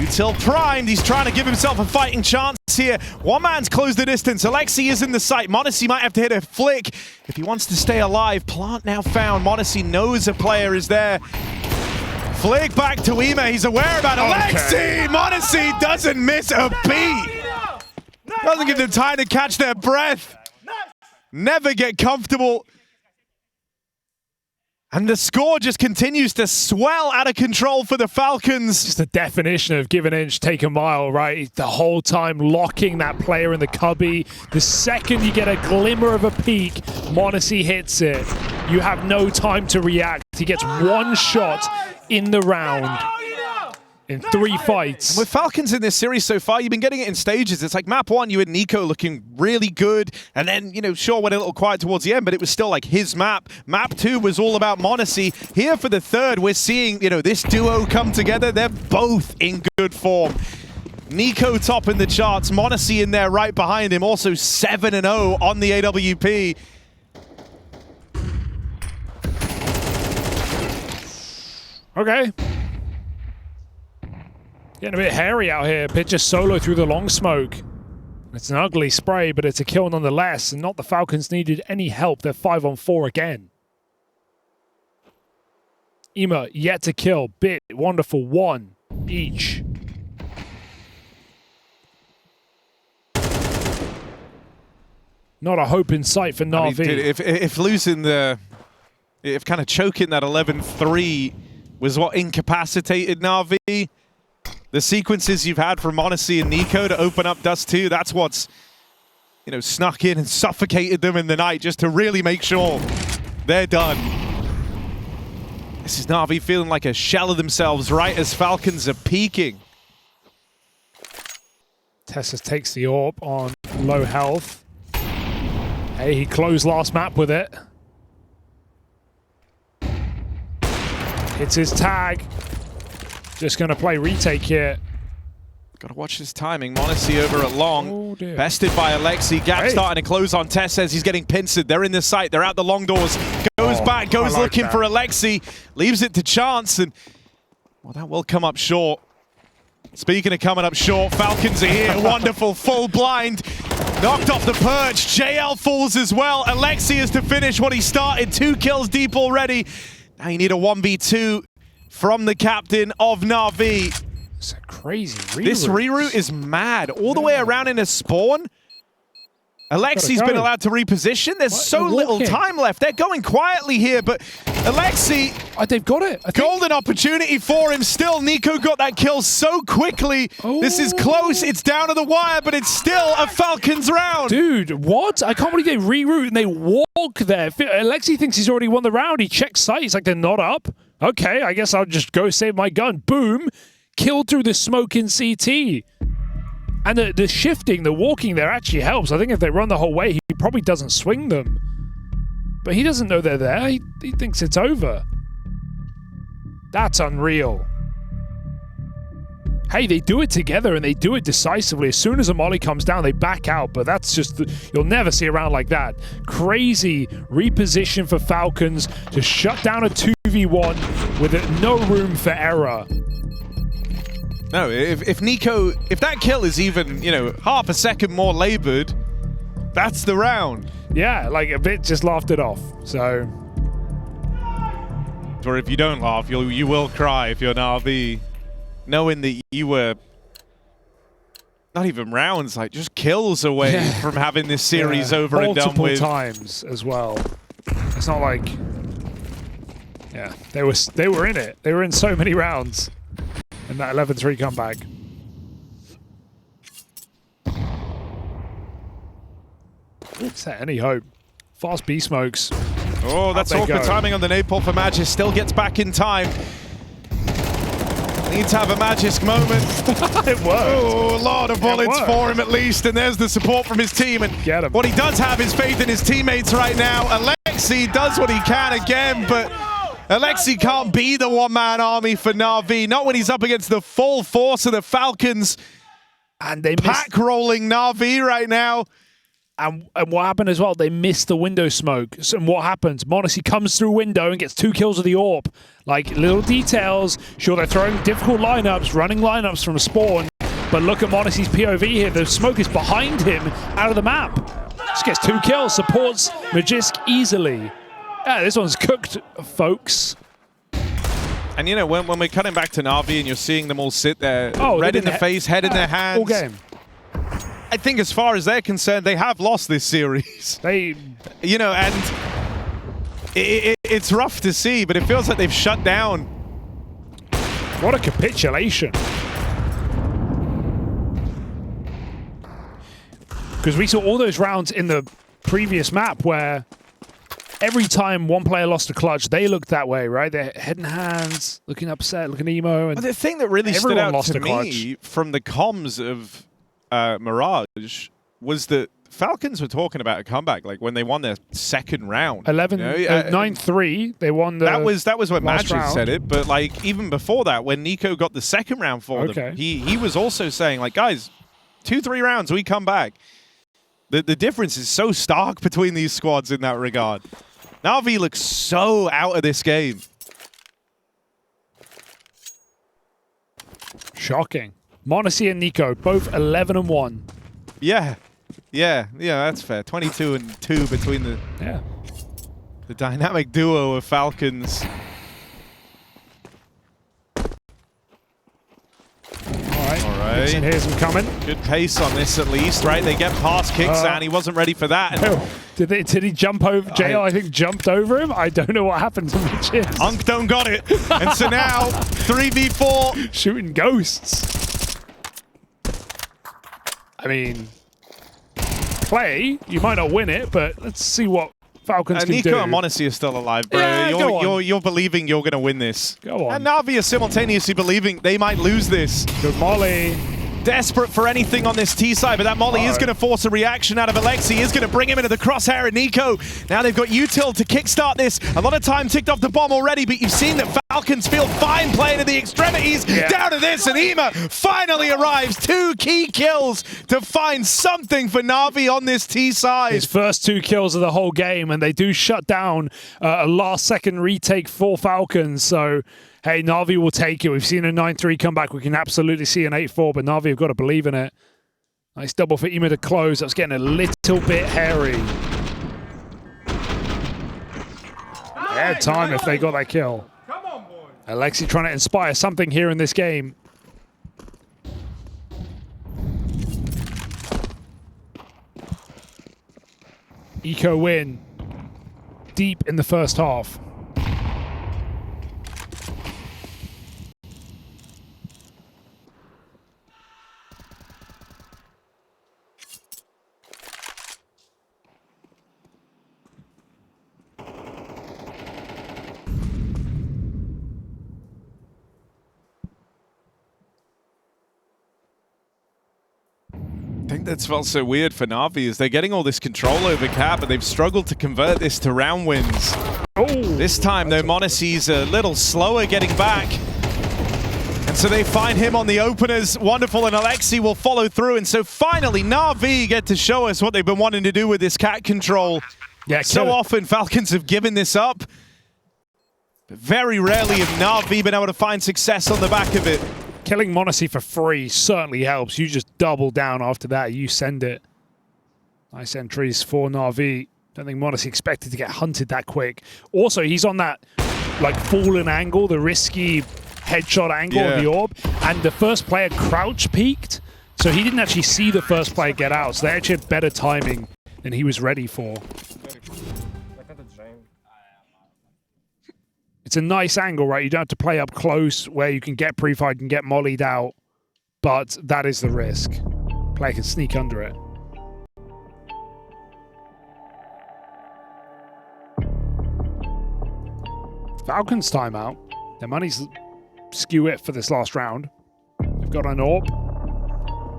Util primed, he's trying to give himself a fighting chance here. One man's closed the distance. Alexi is in the sight. m0NESY might have to hit a flick if he wants to stay alive. Plant now found. m0NESY knows a player is there. Flick back to IEM, he's aware about Alexi! m0NESY doesn't miss a beat! Doesn't give them time to catch their breath. Never get comfortable. And the score just continues to swell out of control for the Falcons. Just the definition of give an inch, take a mile, right? The whole time locking that player in the cubby. The second you get a glimmer of a peek, m0NESY hits it. You have no time to react. He gets one shot in the round. In 3 fights. And with Falcons in this series so far, you've been getting it in stages. It's like map 1, you had Nico looking really good, and then, you know, sure, went a little quiet towards the end, but it was still like his map. Map 2 was all about m0NESY. Here for the third, we're seeing, you know, this duo come together. They're both in good form. Nico top in the charts, m0NESY in there right behind him, also 7-0 on the AWP. Okay. Getting a bit hairy out here. Pitcher solo through the long smoke. It's an ugly spray, but it's a kill nonetheless. And not the Falcons needed any help. They're 5-on-4 again. IEM yet to kill. Bit wonderful. 1 each. Not a hope in sight for NAVI. I mean, dude, if losing the... If kind of choking that 11-3 was what incapacitated NAVI, the sequences you've had from m0NESY and Nico to open up Dust 2, that's what's, you know, snuck in and suffocated them in the night just to really make sure they're done. This is NAVI feeling like a shell of themselves right as Falcons are peaking. Tessus takes the AWP on low health. Hey, he closed last map with it. Hits his tag. Just going to play retake here. Got to watch his timing. m0NESY over at long. Oh, dear. Bested by Alexi. Gap starting to close on Tess as he's getting pincered. They're in the sight. They're out the long doors. Goes back. Goes looking for Alexi. Leaves it to chance. And, well, that will come up short. Speaking of coming up short, Falcons are here. Wonderful. Full blind. Knocked off the perch. JL falls as well. Alexi is to finish what he started. 2 kills deep already. Now you need a 1v2 from the captain of NAVI. It's a crazy reroute. This reroute is mad. All the way around in a spawn. Alexi's been allowed to reposition. There's so little time left. They're going quietly here, but Alexi... they've got it. Golden opportunity for him still. Nico got that kill so quickly. This is close. It's down to the wire, but it's still a Falcons round. Dude, what? I can't believe they reroute and they walk there. Alexi thinks he's already won the round. He checks sight. He's like, they're not up. Okay, I guess I'll just go save my gun. Boom. Killed through the smoke in CT. And the shifting, the walking there actually helps. I think if they run the whole way, he probably doesn't swing them. But he doesn't know they're there. He thinks it's over. That's unreal. Hey, they do it together and they do it decisively. As soon as a molly comes down, they back out, but that's just, you'll never see a round like that. Crazy reposition for Falcons to shut down a 2v1 with no room for error. No, if Nico, if that kill is even, you know, half a second more labored, that's the round. Yeah, like a bit just laughed it off, so. Or if you don't laugh, you will cry if you're NAVI. Knowing that you were not even rounds, like just kills away from having this series over and done with. Multiple times as well. It's not like, yeah, they were in it. They were in so many rounds in that 11-3 comeback. Is there any hope? Fast B smokes. Oh, that's awkward timing on the nade pull for Magisk. Still gets back in time. Need to have a Magisk moment. It worked. Oh, a lot of bullets for him at least, and there's the support from his team. And get him. What he does have is faith in his teammates right now. Alexi does what he can again, but Alexi can't be the one-man army for NAVI. Not when he's up against the full force of the Falcons. And they pack-rolling NAVI right now. And what happened as well, they missed the window smoke. So, and what happens? m0NESY comes through window and gets 2 kills with the AWP. Like, little details. Sure, they're throwing difficult lineups, running lineups from spawn. But look at m0NESY's POV here. The smoke is behind him out of the map. Just gets 2 kills, supports Magisk easily. Yeah, this one's cooked, folks. And, you know, when we're cutting back to NAVI and you're seeing them all sit there, red in the face, head in their hands. All game. I think as far as they're concerned, they have lost this series. They, you know, and it's rough to see, but it feels like they've shut down. What a capitulation. Because we saw all those rounds in the previous map where every time one player lost a clutch, they looked that way, right? They're head and hands, looking upset, looking emo. And the thing that really stood out to me from the comms of Mirage was that Falcons were talking about a comeback, like when they won their second round. 9-3, they won the That was when Magisk round. said it, but like even before that, when Nico got the second round for them, he was also saying like, guys, 2-3 rounds, we come back. The difference is so stark between these squads in that regard. NAVI looks so out of this game. Shocking. m0NESY and Nico, both 11-1. Yeah, that's fair. 22-2 between the dynamic duo of Falcons. All right. Here's him coming. Good pace on this at least, right? They get past Kicksan. He wasn't ready for that. Did he jump over? JL, I think, jumped over him. I don't know what happened to the chips. Unk don't got it. And so now, 3v4. Shooting ghosts. I mean, play. You might not win it, but let's see what Falcons can do. Nico and m0NESY are still alive, bro. Yeah, you're believing you're going to win this. Go on. And NAVI are simultaneously believing they might lose this. Good molly. Desperate for anything on this T side, but that molly is going to force a reaction out of Alexi, is going to bring him into the crosshair of Nico. Now they've got util to kickstart this. A lot of time ticked off the bomb already, but you've seen that Falcons feel fine playing to the extremities. Down to this, and Ema finally arrives. 2 key kills to find something for NAVI on this T side. His first 2 kills of the whole game, and they do shut down a last-second retake for Falcons, so hey, NAVI will take it. We've seen a 9-3 comeback. We can absolutely see an 8-4, but NAVI have got to believe in it. Nice double for Ema to close. That's getting a little bit hairy. They had time if they got that kill. Come on, boy. Alexi trying to inspire something here in this game. Eco win. Deep in the first half. I think that's felt so weird for NAVI is they're getting all this control over Cap, but they've struggled to convert this to round wins. This time, though, m0NESY's a little slower getting back. And so they find him on the openers. Wonderful, and Alexi will follow through. And so finally, NAVI get to show us what they've been wanting to do with this cat control. Yeah, so often Falcons have given this up, but very rarely have NAVI been able to find success on the back of it. Killing m0NESY for free certainly helps. You just double down after that. You send it. Nice entries for NAVI. Don't think m0NESY expected to get hunted that quick. Also, he's on that like fallen angle, the risky headshot angle of the orb, and the first player crouch peeked, so he didn't actually see the first player get out, so they actually had better timing than he was ready for. It's a nice angle, right? You don't have to play up close where you can get pre-fired and get mollied out, but that is the risk. Player can sneak under it. Falcons timeout. Their money's skew it for this last round. They've got an orb.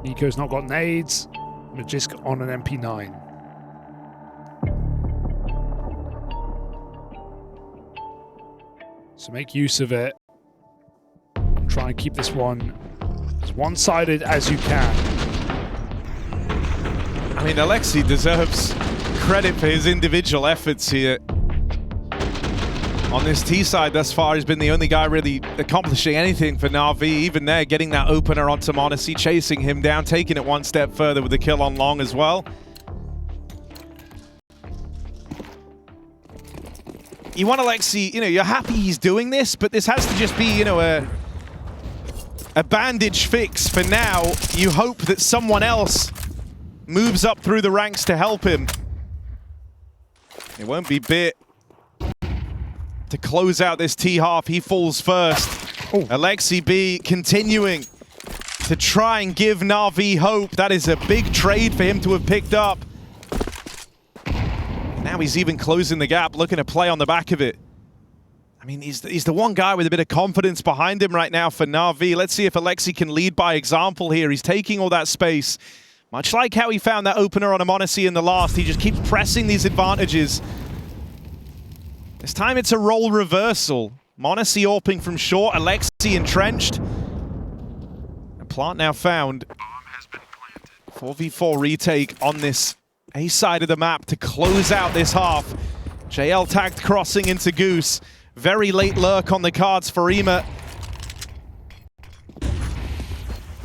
Nico's not got nades. Magisk on an MP9. So make use of it. Try and keep this one as one-sided as you can. I mean, Alexi deserves credit for his individual efforts here. On this T side thus far, he's been the only guy really accomplishing anything for NAVI. Even there, getting that opener onto m0NESY, chasing him down, taking it one step further with the kill on long as well. You want Alexi, you know, you're happy he's doing this, but this has to just be, you know, a bandage fix for now. You hope that someone else moves up through the ranks to help him. It won't be Bit to close out this T-half. He falls first. Alexi B continuing to try and give NAVI hope. That is a big trade for him to have picked up. Now he's even closing the gap, looking to play on the back of it. I mean, he's the one guy with a bit of confidence behind him right now for NAVI. Let's see if Alexi can lead by example here. He's taking all that space. Much like how he found that opener on a m0NESY in the last, he just keeps pressing these advantages. This time it's a role reversal. m0NESY AWPing from short, Alexi entrenched. And plant now found. 4v4 retake on this A side of the map to close out this half. JL tagged crossing into Goose. Very late lurk on the cards for Ema.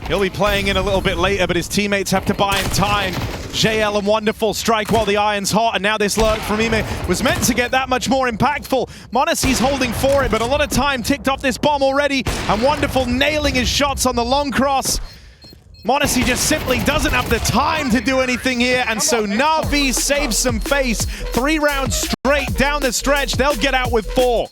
He'll be playing in a little bit later, but his teammates have to buy him time. JL and Wonderful strike while the iron's hot, and now this lurk from Ema was meant to get that much more impactful. m0NESY's holding for it, but a lot of time ticked off this bomb already, and Wonderful nailing his shots on the long cross. m0NESY just simply doesn't have the time to do anything here, and so NAVI saves some face. 3 rounds straight down the stretch. They'll get out with 4.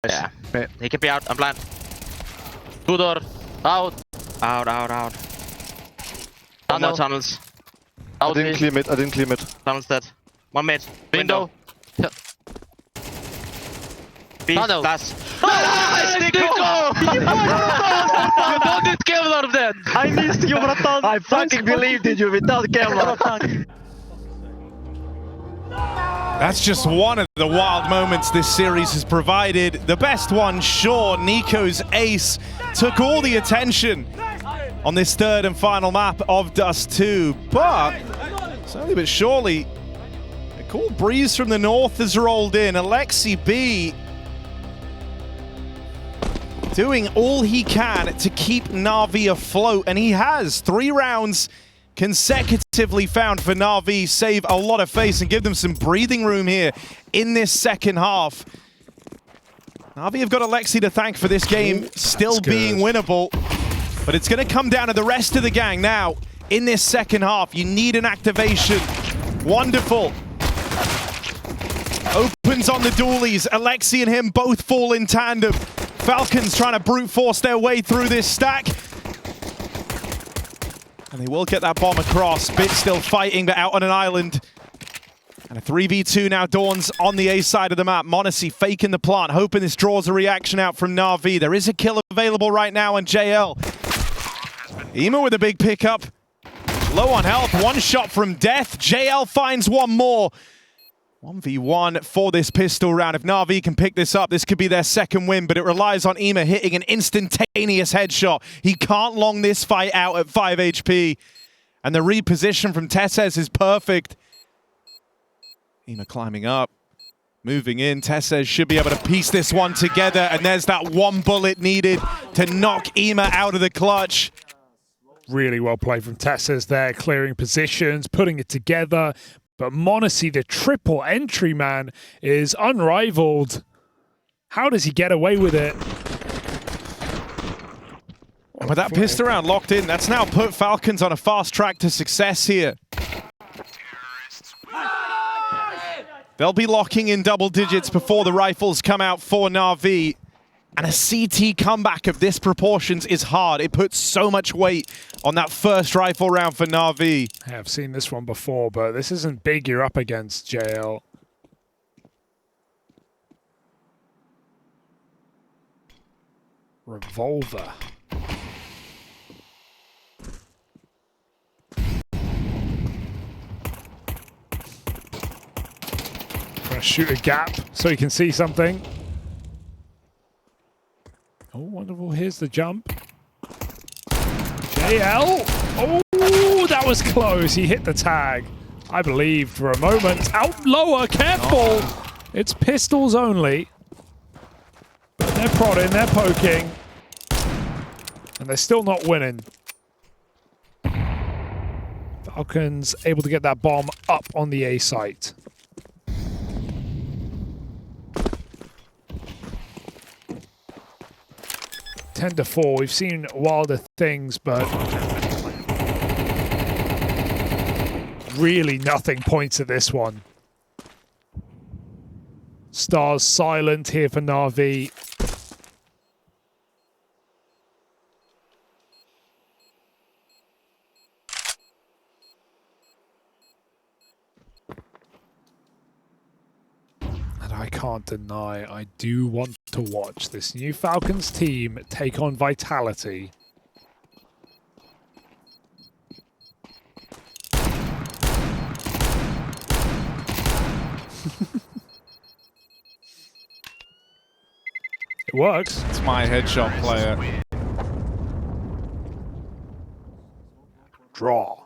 boys. Yeah. He can be out. I'm blind. Two door. Out. Out. One more tunnels. I Out didn't mid. clear mid. I didn't clear mid. Tunnels dead. One mid. Window. Tunnel. Last. Nico! You don't need Kevlar then! I missed you, bratan. I fucking believed in you without Kevlar. That's just one of the wild moments this series has provided. The best one, sure, Nico's ace took all the attention on this third and final map of Dust 2. But, slowly but surely, a cool breeze from the north has rolled in. Alexi B doing all he can to keep NAVI afloat, and he has. 3 rounds consecutively found for NAVI, save a lot of face and give them some breathing room here in this second half. NAVI have got Alexi to thank for this game still being winnable, but it's going to come down to the rest of the gang now in this second half. You need an activation. Wonderful. Opens on the dualies. Alexi and him both fall in tandem. Falcons trying to brute force their way through this stack. And they will get that bomb across. Bit still fighting, but out on an island. And a 3v2 now dawns on the A side of the map. Monacy faking the plant, hoping this draws a reaction out from NAVI. There is a kill available right now on JL. Ema with a big pickup. Low on health, one shot from death. JL finds one more. 1v1 for this pistol round. If NAVI can pick this up, this could be their second win, but it relies on Ema hitting an instantaneous headshot. He can't long this fight out at 5 HP. And the reposition from Tesses is perfect. Ema climbing up, moving in. Tesses should be able to piece this one together, and there's that one bullet needed to knock Ema out of the clutch. Really well played from Tesses there, clearing positions, putting it together. But Monacy, the triple entry man, is unrivaled. How does he get away with it? And with that pistol round locked in, that's now put Falcons on a fast track to success here. They'll be locking in double digits before the rifles come out for NAVI. And a CT comeback of this proportions is hard. It puts so much weight on that first rifle round for NAVI. Yeah, I've seen this one before, but this isn't big you're up against, JL. Revolver. Gonna shoot a gap so you can see something. Oh, wonderful. Here's the jump. JL. Oh, that was close. He hit the tag. I believed for a moment. Out lower. Careful. It's pistols only. They're prodding. They're poking. And they're still not winning. Falcons able to get that bomb up on the A site. Ten to 4. We've seen wilder things, but really nothing points at this one. Stars silent here for NAVI. And I can't deny, I do want to watch this new Falcons team take on Vitality. It works. It's my headshot player. Draw.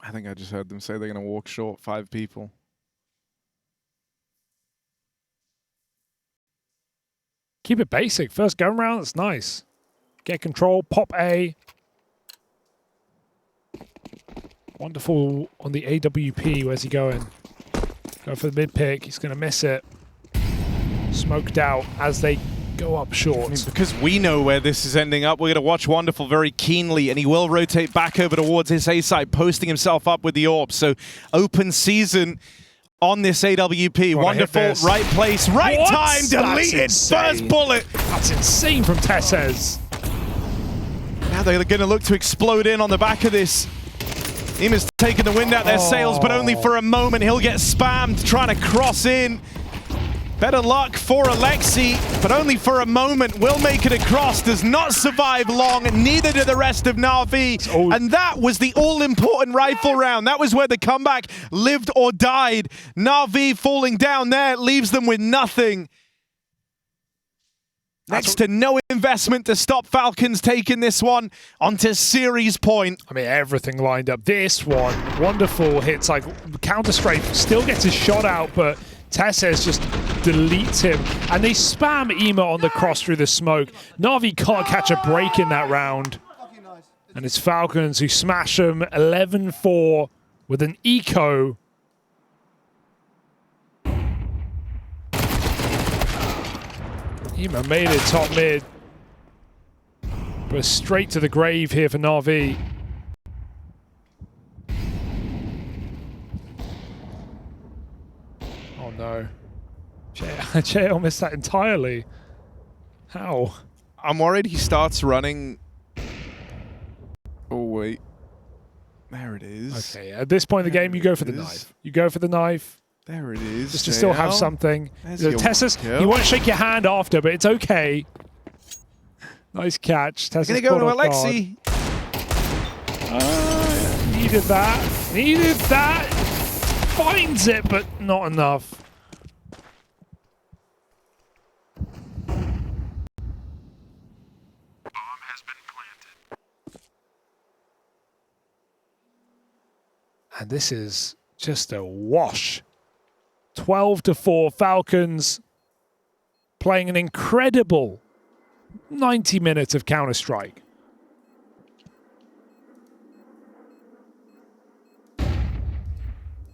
I think I just heard them say they're going to walk short 5 people. Keep it basic. First gun round, that's nice. Get control, pop A. Wonderful on the AWP. Where's he going? Go for the mid pick. He's going to miss it. Smoked out as they go up short. I mean, because we know where this is ending up, we're going to watch Wonderful very keenly, and he will rotate back over towards his A side, posting himself up with the orb. So open season on this AWP. Wonderful, right place, right time, deleted, first bullet. That's insane from Tesses. Now they're going to look to explode in on the back of this. Ema's taking the wind out their sails, but only for a moment. He'll get spammed trying to cross in. Better luck for Alexi, but only for a moment. Will make it across, does not survive long, neither do the rest of NAVI. And that was the all-important rifle round. That was where the comeback lived or died. NAVI falling down there leaves them with nothing. Next to no investment to stop Falcons taking this one onto series point. I mean, everything lined up. This one, Wonderful hits, like, Counter-Strafe, still gets his shot out, but Tesses just deletes him. And they spam Ema on the cross through the smoke. NAVI can't catch a break in that round. And it's Falcons who smash them 11-4 with an eco. Ema made it top mid. But straight to the grave here for NAVI. Oh no. JL missed that entirely. How? I'm worried he starts running. Oh wait. There it is. Okay, at this point in the game, you go for the knife. You go for the knife. There it is. Just to still have something. Tessus, kill. you won't shake your hand after, but it's okay. Nice catch. Tessus Gonna go to Alexi. Needed that. Needed that. Finds it, but not enough. And this is just a wash. 12-4 Falcons playing an incredible 90 minutes of Counter-Strike.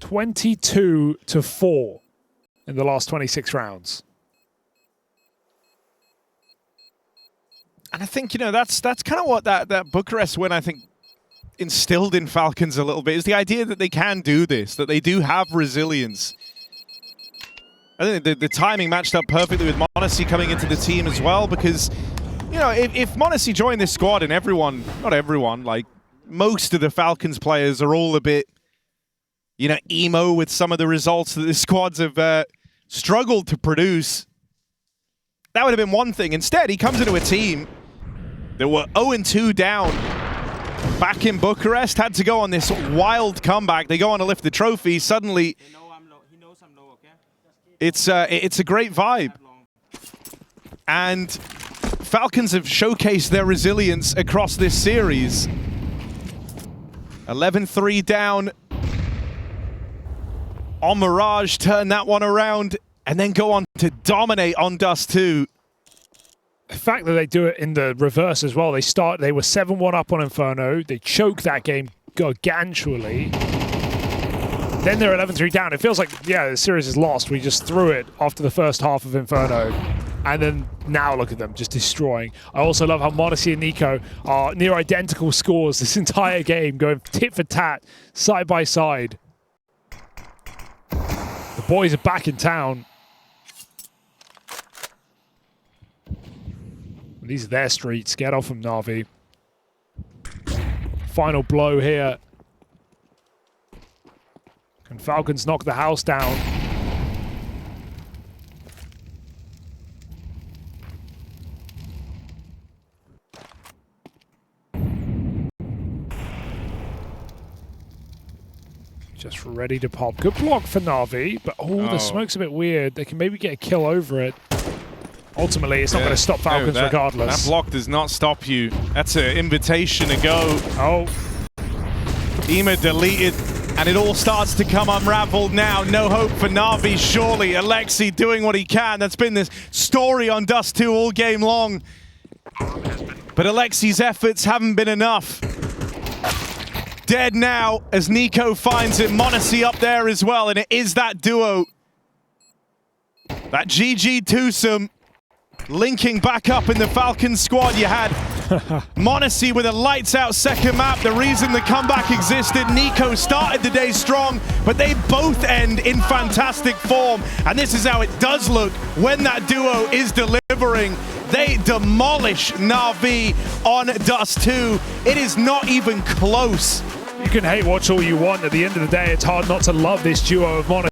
(22-4) in the last 26 rounds. And I think, you know, that's kind of what that Bucharest win, I think, instilled in Falcons a little bit, is the idea that they can do this, that they do have resilience. I think the timing matched up perfectly with Monacy coming into the team as well, because, you know, if Monacy joined this squad and everyone, not everyone, like most of the Falcons players are all a bit, you know, emo with some of the results that the squads have struggled to produce, that would have been one thing. Instead, he comes into a team that were 0-2 down back in Bucharest, had to go on this wild comeback. They go on to lift the trophy. Suddenly, it's a great vibe. And Falcons have showcased their resilience across this series. 11-3 down on Mirage, turn that one around, and then go on to dominate on Dust 2. The fact that they do it in the reverse as well. They were 7-1 up on Inferno. They choke that game gargantually. Then they're 11-3 down. It feels like, yeah, the series is lost. We just threw it after the first half of Inferno. And then now look at them, just destroying. I also love how Monacy and Nico are near identical scores this entire game, going tit for tat, side by side. The boys are back in town. These are their streets. Get off from NAVI. Final blow here. Can Falcons knock the house down? Just ready to pop. Good block for NAVI, but the smoke's a bit weird. They can maybe get a kill over it. Ultimately, it's not going to stop Falcons regardless. That block does not stop you. That's an invitation to go. Oh. Ema deleted, and it all starts to come unraveled now. No hope for NAVI, surely. Alexi doing what he can. That's been this story on Dust 2 all game long. But Alexi's efforts haven't been enough. Dead now as Nico finds it. Monacy up there as well, and it is that duo. That GG twosome. linking back up in the Falcons squad. You had Monacy with a lights-out second map. The reason the comeback existed, Nico started the day strong, but they both end in fantastic form. And this is how it does look when that duo is delivering. They demolish NAVI on Dust 2. It is not even close. You can hate watch all you want. At the end of the day, it's hard not to love this duo of Monacy.